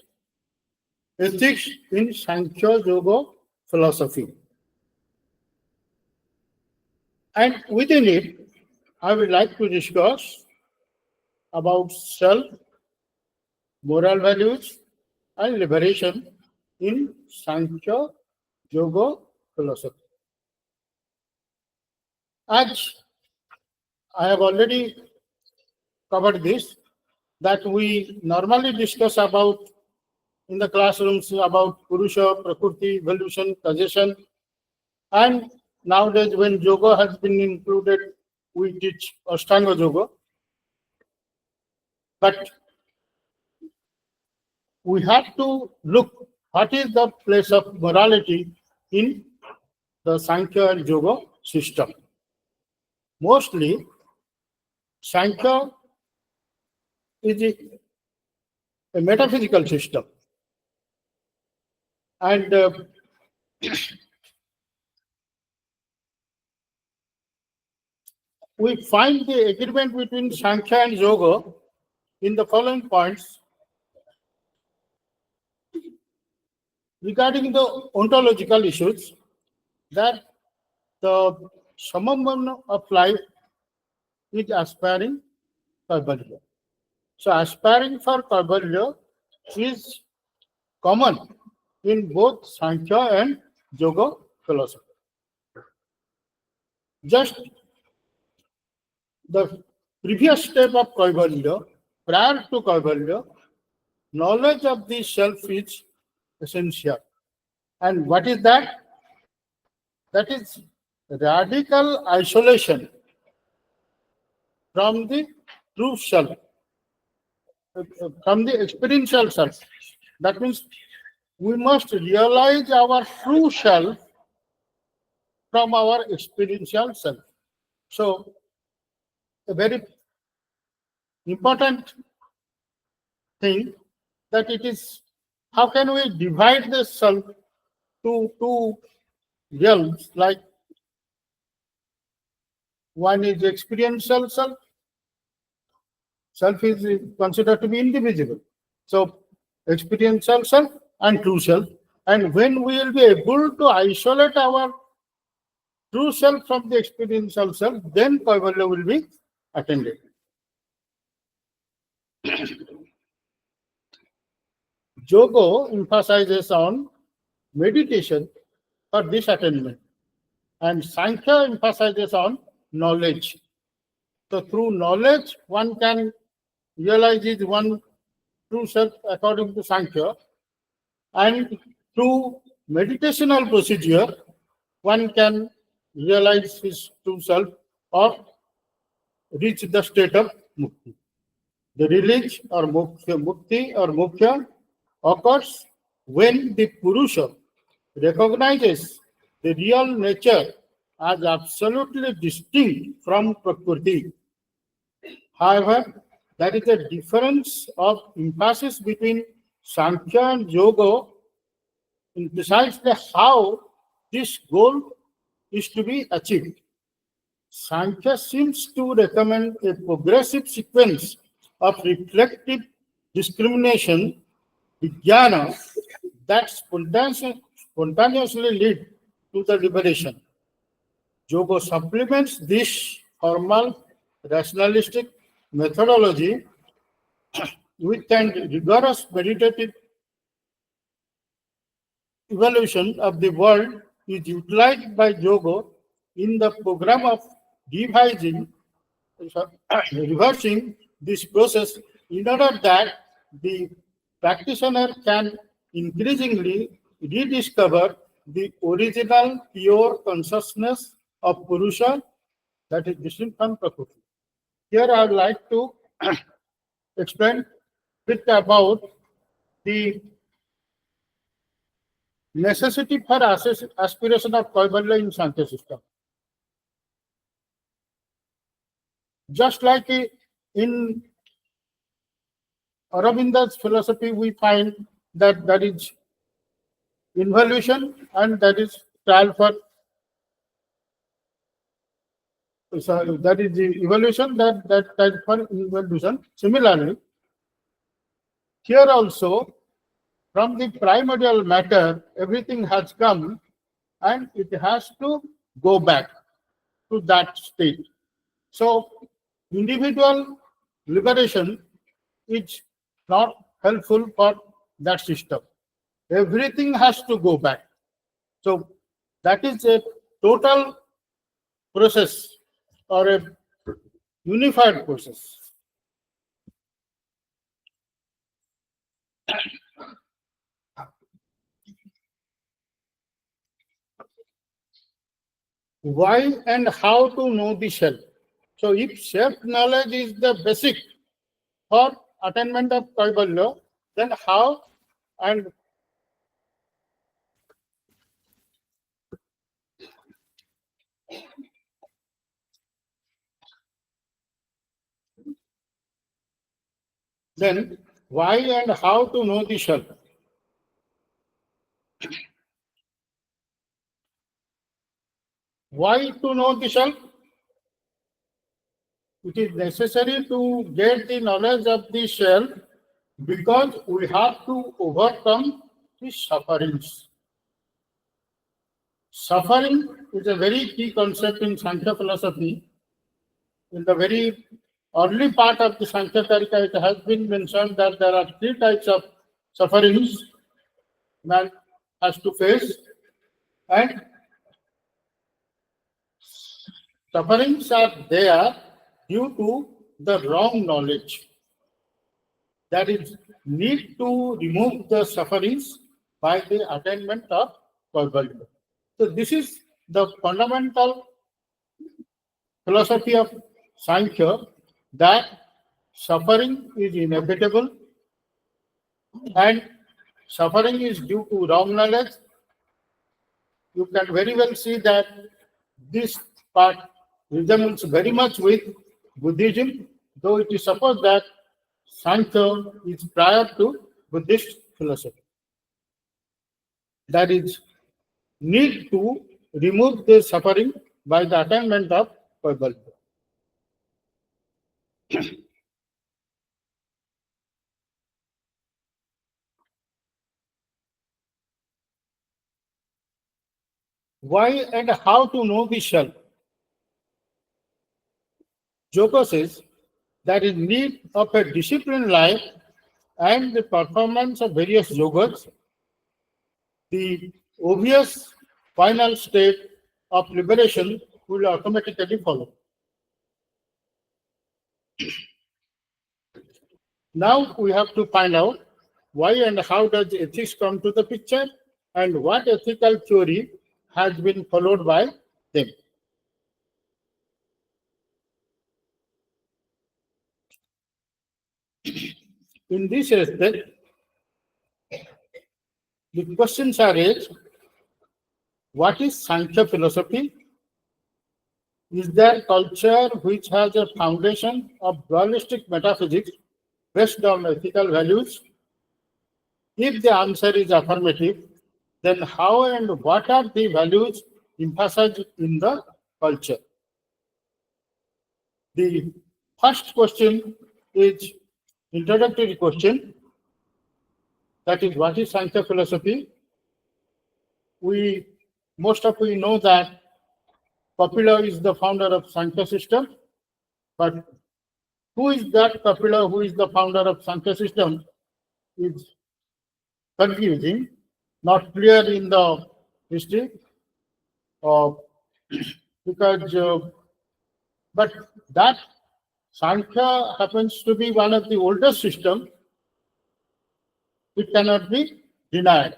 ethics in Sankhya Yoga philosophy. And within it, I would like to discuss about self, moral values, and liberation in Sankhya Yoga philosophy. As I have already covered this, that we normally discuss about in the classrooms about Purusha, Prakriti, evolution, causation, and nowadays when yoga has been included, we teach Ashtanga Yoga. But we have to look what is the place of morality in the Sankhya and Yoga system. Mostly, Sankhya is a metaphysical system. And we find the agreement between Sankhya and Yoga in the following points. Regarding the ontological issues, that the summum of life is aspiring Kaivalya. So aspiring for Kaivalya is common in both Sankhya and Yoga philosophy. Just the previous step of Kaivalya, prior to Kaivalya, knowledge of the self is essential. And what is that? That is radical isolation from the true self, from the experiential self. That means we must realize our true self from our experiential self. So, a very important thing that it is, how can we divide the self to two realms, like one is experiential self. Self is considered to be indivisible. So, experiential self and true self. And when we will be able to isolate our true self from the experiential self, then Kaivalya will be attended. Yoga emphasizes on meditation for this attainment, and Sankhya emphasizes on knowledge. So through knowledge, one can realize his one true self according to Sankhya, and through meditational procedure, one can realize his true self or reach the state of mukti. The release or mukti or mukhya occurs when the Purusha recognizes the real nature as absolutely distinct from Prakriti. However, there is a difference of emphasis between Sankhya and Yoga in precisely how this goal is to be achieved. Sankhya seems to recommend a progressive sequence of reflective discrimination, vijnana, that spontaneously lead to the liberation. Yoga supplements this formal rationalistic methodology with an rigorous meditative evaluation of the world is utilized by yoga in the program of reversing this process in order that the practitioner can increasingly rediscover the original pure consciousness of Purusha that is distinct from Prakriti. Here I would like to explain a bit about the necessity for aspiration of Kaivalya in Sankhya system. Just like in Aurobinda's philosophy, we find that there is involution and that is trial for that is the evolution that for evolution. Similarly, here also from the primordial matter, everything has come and it has to go back to that state. So individual liberation is not helpful for that system. Everything has to go back. So that is a total process or a unified process. Why and how to know the self? So if self-knowledge is the basic for attainment of Kaivalya, then how and then why and how to know the self? Why to know the self? It is necessary to get the knowledge of the self because we have to overcome the sufferings. Suffering is a very key concept in Sankhya philosophy. In the very early part of the Sankhya Karika, it has been mentioned that there are three types of sufferings man has to face, and sufferings are there due to the wrong knowledge. That is, need to remove the sufferings by the attainment of Kaivalya. So this is the fundamental philosophy of Sankhya, that suffering is inevitable and suffering is due to wrong knowledge. You can very well see that this part resembles very much with Buddhism, though it is supposed that Sankhya is prior to Buddhist philosophy. That is, need to remove the suffering by the attainment of Kaivalya. Why and how to know the self? Joko says there is need of a disciplined life and the performance of various yogas. The obvious final state of liberation will automatically follow. Now we have to find out why and how does ethics come to the picture and what ethical theory has been followed by them. In this respect, The questions are raised. What is Sankhya philosophy? Is there culture which has a foundation of dualistic metaphysics based on ethical values? If the answer is affirmative, then how and what are the values emphasized in the culture? The first question is introductory question. That is, what is Sankhya philosophy? Most of we know that Kapila is the founder of Sankhya system, but who is that Kapila, who is the founder of Sankhya system is confusing, not clear in the history, because but that Sankhya happens to be one of the oldest systems. It cannot be denied.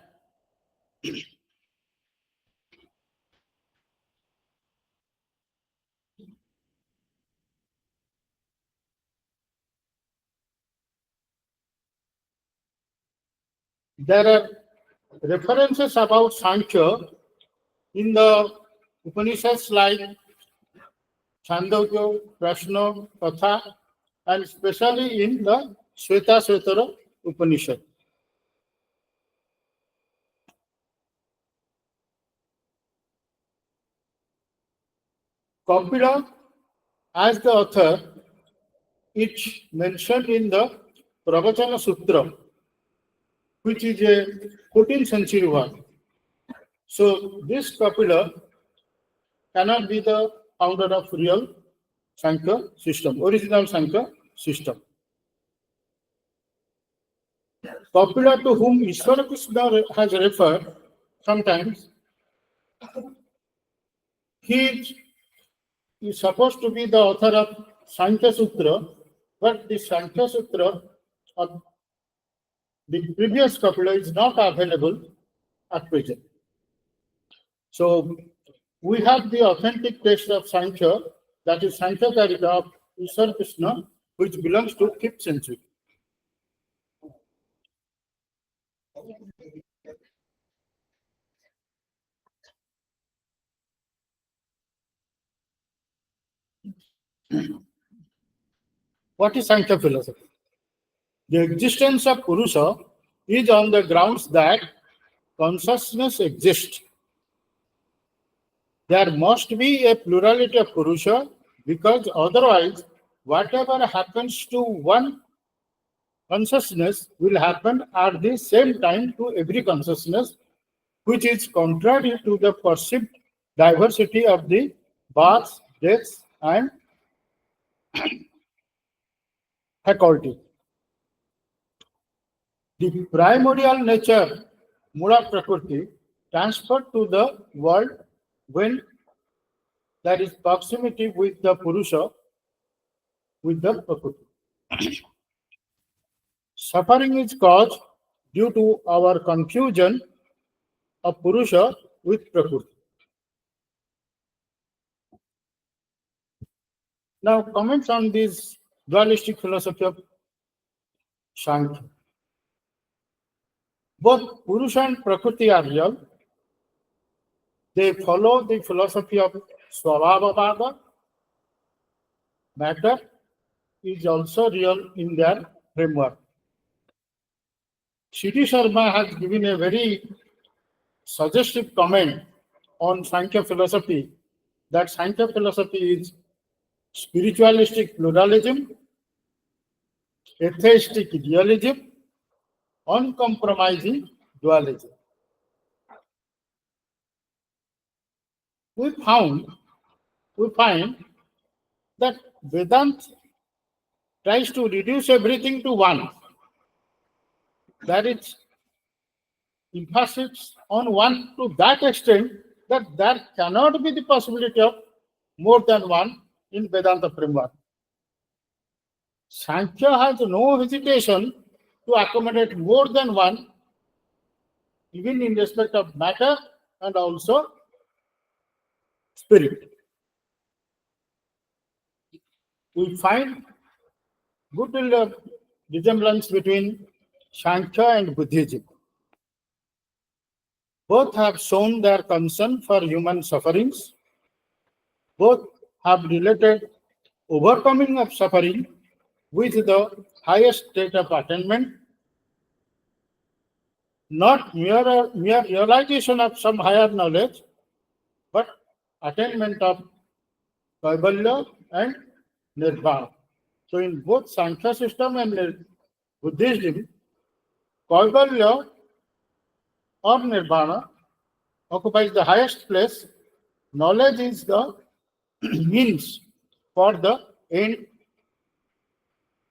There are references about Sankhya in the Upanishads like Chandogya, Prashna, Katha, and especially in the Shveta Upanishad. Kapila, as the author, it's mentioned in the Pravachana Sutra, which is a 14th century one. So this Kapila cannot be the founder of real Sankhya system, original Sankhya system. Kapila, to whom Ishvara Krishna has referred sometimes, he is supposed to be the author of Sankhya Sutra, but the Sankhya Sutra of the previous Kapila is not available at present. So we have the authentic text of Sankhya, that is Sankhya Karika of Ishvara Krishna, which belongs to 5th century. What is Sankhya philosophy? The existence of Purusha is on the grounds that consciousness exists. There must be a plurality of Purusha, because otherwise, whatever happens to one consciousness will happen at the same time to every consciousness, which is contrary to the perceived diversity of the births, deaths, and faculty. The primordial nature, Mula Prakriti, transferred to the world when there is proximity with the Purusha, with the Prakriti. Suffering is caused due to our confusion of Purusha with Prakriti. Now, comments on this dualistic philosophy of Sankhya. Both Purusha and Prakriti are real. They follow the philosophy of Swabhavavada. Matter is also real in their framework. C.T. Sharma has given a very suggestive comment on Sankhya philosophy, that Sankhya philosophy is spiritualistic pluralism, atheistic realism, uncompromising dualism. We find that Vedanta tries to reduce everything to one. That is emphasis on one to that extent that there cannot be the possibility of more than one in Vedanta framework. Sankhya has no hesitation to accommodate more than one, even in respect of matter and also spirit. We find good deal of resemblance between Sankhya and Buddhism. Both have shown their concern for human sufferings. Both have related overcoming of suffering with the highest state of attainment, not mere realization of some higher knowledge, but attainment of Kaivalya and Nirvana. So in both Sankhya system and Buddhism, Kaivalya or Nirvana occupies the highest place. Knowledge is the means for the end,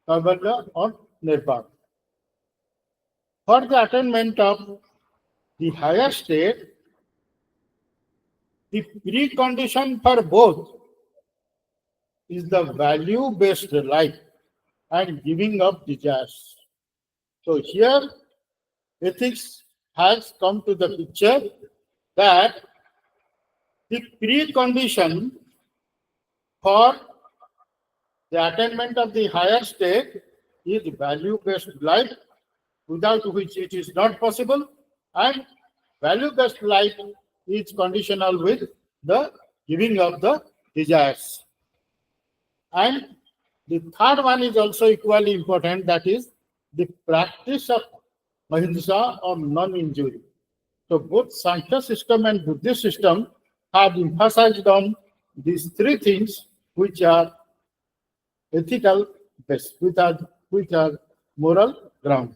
Kaivalya or Nirvana. For the attainment of the higher state, the precondition for both is the value-based life and giving up desires. So here, ethics has come to the picture that the precondition for the attainment of the higher state is value-based life, without which it is not possible, and value-based life is conditional with the giving of the desires. And the third one is also equally important, that is the practice of ahimsa or non-injury. So both Sankhya system and Buddhist system have emphasized on these three things, which are ethical based, which are moral ground.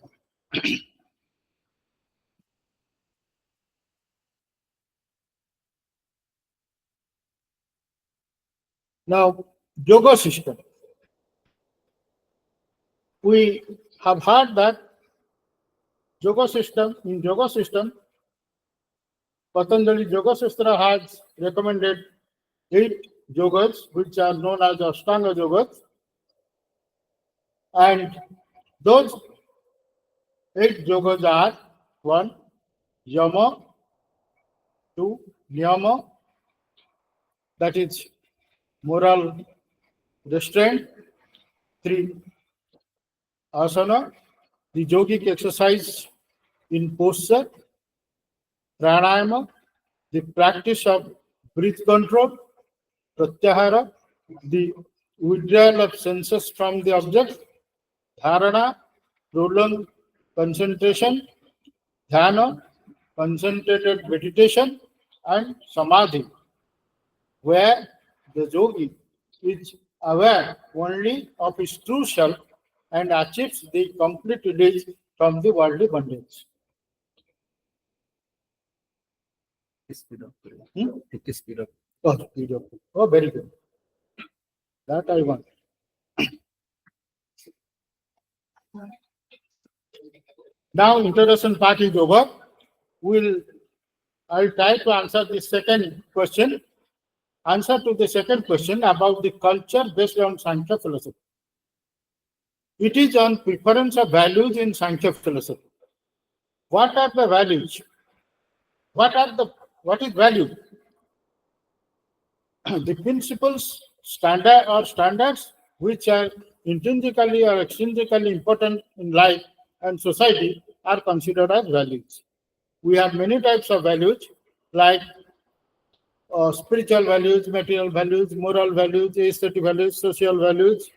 Now, yoga system. We have heard that in yoga system, Patanjali Yoga Sutra has recommended 8 yogas, which are known as Ashtanga yogas. And those 8 yogas are 1, Yama, 2, Niyama, that is moral restraint, 3, Asana, the yogic exercise in posture, Pranayama, the practice of breath control, Pratyahara, the withdrawal of senses from the object, Dharana, prolonged concentration, Dhyana, concentrated meditation, and Samadhi, where the yogi is aware only of his true self and achieves the complete release from the worldly bondage. Speed up. It is speed up. Oh, speed up. Oh, very good. That I want. Now, introduction part is over. I'll try to answer the second question. Answer to the second question about the culture based on Sankhya philosophy. It is on preference of values in Sankhya philosophy. What are the values? What is value? The principles, standards which are intrinsically or extrinsically important in life and society are considered as values. We have many types of values like spiritual values, material values, moral values, aesthetic values, social values,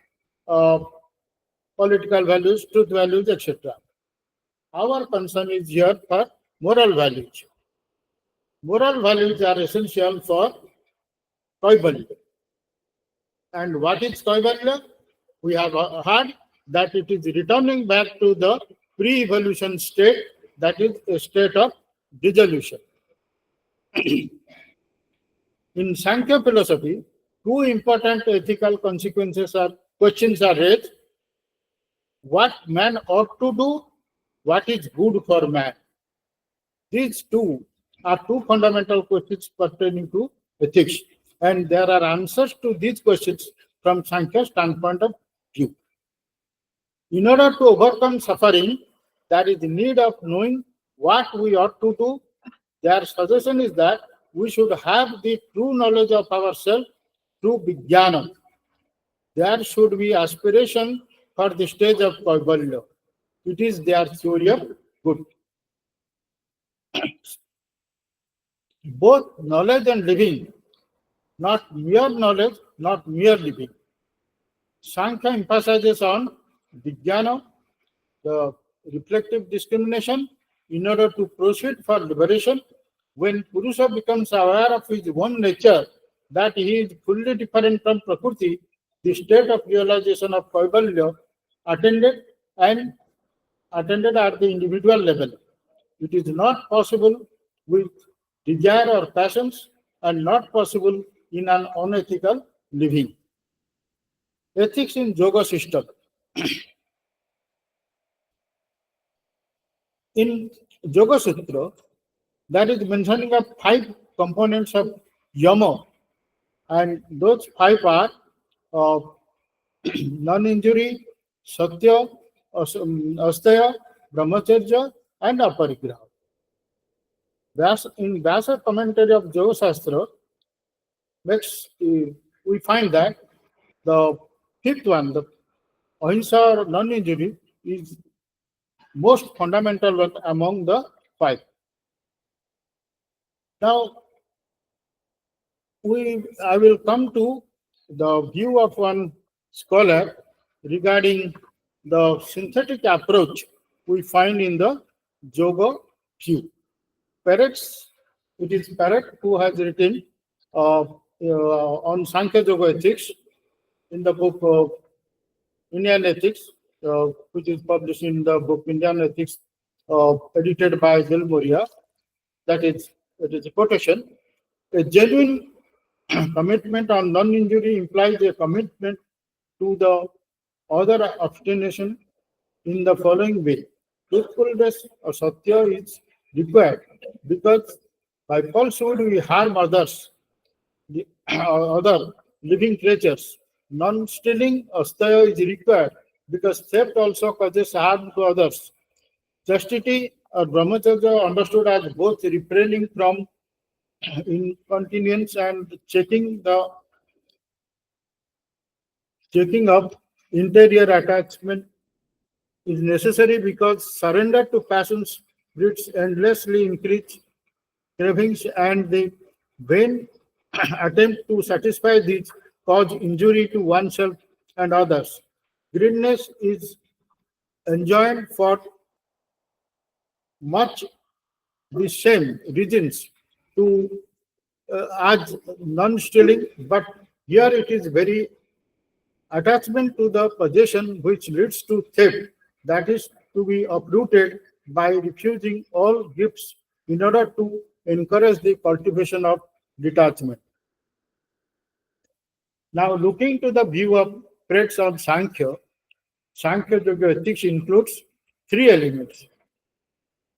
political values, truth values, etc. Our concern is here for moral values. Moral values are essential for Kaivalya. And what is Kaivalya? We have heard that it is returning back to the pre-evolution state, that is a state of dissolution. In Sankhya philosophy, 2 important ethical questions are raised. What man ought to do, what is good for man. These 2 are 2 fundamental questions pertaining to ethics, and there are answers to these questions from Sankhya's standpoint of view. In order to overcome suffering, there is the need of knowing what we ought to do. Their suggestion is that we should have the true knowledge of ourselves through Vijnana. There should be aspiration for the stage of Kaivalya. It is their theory of good. both knowledge and living, not mere knowledge, not mere living. Sankhya emphasizes on Vijnana, the reflective discrimination, in order to proceed for liberation. When Purusha becomes aware of his own nature, that he is fully different from Prakriti, the state of realization of Kaivalya attended at the individual level. It is not possible with desire or passions, and not possible in an unethical living. Ethics in Yoga system. In Yoga Sutra, that is mentioning of 5 components of Yama, and those 5 are non-injury, Satya, Asteya, Brahmacharya, and Aparigraha. In Vyasa commentary of Yoga Shastra, we find that the 5th one, the Ahimsa or non-injury, is most fundamental one among the 5. Now, I will come to the view of one scholar regarding the synthetic approach we find in the Yoga view. It is Parrott who has written on Sankhya Yoga ethics in the book of Indian Ethics, which is published in the book Indian Ethics, edited by Del Moria. It is a quotation. A genuine commitment on non-injury implies a commitment to the other abstination in the following way. Truthfulness or satya is required because by falsehood we harm others, other living creatures. Non-stealing or asteya is required because theft also causes harm to others. Chastity or brahmacharya understood as both refraining from incontinence and checking up interior attachment is necessary because surrender to passions breeds endlessly increased cravings, and the vain attempt to satisfy these cause injury to oneself and others. Greediness is enjoined for much the same reasons to as non-stealing, but here it is very attachment to the possession which leads to theft, that is to be uprooted by refusing all gifts in order to encourage the cultivation of detachment. Now, looking to the view of Pratt's on Sankhya Yoga ethics includes 3 elements.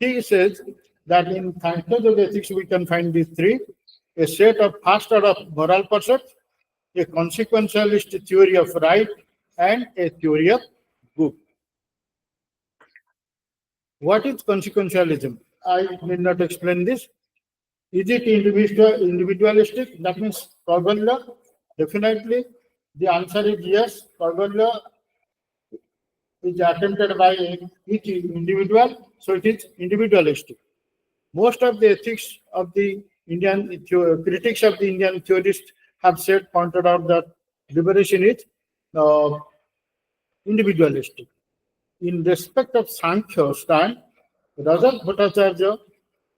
He says that in Sankhya Yoga ethics we can find these 3: a set of first order of moral percepts, a consequentialist theory of right, and a theory of good. What is consequentialism? I need not explain this. Is it individualistic? That means Kaivalya? Definitely. The answer is yes. Kaivalya is attempted by each individual, so it is individualistic. Most of the ethics of the critics of the Indian theorists have pointed out that liberation is individualistic. In respect of Sankhya stand, Rajat Bhattacharya,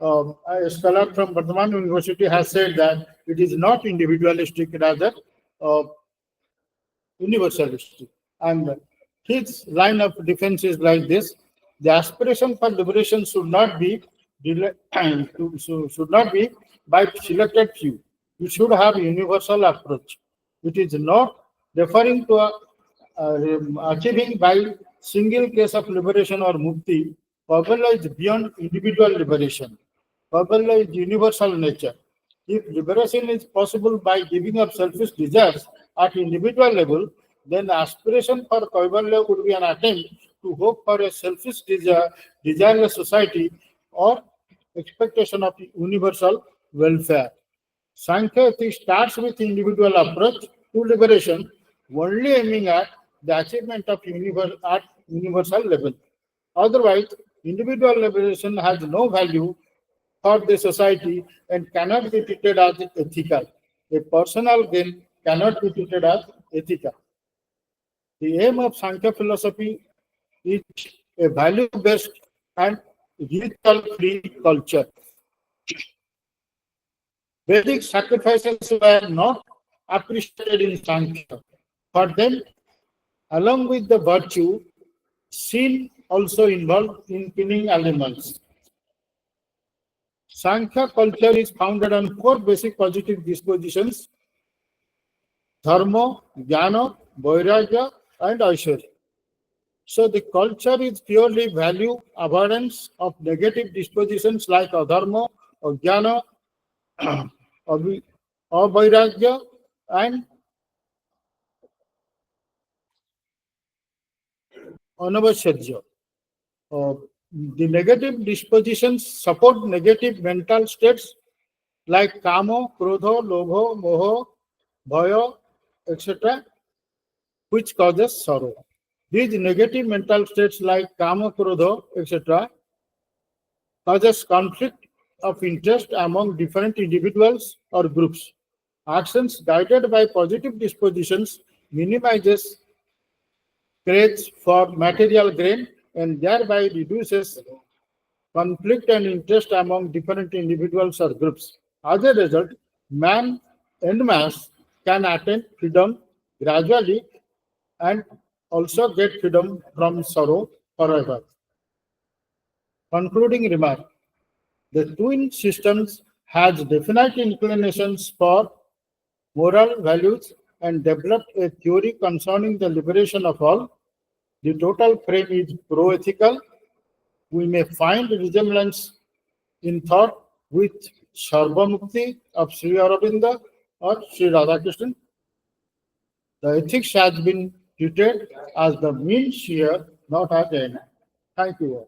a scholar from Bardhaman University, has said that it is not individualistic, rather universalistic. And his line of defense is like this: the aspiration for liberation should not be by selected few. You should have a universal approach. It is not referring to achieving by single case of liberation or mukti. Kaivalya is beyond individual liberation. Kaivalya is universal nature. If liberation is possible by giving up selfish desires at individual level, then the aspiration for Kaivalya would be an attempt to hope for a selfish desireless society or expectation of universal welfare. Sankhya ethics starts with individual approach to liberation, only aiming at the achievement of universal level. Otherwise, individual liberation has no value for the society and cannot be treated as ethical. A personal gain cannot be treated as ethical. The aim of Sankhya philosophy is a value-based and ritual-free culture. Vedic sacrifices were not appreciated in Sankhya. For them, along with the virtue, sin also involved in killing animals. Sankhya culture is founded on 4 basic positive dispositions: dharma, jnana, vairagya, and aishwarya. So the culture is purely value avoidance of negative dispositions like adharma, ajnana, avairagya, and anavasharya. The negative dispositions support negative mental states like kama, krodha, lobha, moha, bhaya, etc., which causes sorrow. These negative mental states like kama, krodha, etc., causes conflict of interest among different individuals or groups. Actions guided by positive dispositions minimizes craze for material gain and thereby reduces conflict and interest among different individuals or groups. As a result, man en masse can attain freedom gradually and also get freedom from sorrow forever. Concluding remark: the twin systems has definite inclinations for moral values and developed a theory concerning the liberation of all. The total frame is pro-ethical. We may find resemblance in thought with Sarvamukti of Sri Aurobindo or Sri Radhakrishnan. The ethics has been treated as the means here, not as end. Thank you.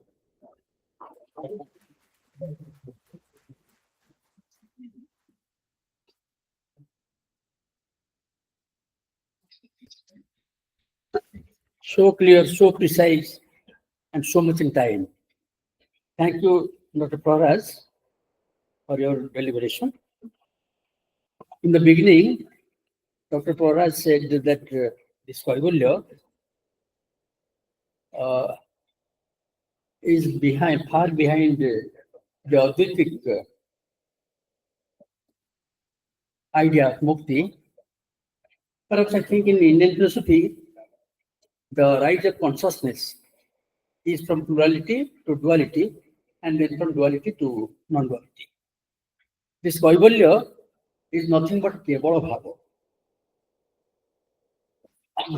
So clear, so precise, and so much in time. Thank you, Dr. Praras, for your deliberation. In the beginning, Dr. Praras said that this Kaivalya is far behind the Advaitic idea of mukti. Perhaps I think in Indian philosophy, the rise of consciousness is from plurality to duality, and then from duality to non-duality. This Kaivalya is nothing but Kevara Bhava.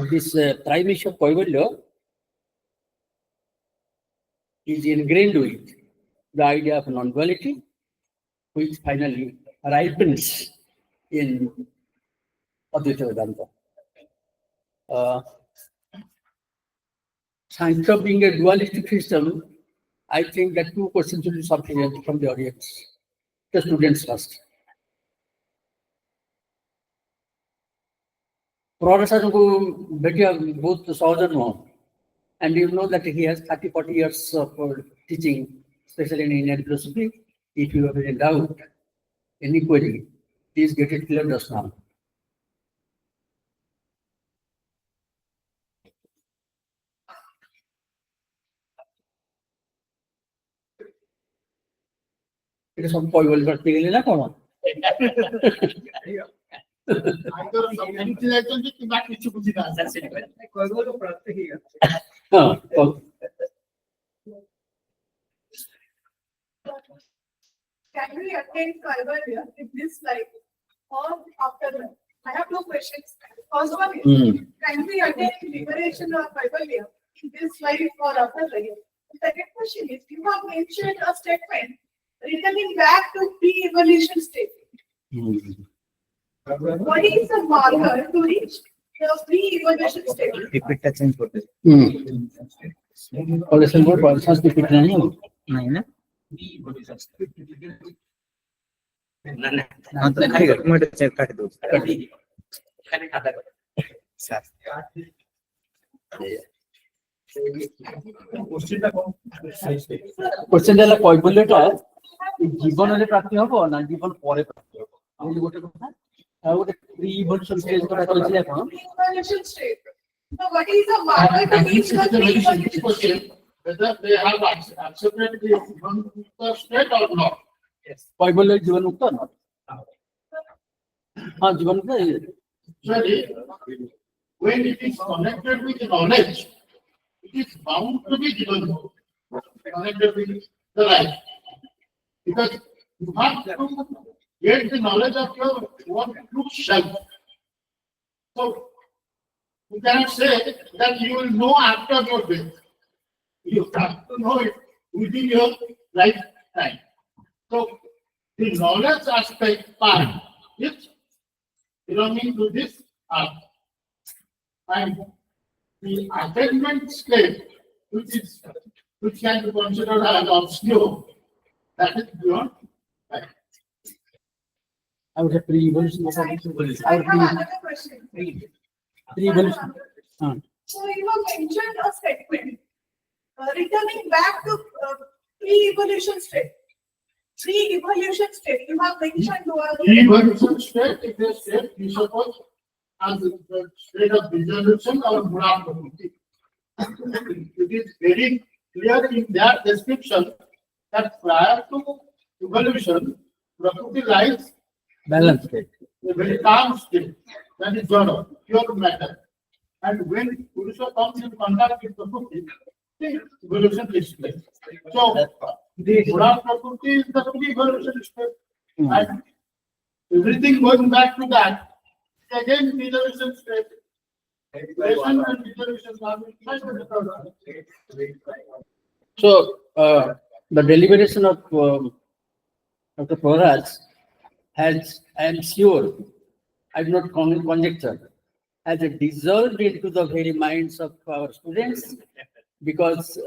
This prime of Kaivalya is ingrained with the idea of non-duality, which finally ripens in Advaita Vedanta. Sankhya being a dualistic system, I think that 2 questions will be sufficient from the audience. The students first. Professor both Southern, and you know that he has 30-40 years of teaching, especially in Indian philosophy. If you have any doubt, any query, please get it cleared just now. It is some point will be na common. Can we attain Kaivalya in this life or after that? I have 2 questions. First one is, can we attain liberation or Kaivalya in this life or after life? The second question is, you have mentioned a statement returning back to pre-evolution state. What is the marker to reach the pre-evolution state? Repeat the change for this. Collection board process repeat nahi ho. नहीं ना हाँ तो आएगा टमाटर check काट दो Question dela Kaivalya জীবনের প্রাপ্তি হবো না জীবন পরে প্রাপ্তি হবো এই যে গোটে কথা আর গোটে প্রি ইভলিউশন স্টেজ কথা কইছিলেন এখন Evaluation state. So what is the marker to reach the pre-evaluation state? Whether they have accepted the state or not. কই বললে জীবন মুক্ত না হ্যাঁ জীবন মুক্ত Actually, when it is connected with knowledge, it is bound to be given connected with the life. Because you have to get the knowledge of your own true self. So you cannot say that you will know after your death. You have to know it within your lifetime. So the knowledge aspect part is belonging to this earth. And the attainment state, which can be considered as obscure, that is beyond life. I would have pre-evolution. I have another question. Pre-evolution. So you have mentioned a statement, returning back to pre-evolution state. Pre-evolution state, you have mentioned. Evolution state is a state we suppose as the state of dissolution or Prakriti. It is very clear in their description that prior to evolution, Prakriti lies Balance state. a very calm state, that is Jada, pure matter. And when Purusha comes in contact with Prakriti, the evolution takes place. So, the Buddha Prakriti is the pre-evolution state. And everything going back to that, again, evolution state. Evolution and evolution are So, the deliberation of Dr. Proraj has, I am sure, I do not conjecture, has dissolved into the very minds of our students because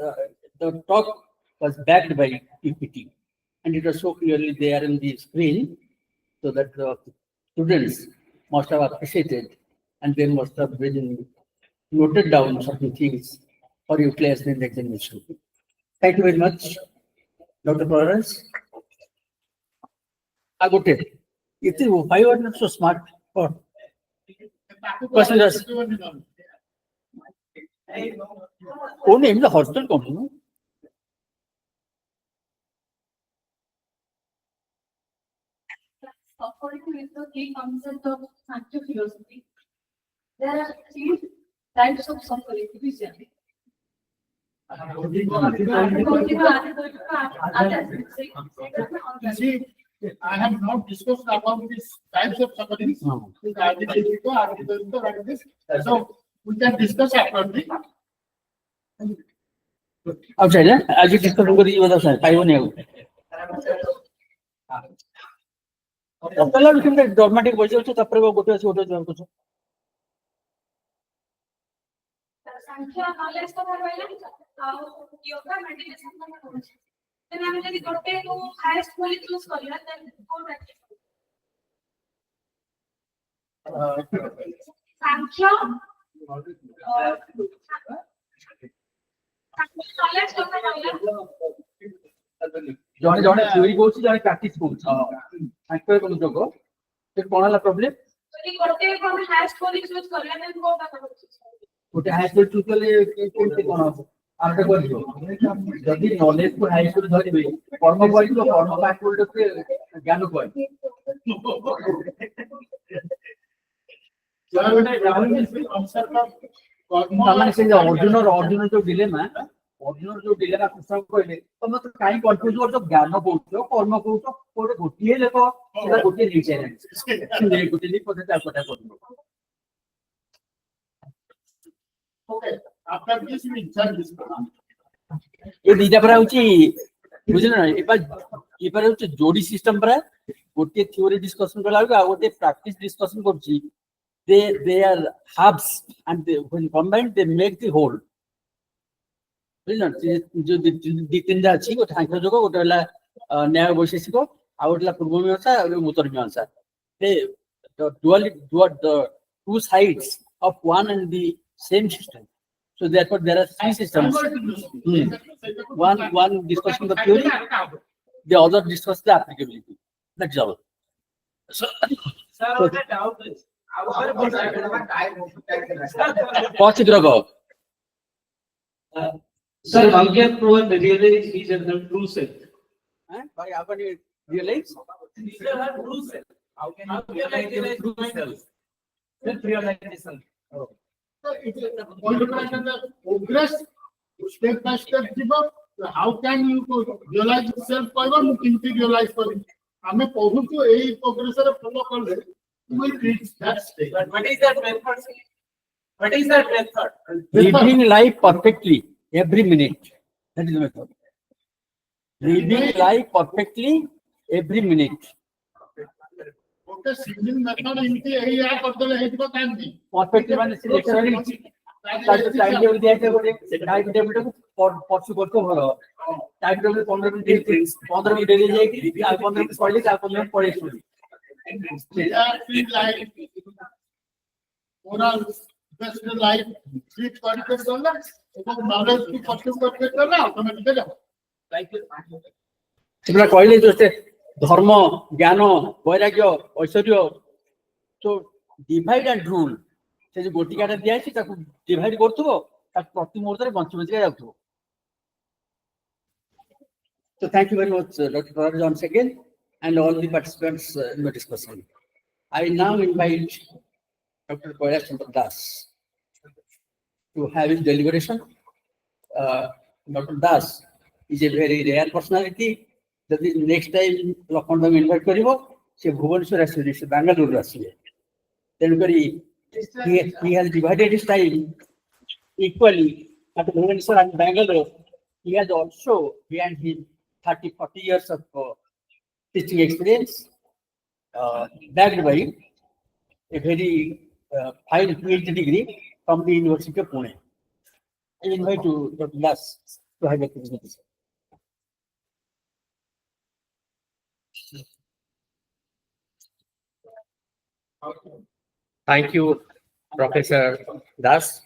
the talk was backed by PPT and it was so clearly there in the screen so that the students must have appreciated and they must have been noted down certain things for utilized in the examination. Thank you very much, Dr. Proraj. Agote, why you are not so smart? Oh. Passengers. Only in the hostel company. According to the key concept of Sankhya philosophy, there are three types of suffering. See, I have not discussed about these types of sufferings. So we can discuss after. Outside, as you discuss over the other side, I won't know. Dogmatic voice also separate go to a photo. Sankhya knowledge to yoga meditation. Then I will go to highest quality choose then go back. Sankhya ଜଣେ theory କହୁଛି ଜଣେ practice କହୁଛି ତାଙ୍କର cone ଯୋଗ ସେ କଣ ହେଲା problem ଗୋଟେ highest quality choose then go back. ଗୋଟେ ହାଇ ସ୍କୁଲ ଚୁଜ କଲେ କେମିତି କଣ ଆମେ କରିବ ଯଦି ନଲେଜ କୁ ହାଇ ସ୍କୁଲ ଧରିବେ କର୍ମ କରିବ କର୍ମ ହାଇ ସ୍କୁଲ ଜ୍ଞାନ କରେ ମାନେ ସେ ଅର୍ଜୁନ ଯୋଉ ଡିଲେମା କୃଷ୍ଣ କହିଲେ ତମେ ତ କାହିଁ କନଫ୍ୟୁଜ କରୁଛ ଜ୍ଞାନ କହୁଛ କର୍ମ କହୁଛ ଗୋଟେ ଗୋଟିଏ ଲୋକ ସେଟା ଗୋଟିଏ ନେଇଯାଏ ଗୋଟେ ନେଇ ପଦେ ଚାର କଥା କରିବ Okay, after this we judge this program. ये दीटा पर होची बुझिना ए पर होची जोड़ी सिस्टम पर गोटे थ्योरी डिस्कशन कला आ गोटे प्रैक्टिस डिस्कशन करची they are halves and they, when combined they make the whole बुझिना जो दी तीन अछि गोटे सांख्य जोग गोटे हला न्याय वैशेषिक आ गोटे पूर्व मीमांसा और उत्तर मीमांसा the two sides of one and the same system. So therefore there are three systems. One discussion the theory, the other discuss the applicability. That's all. So, Sir, what a doubt is. Our what's it about? Sir, how can prove really each of them true self? Sorry, how can you realize? These are true self. How can you realize true self? Self-realization. So it is the progress step by step ଯିବ how can you realize yourself କହିବ ମୁଁ କେମିତି realize କରିବି ଆମେ ପଢୁଛୁ ଏଇ progress ରେ follow କଲେ you will reach that stage. But what is that method? What is that method? Living life perfectly every minute. That is the method. Living life perfectly every minute. ଗୋଟେ single method ଏମିତି ଏଇ ୟା କରିଦେଲେ ହେଇଯିବ କାହିଁକି Perfectly ମାନେ ସେ lecture ହେଇଛି। Time table ଦିଆହେଇଛି ଗୋଟେ ଟାଇମ୍ ଟେବୁଲଟାକୁ ପର୍ସୁ କରୁଥିବ ଭଲ। ଟାଇମ୍ ଟେବୁଲ 15 ମିନିଟ୍ ଡେରି ଯାଇକି ଆଉ 15 ମିନିଟ୍ ପଢିଲେ ଆଉ 15 ମିନିଟ୍ ପଢି ଆସିବ। oral best life treat କରିତେ ଗଲା ଏବଂ knowledge କୁ ପର୍ସୁ କରିତେ ଗଲା automatically ହେବ ସେଟା କହିଲେ ଯେ ଧର୍ମ ଜ୍ଞାନ ବୈରାଗ୍ୟ ଐଶ୍ୱର୍ଯ୍ୟ ତ ଡିଭାଇଡ୍ ଆଣ୍ଡ ରୁଲ୍ ସେ ଯୋଉ ଗୋଟିକାଟା ଦିଆହେଇଛି ତାକୁ ଡିଭାଇଡ୍ କରୁଥିବ ତାକୁ ପ୍ରତି ମୁହୂର୍ତ୍ତରେ ବଞ୍ଚି ବଞ୍ଚିକା ଯାଉଥିବ। So thank you very much, Dr. Faraj, once again, and all the participants in the discussion. I now invite Dr. Kailash Chandra Das to have his deliberation. Dr. Das is a very rare personality. ଯଦି next time Lakshman ବାବୁ invite କରିବ ସେ ଭୁବନେଶ୍ୱର ଆସିବେ ସେ ବାଙ୍ଗାଲୋରରୁ ଆସିବେ ତେଣୁକରି he has divided his time equally at Bhubaneswar and Bangalore. He has also gained his 30-40 years of teaching experience backed by a very fine PhD degree from the University of Pune. I invite you, Dr. Das, to have a presentation. Thank you, Professor Das.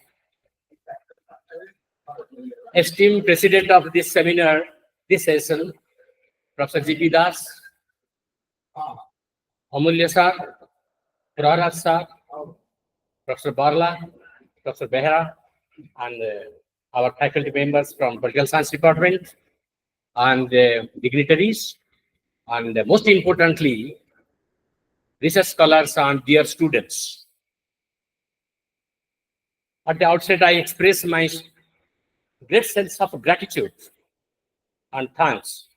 Esteemed President of this seminar, this session, Professor G.P. Das, Amulya Sir, Praharaj Sir, Professor Barla, Professor Behra, and our faculty members from Political Science Department, and dignitaries, and most importantly, research scholars and dear students. At the outset, I express my great sense of gratitude and thanks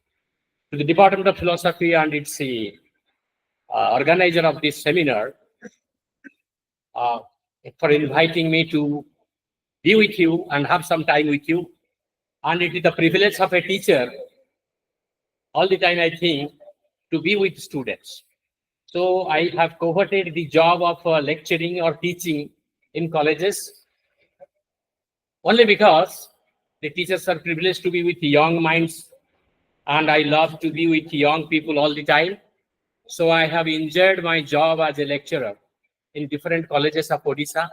to the Department of Philosophy and its organizer of this seminar for inviting me to be with you and have some time with you. And it is the privilege of a teacher all the time, I think, to be with students. So I have coveted the job of lecturing or teaching in colleges only because the teachers are privileged to be with young minds, and I love to be with young people all the time. So I have enjoyed my job as a lecturer in different colleges of Odisha.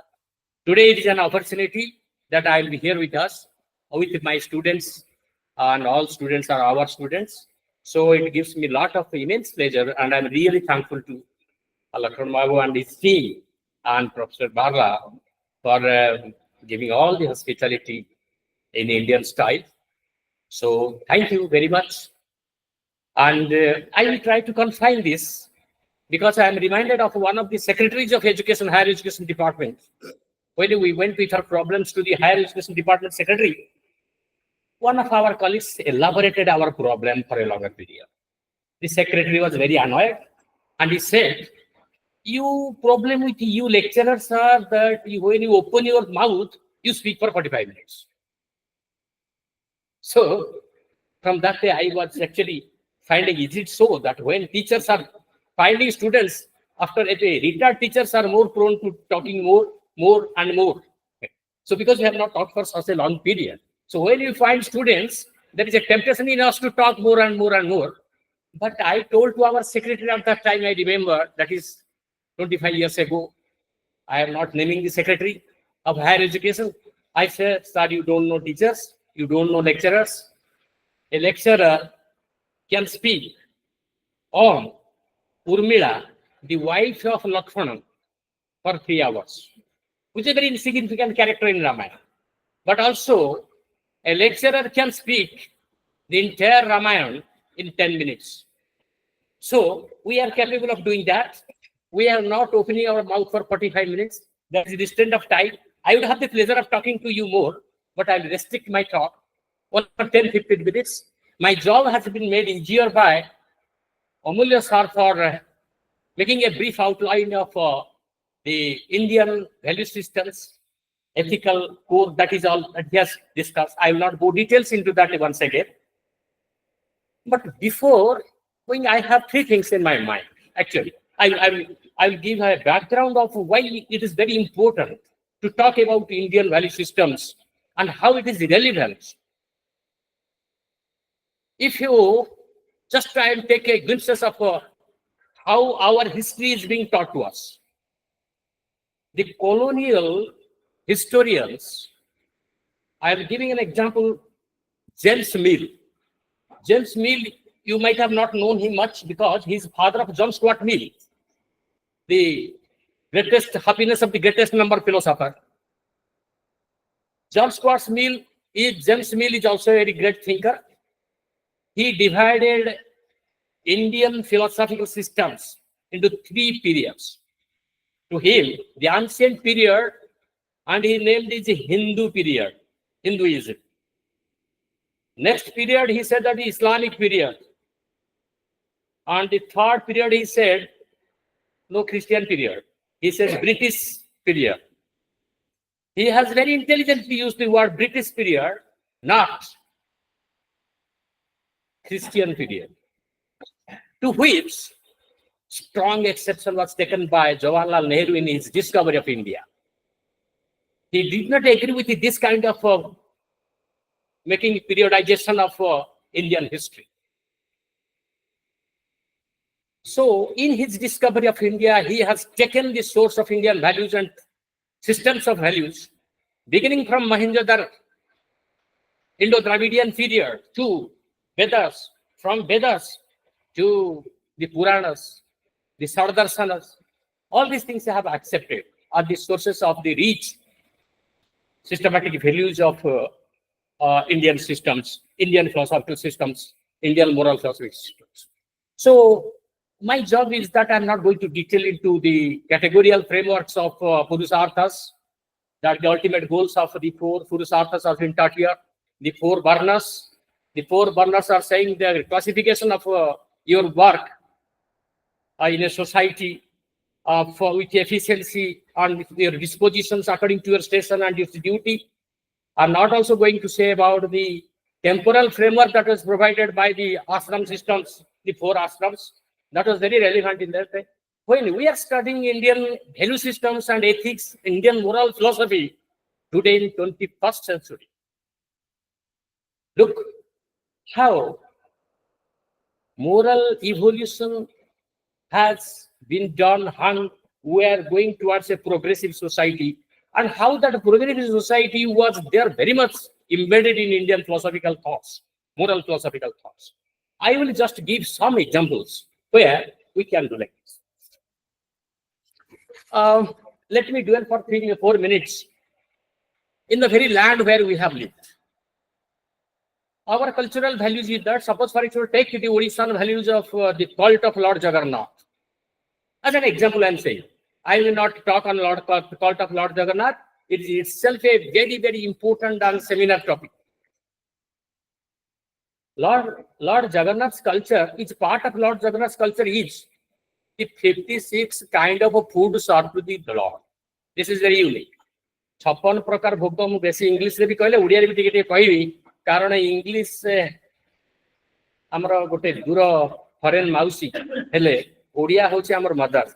Today it is an opportunity that I will be here with us, with my students, and all students are our students. So it gives me a lot of immense pleasure, and I'm really thankful to Lakshman Babu and his team and Professor Barla for giving all the hospitality in Indian style. So thank you very much. And I will try to confine this because I am reminded of one of the secretaries of Education, Higher Education Department. When we went with our problems to the Higher Education Department secretary, one of our colleagues elaborated our problem for a longer period. The secretary was very annoyed and he said, "You problem with you lecturers are that when you open your mouth, you speak for 45 minutes. So from that day, I was actually finding, is it so that when teachers are finding students, after a retired teachers are more prone to talking more and more. So because we have not talked for such a long period. So when you find students, there is a temptation in us to talk more and more and more. But I told to our secretary at that time, I remember, that is 25 years ago, I am not naming the secretary of higher education. I said, "Sir, you don't know teachers, you don't know lecturers. A lecturer can speak on Urmila, the wife of Lakshmana, for 3 hours, which is a very insignificant character in Ramayana. But also, a lecturer can speak the entire Ramayana in 10 minutes. So, we are capable of doing that. We are not opening our mouth for 45 minutes. That is the extent of time. I would have the pleasure of talking to you more, but I will restrict my talk for 10-15 minutes. My job has been made easier by Amulya sir for making a brief outline of the Indian value systems, ethical core, that is all that he has discussed. I will not go details into that once again. But before going, I have 3 things in my mind. Actually, I will give a background of why it is very important to talk about Indian value systems and how it is relevant. If you just try and take a glimpse of how our history is being taught to us, the colonial historians, I am giving an example, James Mill. James Mill, you might have not known him much because he is father of John Stuart Mill, the greatest happiness of the greatest number philosopher. James Mill is also a very great thinker. He divided Indian philosophical systems into 3 periods. To him, the ancient period, and he named it the Hindu period, Hinduism. Next period, he said that the Islamic period. And the 3rd period, he said, no, Christian period. He says British period. He has very intelligently used the word British period, not Christian period. To which strong exception was taken by Jawaharlal Nehru in his discovery of India. He did not agree with this kind of making periodization of Indian history. So, in his discovery of India, he has taken the source of Indian values and systems of values, beginning from Mohenjo-daro, Indo-Dravidian period to Vedas, from Vedas to the Puranas, the Sardarsanas. All these things they have accepted are the sources of the rich systematic values of Indian systems, Indian philosophical systems, Indian moral philosophical systems. So, my job is that I'm not going to detail into the categorical frameworks of Purusarthas, that the ultimate goals of the 4 Purusarthas are been taught here. The 4 Varnas. The 4 Varnas are saying the classification of your work in a society with efficiency and your dispositions according to your station and its duty. I'm not also going to say about the temporal framework that was provided by the ashram systems, the 4 ashrams. That was very relevant in that time. When we are studying Indian value systems and ethics, Indian moral philosophy, today in 21st century, look how moral evolution has been done and we are going towards a progressive society, and how that progressive society was there very much embedded in Indian philosophical thoughts, moral philosophical thoughts. I will just give some examples where we can do like this. Let me dwell for 3 or 4 minutes in the very land where we have lived. Our cultural values is that, suppose for example, take the Odishan values of the cult of Lord Jagannath. As an example, I am saying, I will not talk on the cult of Lord Jagannath. It is itself a very, very important and seminar topic. Lord Jagannath's culture, each part of Lord Jagannath's culture is the 56 kind of a food served to the Lord. This is very unique. 56 प्रकार भोग मु बेसी English रे भी कहले ओडिया रे भी टिके कहबी कारण इंग्लिश हमर गोटे दूर फॉरेन माउसी हेले ओडिया होची हमर मदर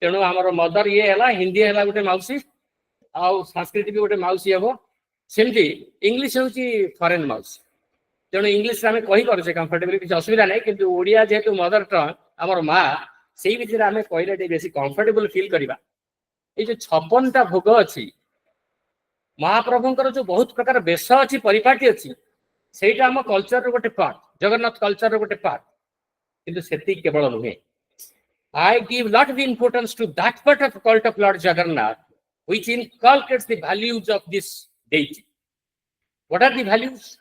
तेणु हमर मदर ये हला हिंदी हला गोटे माउसी आ संस्कृत भी गोटे माउसी हेबो सेमती इंग्लिश होची फॉरेन माउसी तेणु इंग्लिश आम कही करे कंफर्टेबल किसी असुविधा नहीं किंतु ओडिया जेहेतु मदर टंग हमर माँ से विषय आम कहले बेसी कंफर्टेबल फील करवा ये जो 56टा भोग अच्छी महाप्रभुंकर जो बहुत प्रकार बेश अच्छी परिपाटी अच्छी ସେଇଟା ଆମ କଲଚରର ଗୋଟେ ପାର୍ଟ, ଜଗନ୍ନାଥ କଲଚରର ଗୋଟେ ପାର୍ଟ, କିନ୍ତୁ ସେତିକି କେବଳ ନୁହେଁ। I give lot of importance to that part of cult of Lord Jagannath, which inculcates the values of this deity. What are the values?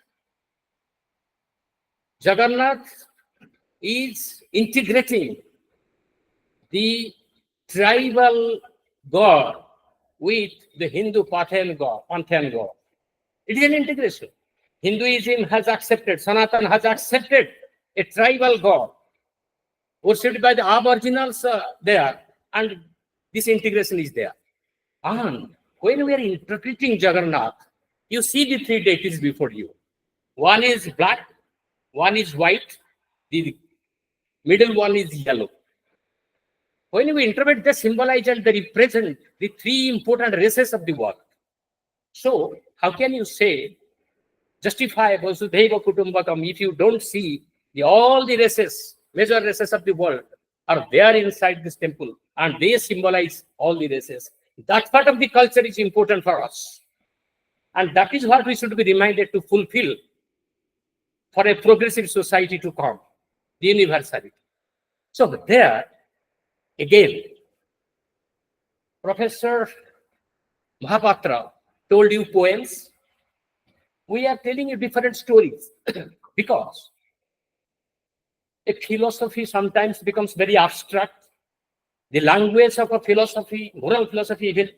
Jagannath is integrating the tribal god with the Hindu pantheon god. It is an integration. Hinduism has accepted, Sanatana has accepted a tribal god worshipped by the aboriginals there, and this integration is there. And when we are interpreting Jagannath, you see the three deities before you. One is black, one is white, the middle one is yellow. When we interpret, they symbolize and they represent the three important races of the world. So, how can you say, justify Vasudhaiva Kutumbakam if you don't see all the races, major races of the world are there inside this temple and they symbolize all the races? That part of the culture is important for us. And that is what we should be reminded to fulfill for a progressive society to come, the universality. So there, again, Professor Mahapatra told you poems. We are telling you different stories because a philosophy sometimes becomes very abstract. The language of a philosophy, moral philosophy even,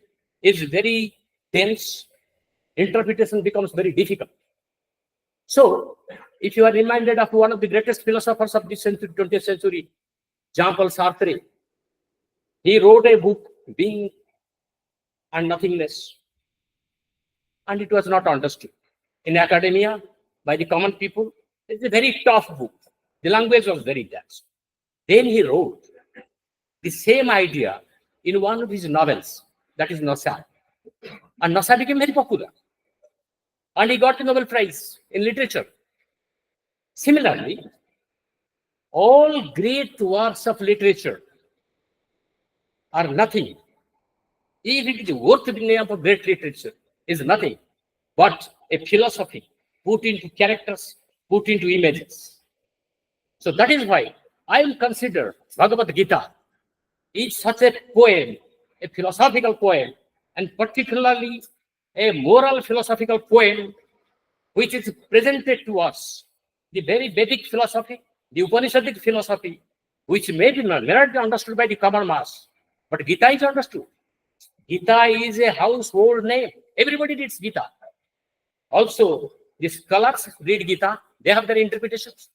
is very dense. Interpretation becomes very difficult. So, if you are reminded of one of the greatest philosophers of this century, 20th century, Jean-Paul Sartre, he wrote a book, Being and Nothingness, and it was not understood. In academia, by the common people, it's a very tough book. The language was very dense. Then he wrote the same idea in one of his novels, that is Nasa. And Nasa became very popular. And he got the Nobel Prize in literature. Similarly, all great works of literature are nothing. If it is worth the name of great literature, is nothing but a philosophy put into characters, put into images. So that is why I will consider Bhagavad Gita is such a poem, a philosophical poem, and particularly a moral philosophical poem, which is presented to us, the very Vedic philosophy, the Upanishadic philosophy, which may not be understood by the common mass, but Gita is understood. Gita is a household name. Everybody reads Gita. Also, the scholars read Gita. They have their interpretations.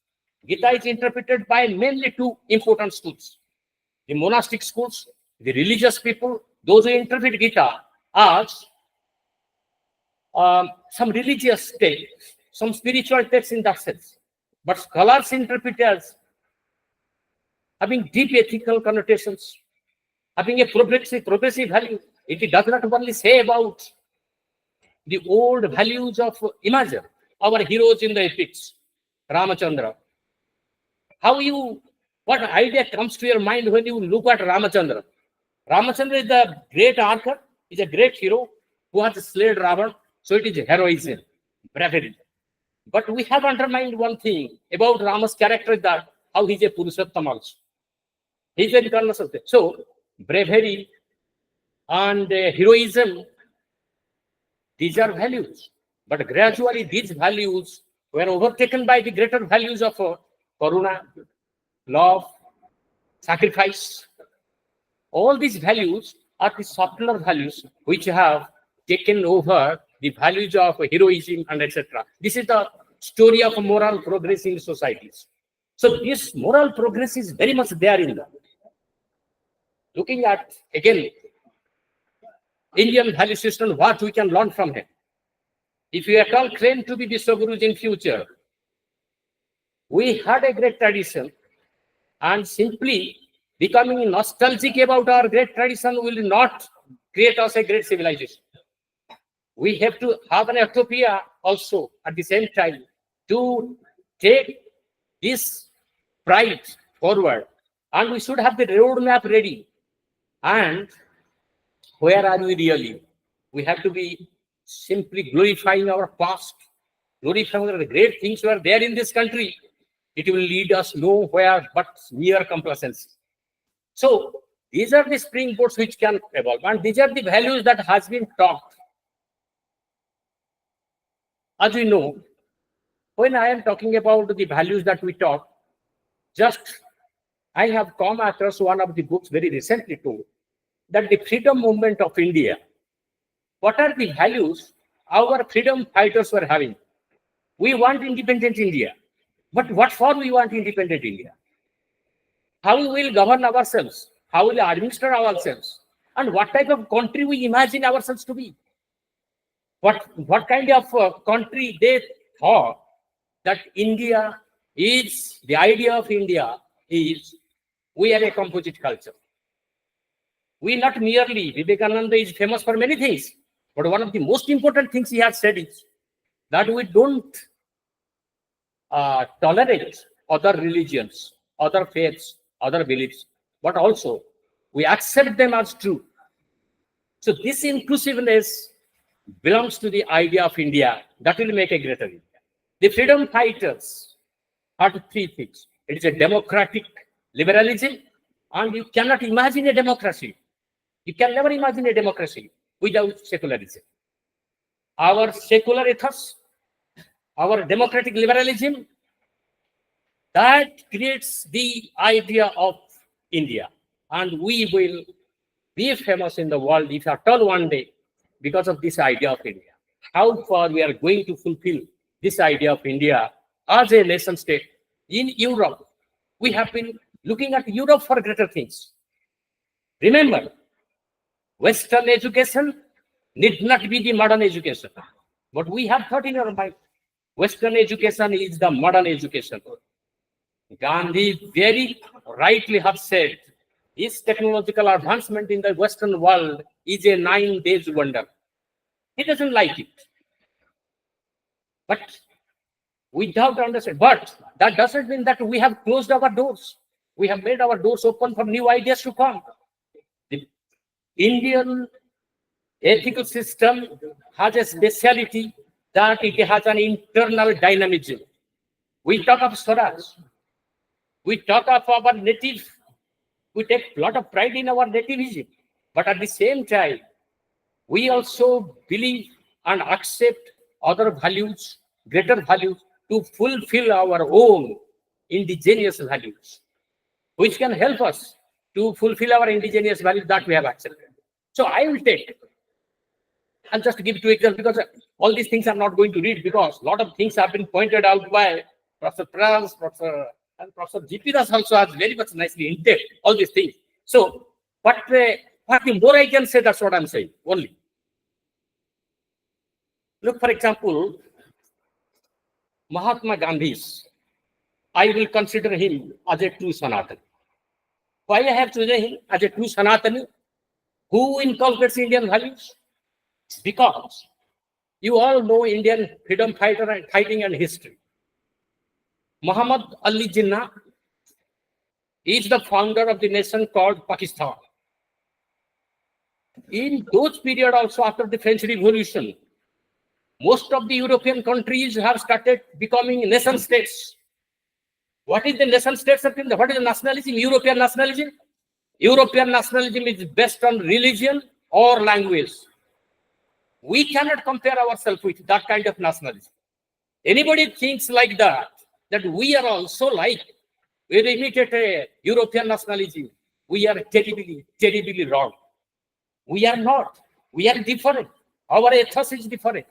Gita is interpreted by mainly two important schools. The monastic schools, the religious people, those who interpret Gita as some religious text, some spiritual text in that sense. But scholars interpret as having deep ethical connotations, having a progressive value. It does not only say about the old values of, imagine, our heroes in the epics, Ramachandra. What idea comes to your mind when you look at Ramachandra? Ramachandra is the great archer, is a great hero who has slayed Ravan, so it is heroism, bravery. But we have undermined one thing about Rama's character, that how he is a Purushottam also. He is an incarnation of that. So, bravery and heroism, these are values. But gradually these values were overtaken by the greater values of Karuna, love, sacrifice. All these values are the subtler values which have taken over the values of heroism and etc. This is the story of moral progress in societies. So this moral progress is very much there in them. Looking at, again, Indian value system, what we can learn from him. If we at all claim to be Vishwagurus in future, we had a great tradition, and simply becoming nostalgic about our great tradition will not create us a great civilization. We have to have an utopia also at the same time to take this pride forward, and we should have the roadmap ready. And where are we really? We have to be simply glorifying our past, glorifying the great things were there in this country, it will lead us nowhere but mere complacency. So these are the springboards which can evolve, and these are the values that has been taught. As we know, when I am talking about the values that we taught, just I have come across one of the books very recently too, that the freedom movement of India, what are the values our freedom fighters were having? We want independent India. But what for we want independent India? How we will govern ourselves? How will we administer ourselves? And what type of country we imagine ourselves to be? What kind of country they thought that India is, the idea of India is, we are a composite culture. We not merely, Vivekananda is famous for many things, but one of the most important things he has said is that we don't tolerate other religions, other faiths, other beliefs, but also we accept them as true. So this inclusiveness belongs to the idea of India that will make a greater India. The freedom fighters had three things. It is a democratic liberalism, and you cannot imagine a democracy. You can never imagine a democracy without secularism. Our secular ethos, our democratic liberalism, that creates the idea of India. And we will be famous in the world, if at all one day, because of this idea of India. How far we are going to fulfill this idea of India as a nation state in Europe. We have been looking at Europe for greater things. Remember, Western education need not be the modern education. But we have thought in our mind, Western education is the modern education. Gandhi very rightly have said, his technological advancement in the Western world is a 9 days wonder. He doesn't like it. But without understanding, but that doesn't mean that we have closed our doors. We have made our doors open for new ideas to come. The Indian ethical system has a speciality that it has an internal dynamism. We talk of Swaraj. We talk of our native. We take a lot of pride in our nativism. But at the same time, we also believe and accept other values, greater values, to fulfill our own indigenous values, which can help us to fulfill our indigenous values that we have accepted. So I will take, I'll just give 2 examples, because all these things I'm not going to read, because a lot of things have been pointed out by Professor Pras, and Professor G.P. Das also has very much nicely intact all these things. So, but the more I can say, that's what I'm saying only. Look, for example, Mahatma Gandhi's, I will consider him as a true Sanatani. Why I have chosen him as a true Sanatani? Who inculcates Indian values? Because you all know Indian freedom fighter and fighting and history. Muhammad Ali Jinnah is the founder of the nation called Pakistan. In those period also, after the French Revolution, most of the European countries have started becoming nation states. What is the nation states? What is the nationalism? European nationalism? European nationalism is based on religion or language. We cannot compare ourselves with that kind of nationalism. Anybody thinks like that we are also like, we imitate a European nationalism, we are terribly, terribly wrong. We are not. We are different. Our ethos is different.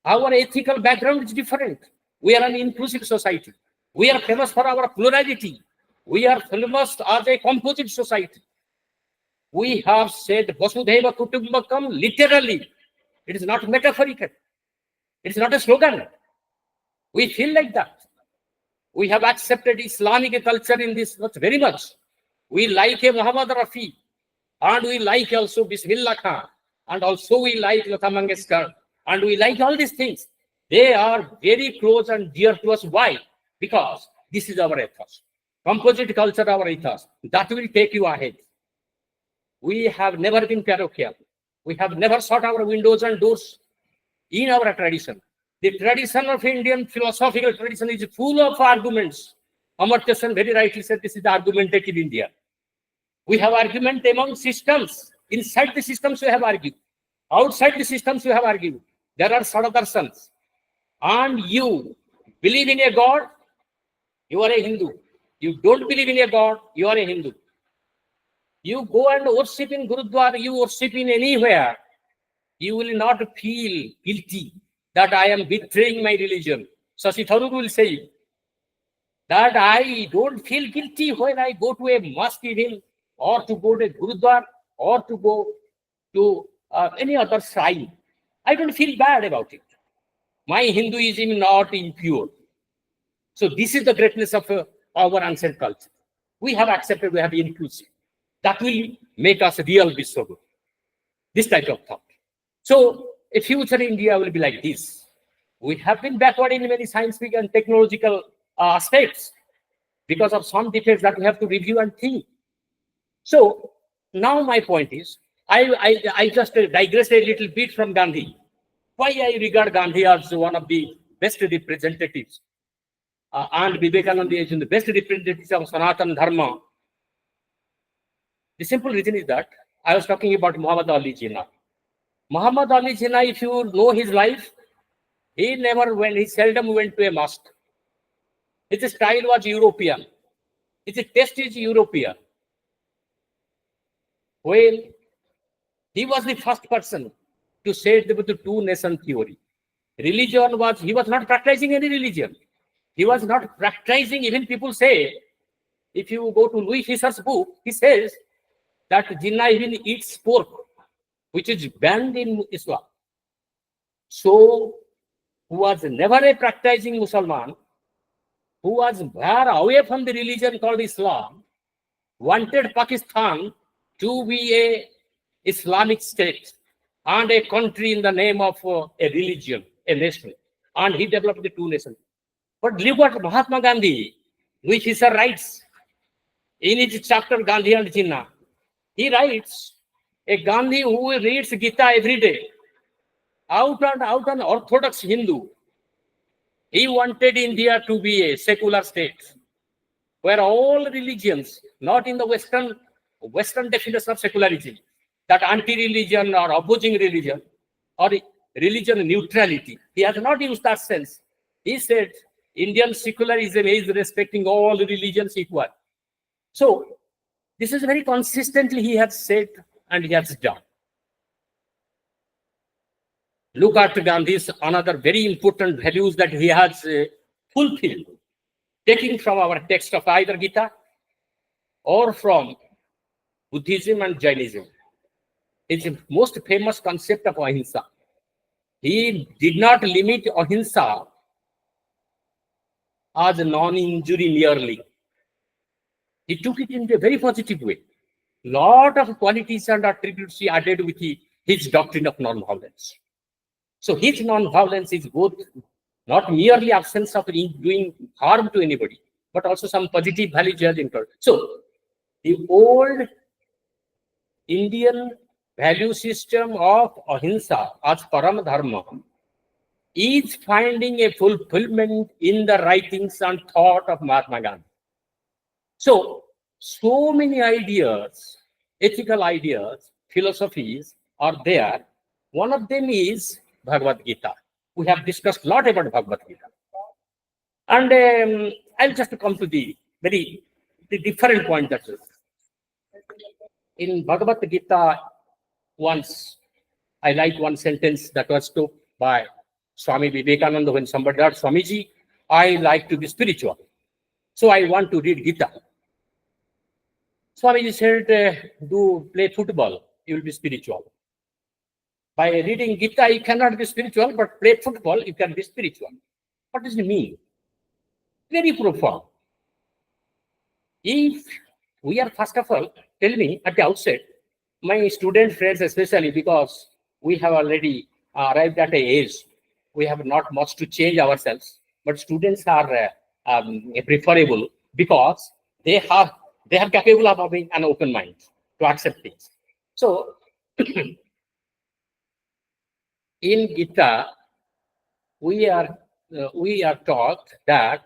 Our ethical background is different. We are an inclusive society. We are famous for our plurality. We are famous as a composite society. We have said Vasudhaiva Kutumbakam literally. It is not metaphorical. It is not a slogan. We feel like that. We have accepted Islamic culture in this very much. We like a Muhammad Rafi, and we like also Bismillah Khan, and also we like Lata Mangeshkar, and we like all these things. They are very close and dear to us. Why? Because this is our ethos. Composite culture, our ethos. That will take you ahead. We have never been parochial. We have never sought our windows and doors in our tradition. The tradition of Indian philosophical tradition is full of arguments. Amartya Sen very rightly said this is the argumentative India. We have argument among systems. Inside the systems, we have argued. Outside the systems, we have argued. There are Saradarsans. And you believe in a God, you are a Hindu. You don't believe in a God, you are a Hindu. You go and worship in Gurudwara, you worship in anywhere, you will not feel guilty that I am betraying my religion. Shashi Tharoor will say that I don't feel guilty when I go to a mosque even, or to go to a Gurudwara, or to go to any other shrine. I don't feel bad about it. My Hinduism is not impure. So this is the greatness of our ancient culture. We have accepted, we have inclusive. That will make us real Vishwaguru. This type of thought. So a future India will be like this. We have been backward in many scientific and technological aspects because of some defects that we have to review and think. So now my point is, I just digressed a little bit from Gandhi. Why I regard Gandhi as one of the best representatives, and Vivekananda is the best representatives of Sanatana Dharma. The simple reason is that I was talking about Muhammad Ali Jinnah. Muhammad Ali Jinnah, if you know his life, he seldom went to a mosque. His style was European. His taste is European. Well, he was the first person to say the two-nation theory. He was not practicing any religion. He was not practicing, even people say, if you go to Louis Fisher's book, he says that Jinnah even eats pork, which is banned in Islam. So, who was never a practicing Muslim, who was far away from the religion called Islam, wanted Pakistan to be a Islamic state and a country in the name of a religion, a nation. And he developed the two nations. But look what Mahatma Gandhi, which he writes in his chapter Gandhi and Jinnah. He writes, a Gandhi who reads Gita every day, out an orthodox Hindu. He wanted India to be a secular state where all religions, not in the Western definition of secularism, that anti-religion or opposing religion or religion neutrality. He has not used that sense. He said Indian secularism is respecting all religions equal. So this is very consistently he has said and he has done. Look at Gandhi's another very important values that he has fulfilled, taking from our text of either Gita or from Buddhism and Jainism. It's the most famous concept of ahimsa. He did not limit ahimsa as a non-injury merely. He took it in a very positive way. Lot of qualities and attributes he added with his doctrine of non-violence. So his non-violence is both not merely absence of doing harm to anybody, but also some positive values he has included. So the old Indian value system of ahimsa as param dharma is finding a fulfillment in the writings and thought of Mahatma Gandhi. So many ideas, ethical ideas, philosophies are there. One of them is Bhagavad Gita. We have discussed a lot about Bhagavad Gita. And I'll just come to the different point that is. In Bhagavad Gita, once, I like one sentence that was told by Swami Vivekananda when somebody asked, Swamiji, I like to be spiritual. So I want to read Gita. Swamiji said, do play football, you will be spiritual. By reading Gita, you cannot be spiritual, but play football, you can be spiritual. What does it mean? Very profound. If we are, first of all, tell me at the outset, my student friends especially, because we have already arrived at an age, we have not much to change ourselves, but students are preferable because they are capable of having an open mind to accept things. So, in Gita, we are taught that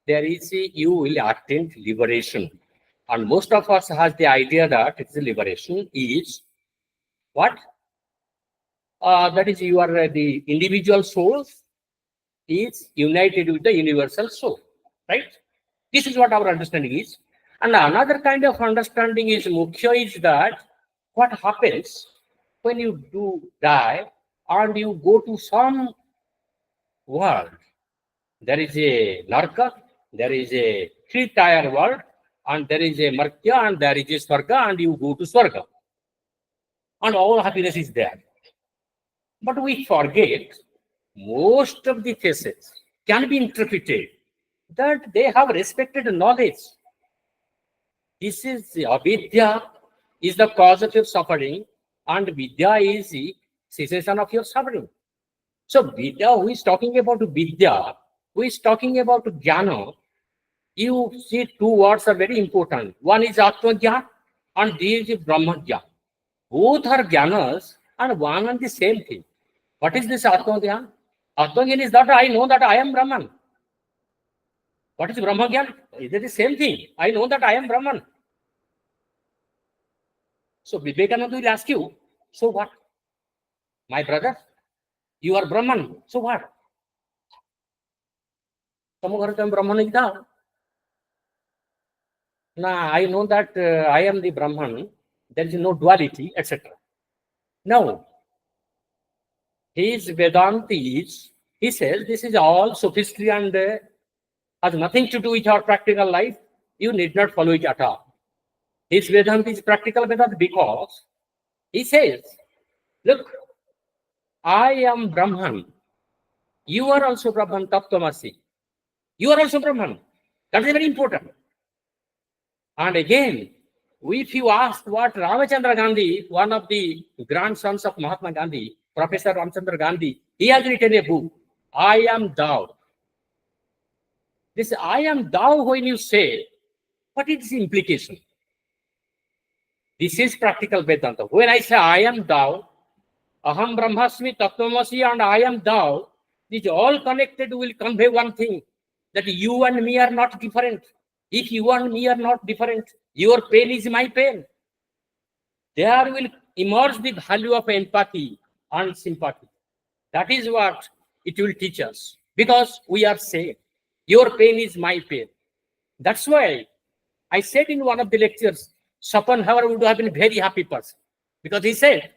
there is you will attain liberation, and most of us has the idea that it's liberation is what that is you are the individual soul is united with the universal soul, right? This is what our understanding is. And another kind of understanding is mukhya is that what happens when you do die and you go to some world. There is a narka, there is a three-tier world, and there is a martya, and there is a swarga, and you go to swarga. And all happiness is there. But we forget most of the cases can be interpreted that they have respected knowledge. This is avidya is the cause of your suffering, and vidya is the cessation of your suffering. So vidya, who is talking about vidya, who is talking about jnana, you see two words are very important. One is atmajnana and this is brahmajnana. Both are jnanas and one and the same thing. What is this atmajnana? Atmajnana is that I know that I am Brahman. What is brahmajnana? Is it the same thing? I know that I am Brahman. So Vivekananda will ask you, so what? My brother, you are Brahman. So what? Brahman. Now I know that I am the Brahman. There is no duality, etc. Now, his Vedanta is, he says, this is all sophistry and has nothing to do with our practical life. You need not follow it at all. His Vedanta is practical Vedanta because he says, look, I am Brahman. You are also Brahman, Tattvamasi. You are also Brahman. That is very important. And again, if you ask what Ramachandra Gandhi, one of the grandsons of Mahatma Gandhi, Professor Ramachandra Gandhi, he has written a book, I am thou. This I am thou, when you say, what is the implication? This is practical Vedanta. When I say I am thou, Aham Brahmasmi, Tattvamasi, and I am thou, these all connected will convey one thing, that you and me are not different. If you and me are not different, your pain is my pain. There will emerge the value of empathy and sympathy. That is what it will teach us. Because we are same. Your pain is my pain. That's why I said in one of the lectures, Schopenhauer would have been a very happy person. Because he said,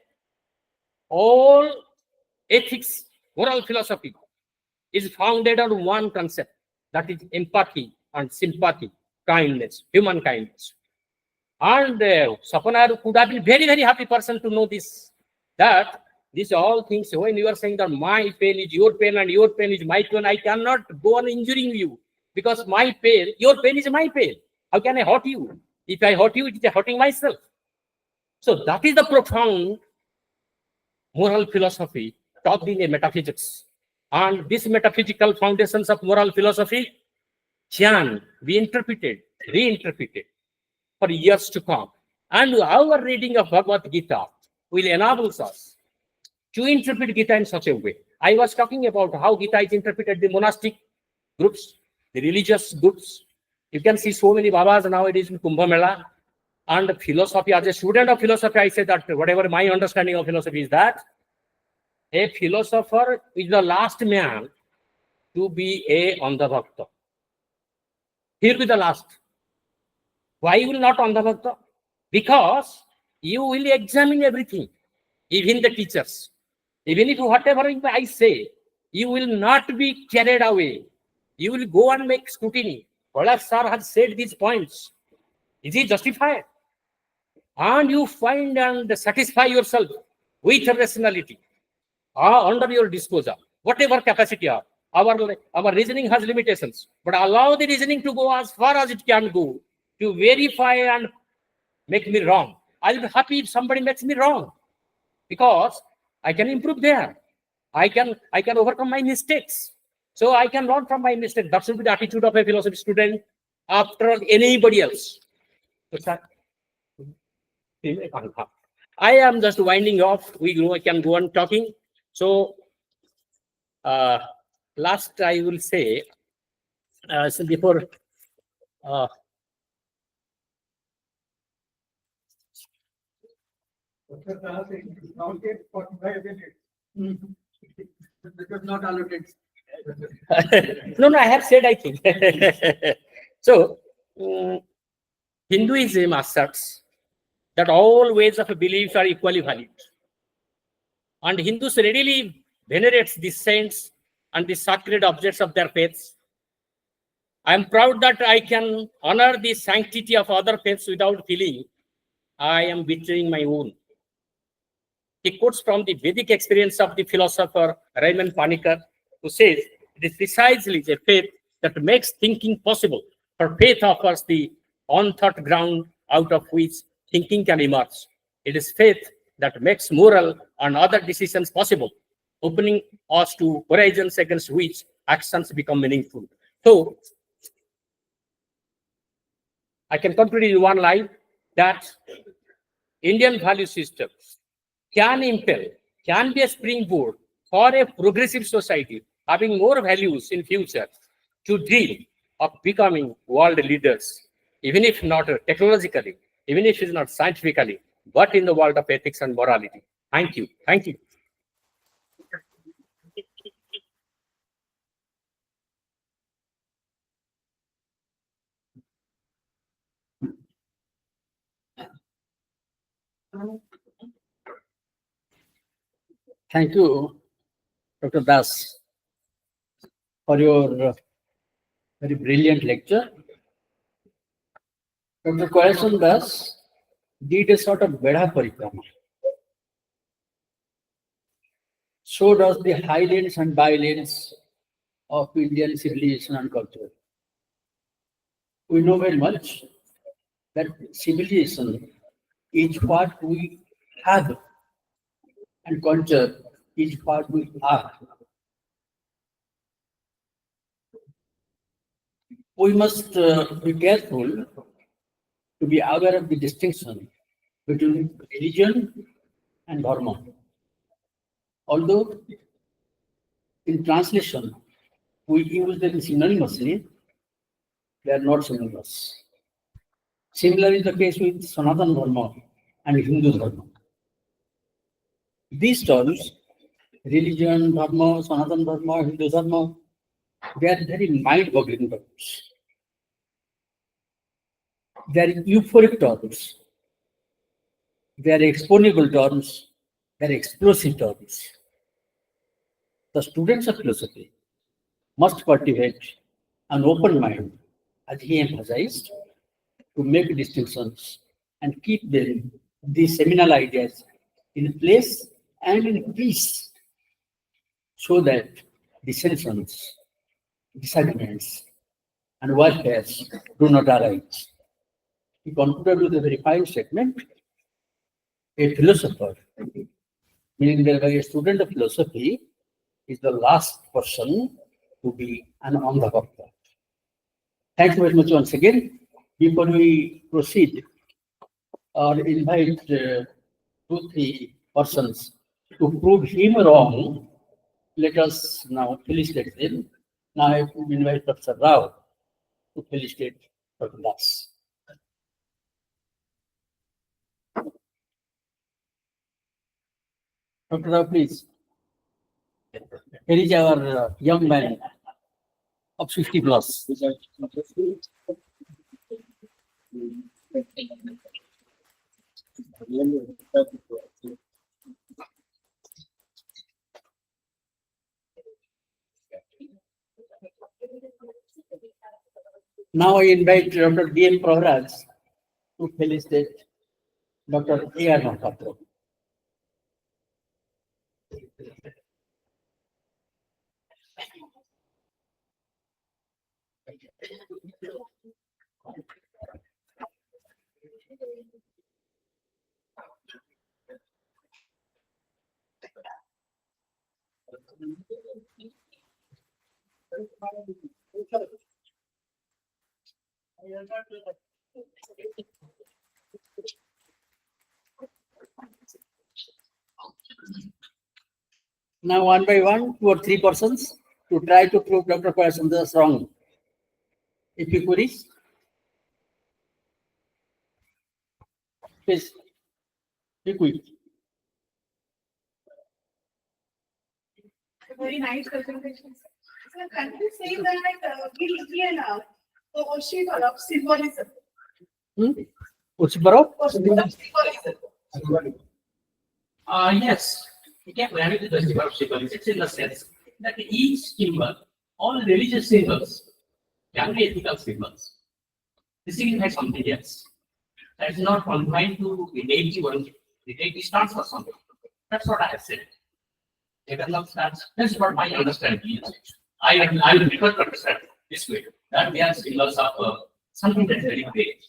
all ethics, moral philosophy is founded on one concept, that is empathy and sympathy, kindness, human kindness. And Schopenhauer could have been a very, very happy person to know this, that these all things, when you are saying that my pain is your pain and your pain is my pain, I cannot go on injuring you because my pain, your pain is my pain. How can I hurt you? If I hurt you, it is hurting myself. So that is the profound moral philosophy taught in a metaphysics. And these metaphysical foundations of moral philosophy can be interpreted, reinterpreted for years to come. And our reading of Bhagavad Gita will enable us to interpret Gita in such a way. I was talking about how Gita is interpreted, the monastic groups, the religious groups. You can see so many Babas nowadays in Kumbh Mela. And philosophy, as a student of philosophy, I say that whatever my understanding of philosophy is that a philosopher is the last man to be a Andha-bhakta. He will be the last. Why will not Andha-bhakta? Because you will examine everything, even the teachers. Even if whatever I say, you will not be carried away. You will go and make scrutiny. Polar sir has said these points. Is he justified? And you find and satisfy yourself with rationality under your disposal, whatever capacity you have. Our reasoning has limitations, but allow the reasoning to go as far as it can go to verify and make me wrong. I'll be happy if somebody makes me wrong because I can improve there. I can overcome my mistakes. So I can learn from my mistakes. That should be the attitude of a philosophy student after anybody else. I am just winding off. We can go on talking. So Last, I will say, so before Because not allocated. no, I have said, I think. So, Hinduism asserts that all ways of belief are equally valid. And Hindus readily venerates the saints and the sacred objects of their faiths. I am proud that I can honor the sanctity of other faiths without feeling I am betraying my own. He quotes from the Vedic experience of the philosopher Raymond Panikkar, who says, it is precisely a faith that makes thinking possible, for faith offers the unthought ground out of which thinking can emerge. It is faith that makes moral and other decisions possible, opening us to horizons against which actions become meaningful. So, I can conclude in one line that Indian value system can be a springboard for a progressive society having more values in future to dream of becoming world leaders, even if not technologically, even if it's not scientifically, but in the world of ethics and morality. Thank you. Thank you. Thank you, Dr. Das, for your very brilliant lecture. Dr. Koyasan Das did a sort of Veda Parikrama. So does the highlands and bylands of Indian civilization and culture. We know very much that civilization is what we have and culture is what we are. We must be careful to be aware of the distinction between religion and dharma. Although in translation we use them synonymously, they are not synonymous. Similar is the case with Sanatana Dharma and Hindu Dharma. These terms, religion, Dharma, Sanatana Dharma, Hindu Dharma, they are very mind-boggling terms. They are euphoric terms. They are exponential terms. They are explosive terms. The students of philosophy must cultivate an open mind, as he emphasized, to make distinctions and keep them, these seminal ideas, in place and in peace, so that dissensions, disagreements, and warfares do not arise. He concluded with a very fine statement. A philosopher, meaning that a student of philosophy, is the last person to be an Andhabhakta. Thank you very much once again. Before we proceed, or invite 2-3 persons to prove him wrong, let us now felicitate them. Now I invite Professor Rao to felicitate Dr. Das. Dr. Rao, please. Here is our young man of 50 plus. Now I invite Dr. B.M. Prahraj to felicitate Dr. A.R. Mahapatra. Now, one by one, 2 or 3 persons to try to prove Dr. Kolasandra is wrong. If you please. Please, be quick. Very nice presentation. So can you say that we here now the worship of symbolism? Uchibaro? Symbolism. Yes, we can vary the festival of symbols. It's in the sense that each symbol, all religious symbols, can be ethical symbols. This signifies something else. That is not confined to the deity only. The deity stands for something. That's what I have said. That's what my understanding is. I will prefer to understand this way. That they are symbols of something that's very great.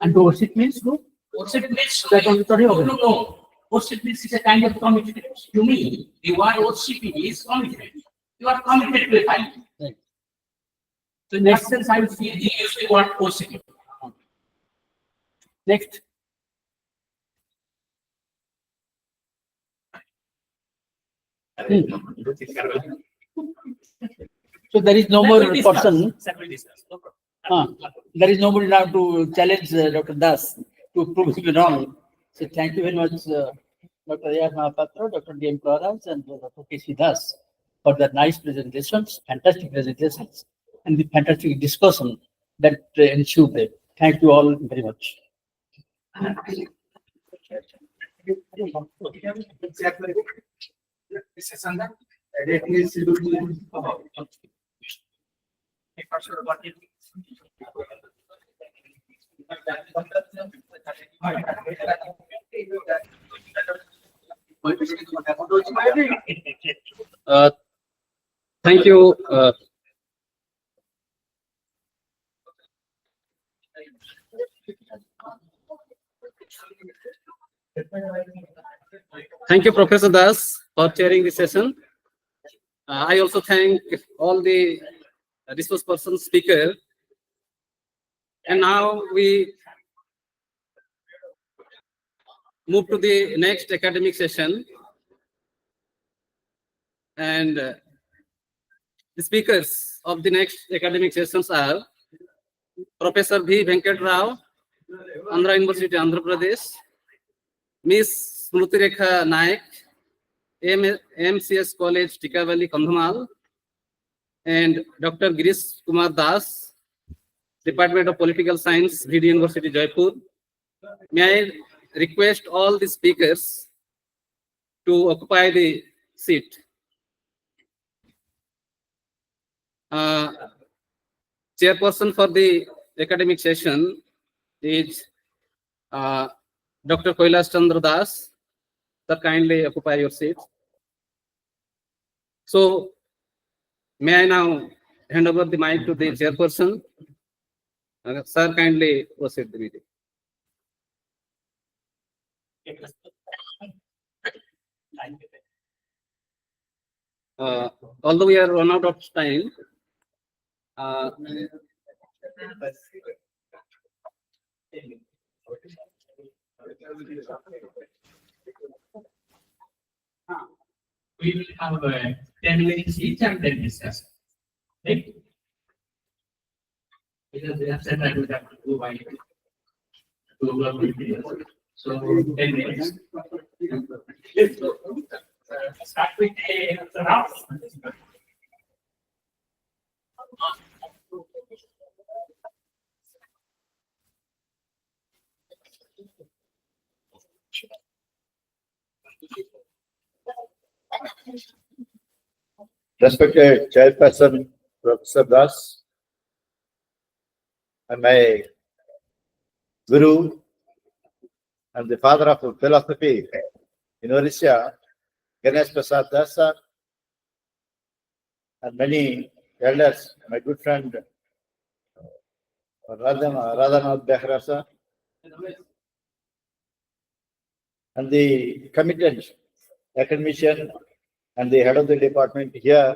And to worship means no? Worship means That only sorry, okay. no. Worship is a kind of commitment. To me, the word worshiping is commitment. You are committed to a value. Right. So in that sense, I would feel the use the word worshiping. Next. So there is no more person. There is nobody now to challenge Dr. Das to prove him wrong. So thank you very much, Dr. A.R. Mahapatra, Dr. D.M. Pradas, and Dr. K.C. Das for the nice presentations, fantastic presentations, and the fantastic discussion that ensued there. Thank you all very much. Thank you. Thank you, Professor Das, for chairing the session. I also thank all the resource person speaker. And now we move to the next academic session. And the speakers of the next academic sessions are Professor V. Venkat Rao, Andhra University, Andhra Pradesh, Miss Smruti Rekha Naik, MCS College, Tikavali, Kandhamal, and Dr. Girish Kumar Das, Department of Political Science, VD University, Jaipur. May I request all the speakers to occupy the seat. Chairperson for the academic session is Dr. Kailash Chandra Das. Sir, kindly occupy your seat. So, may I now hand over the mic to the chairperson. Sir, kindly proceed the meeting. Although we are run out of time, We will have 10 minutes each and then discuss. Right? Because they have said I would have to go by so 10 minutes. Start with the round. Respected Chairperson, Professor Das, and my Guru and the father of philosophy in Orissa, Ganesh Prasad Das, sir, and many elders, my good friend Radhanath Behra, sir, and the committed academician and the head of the department here,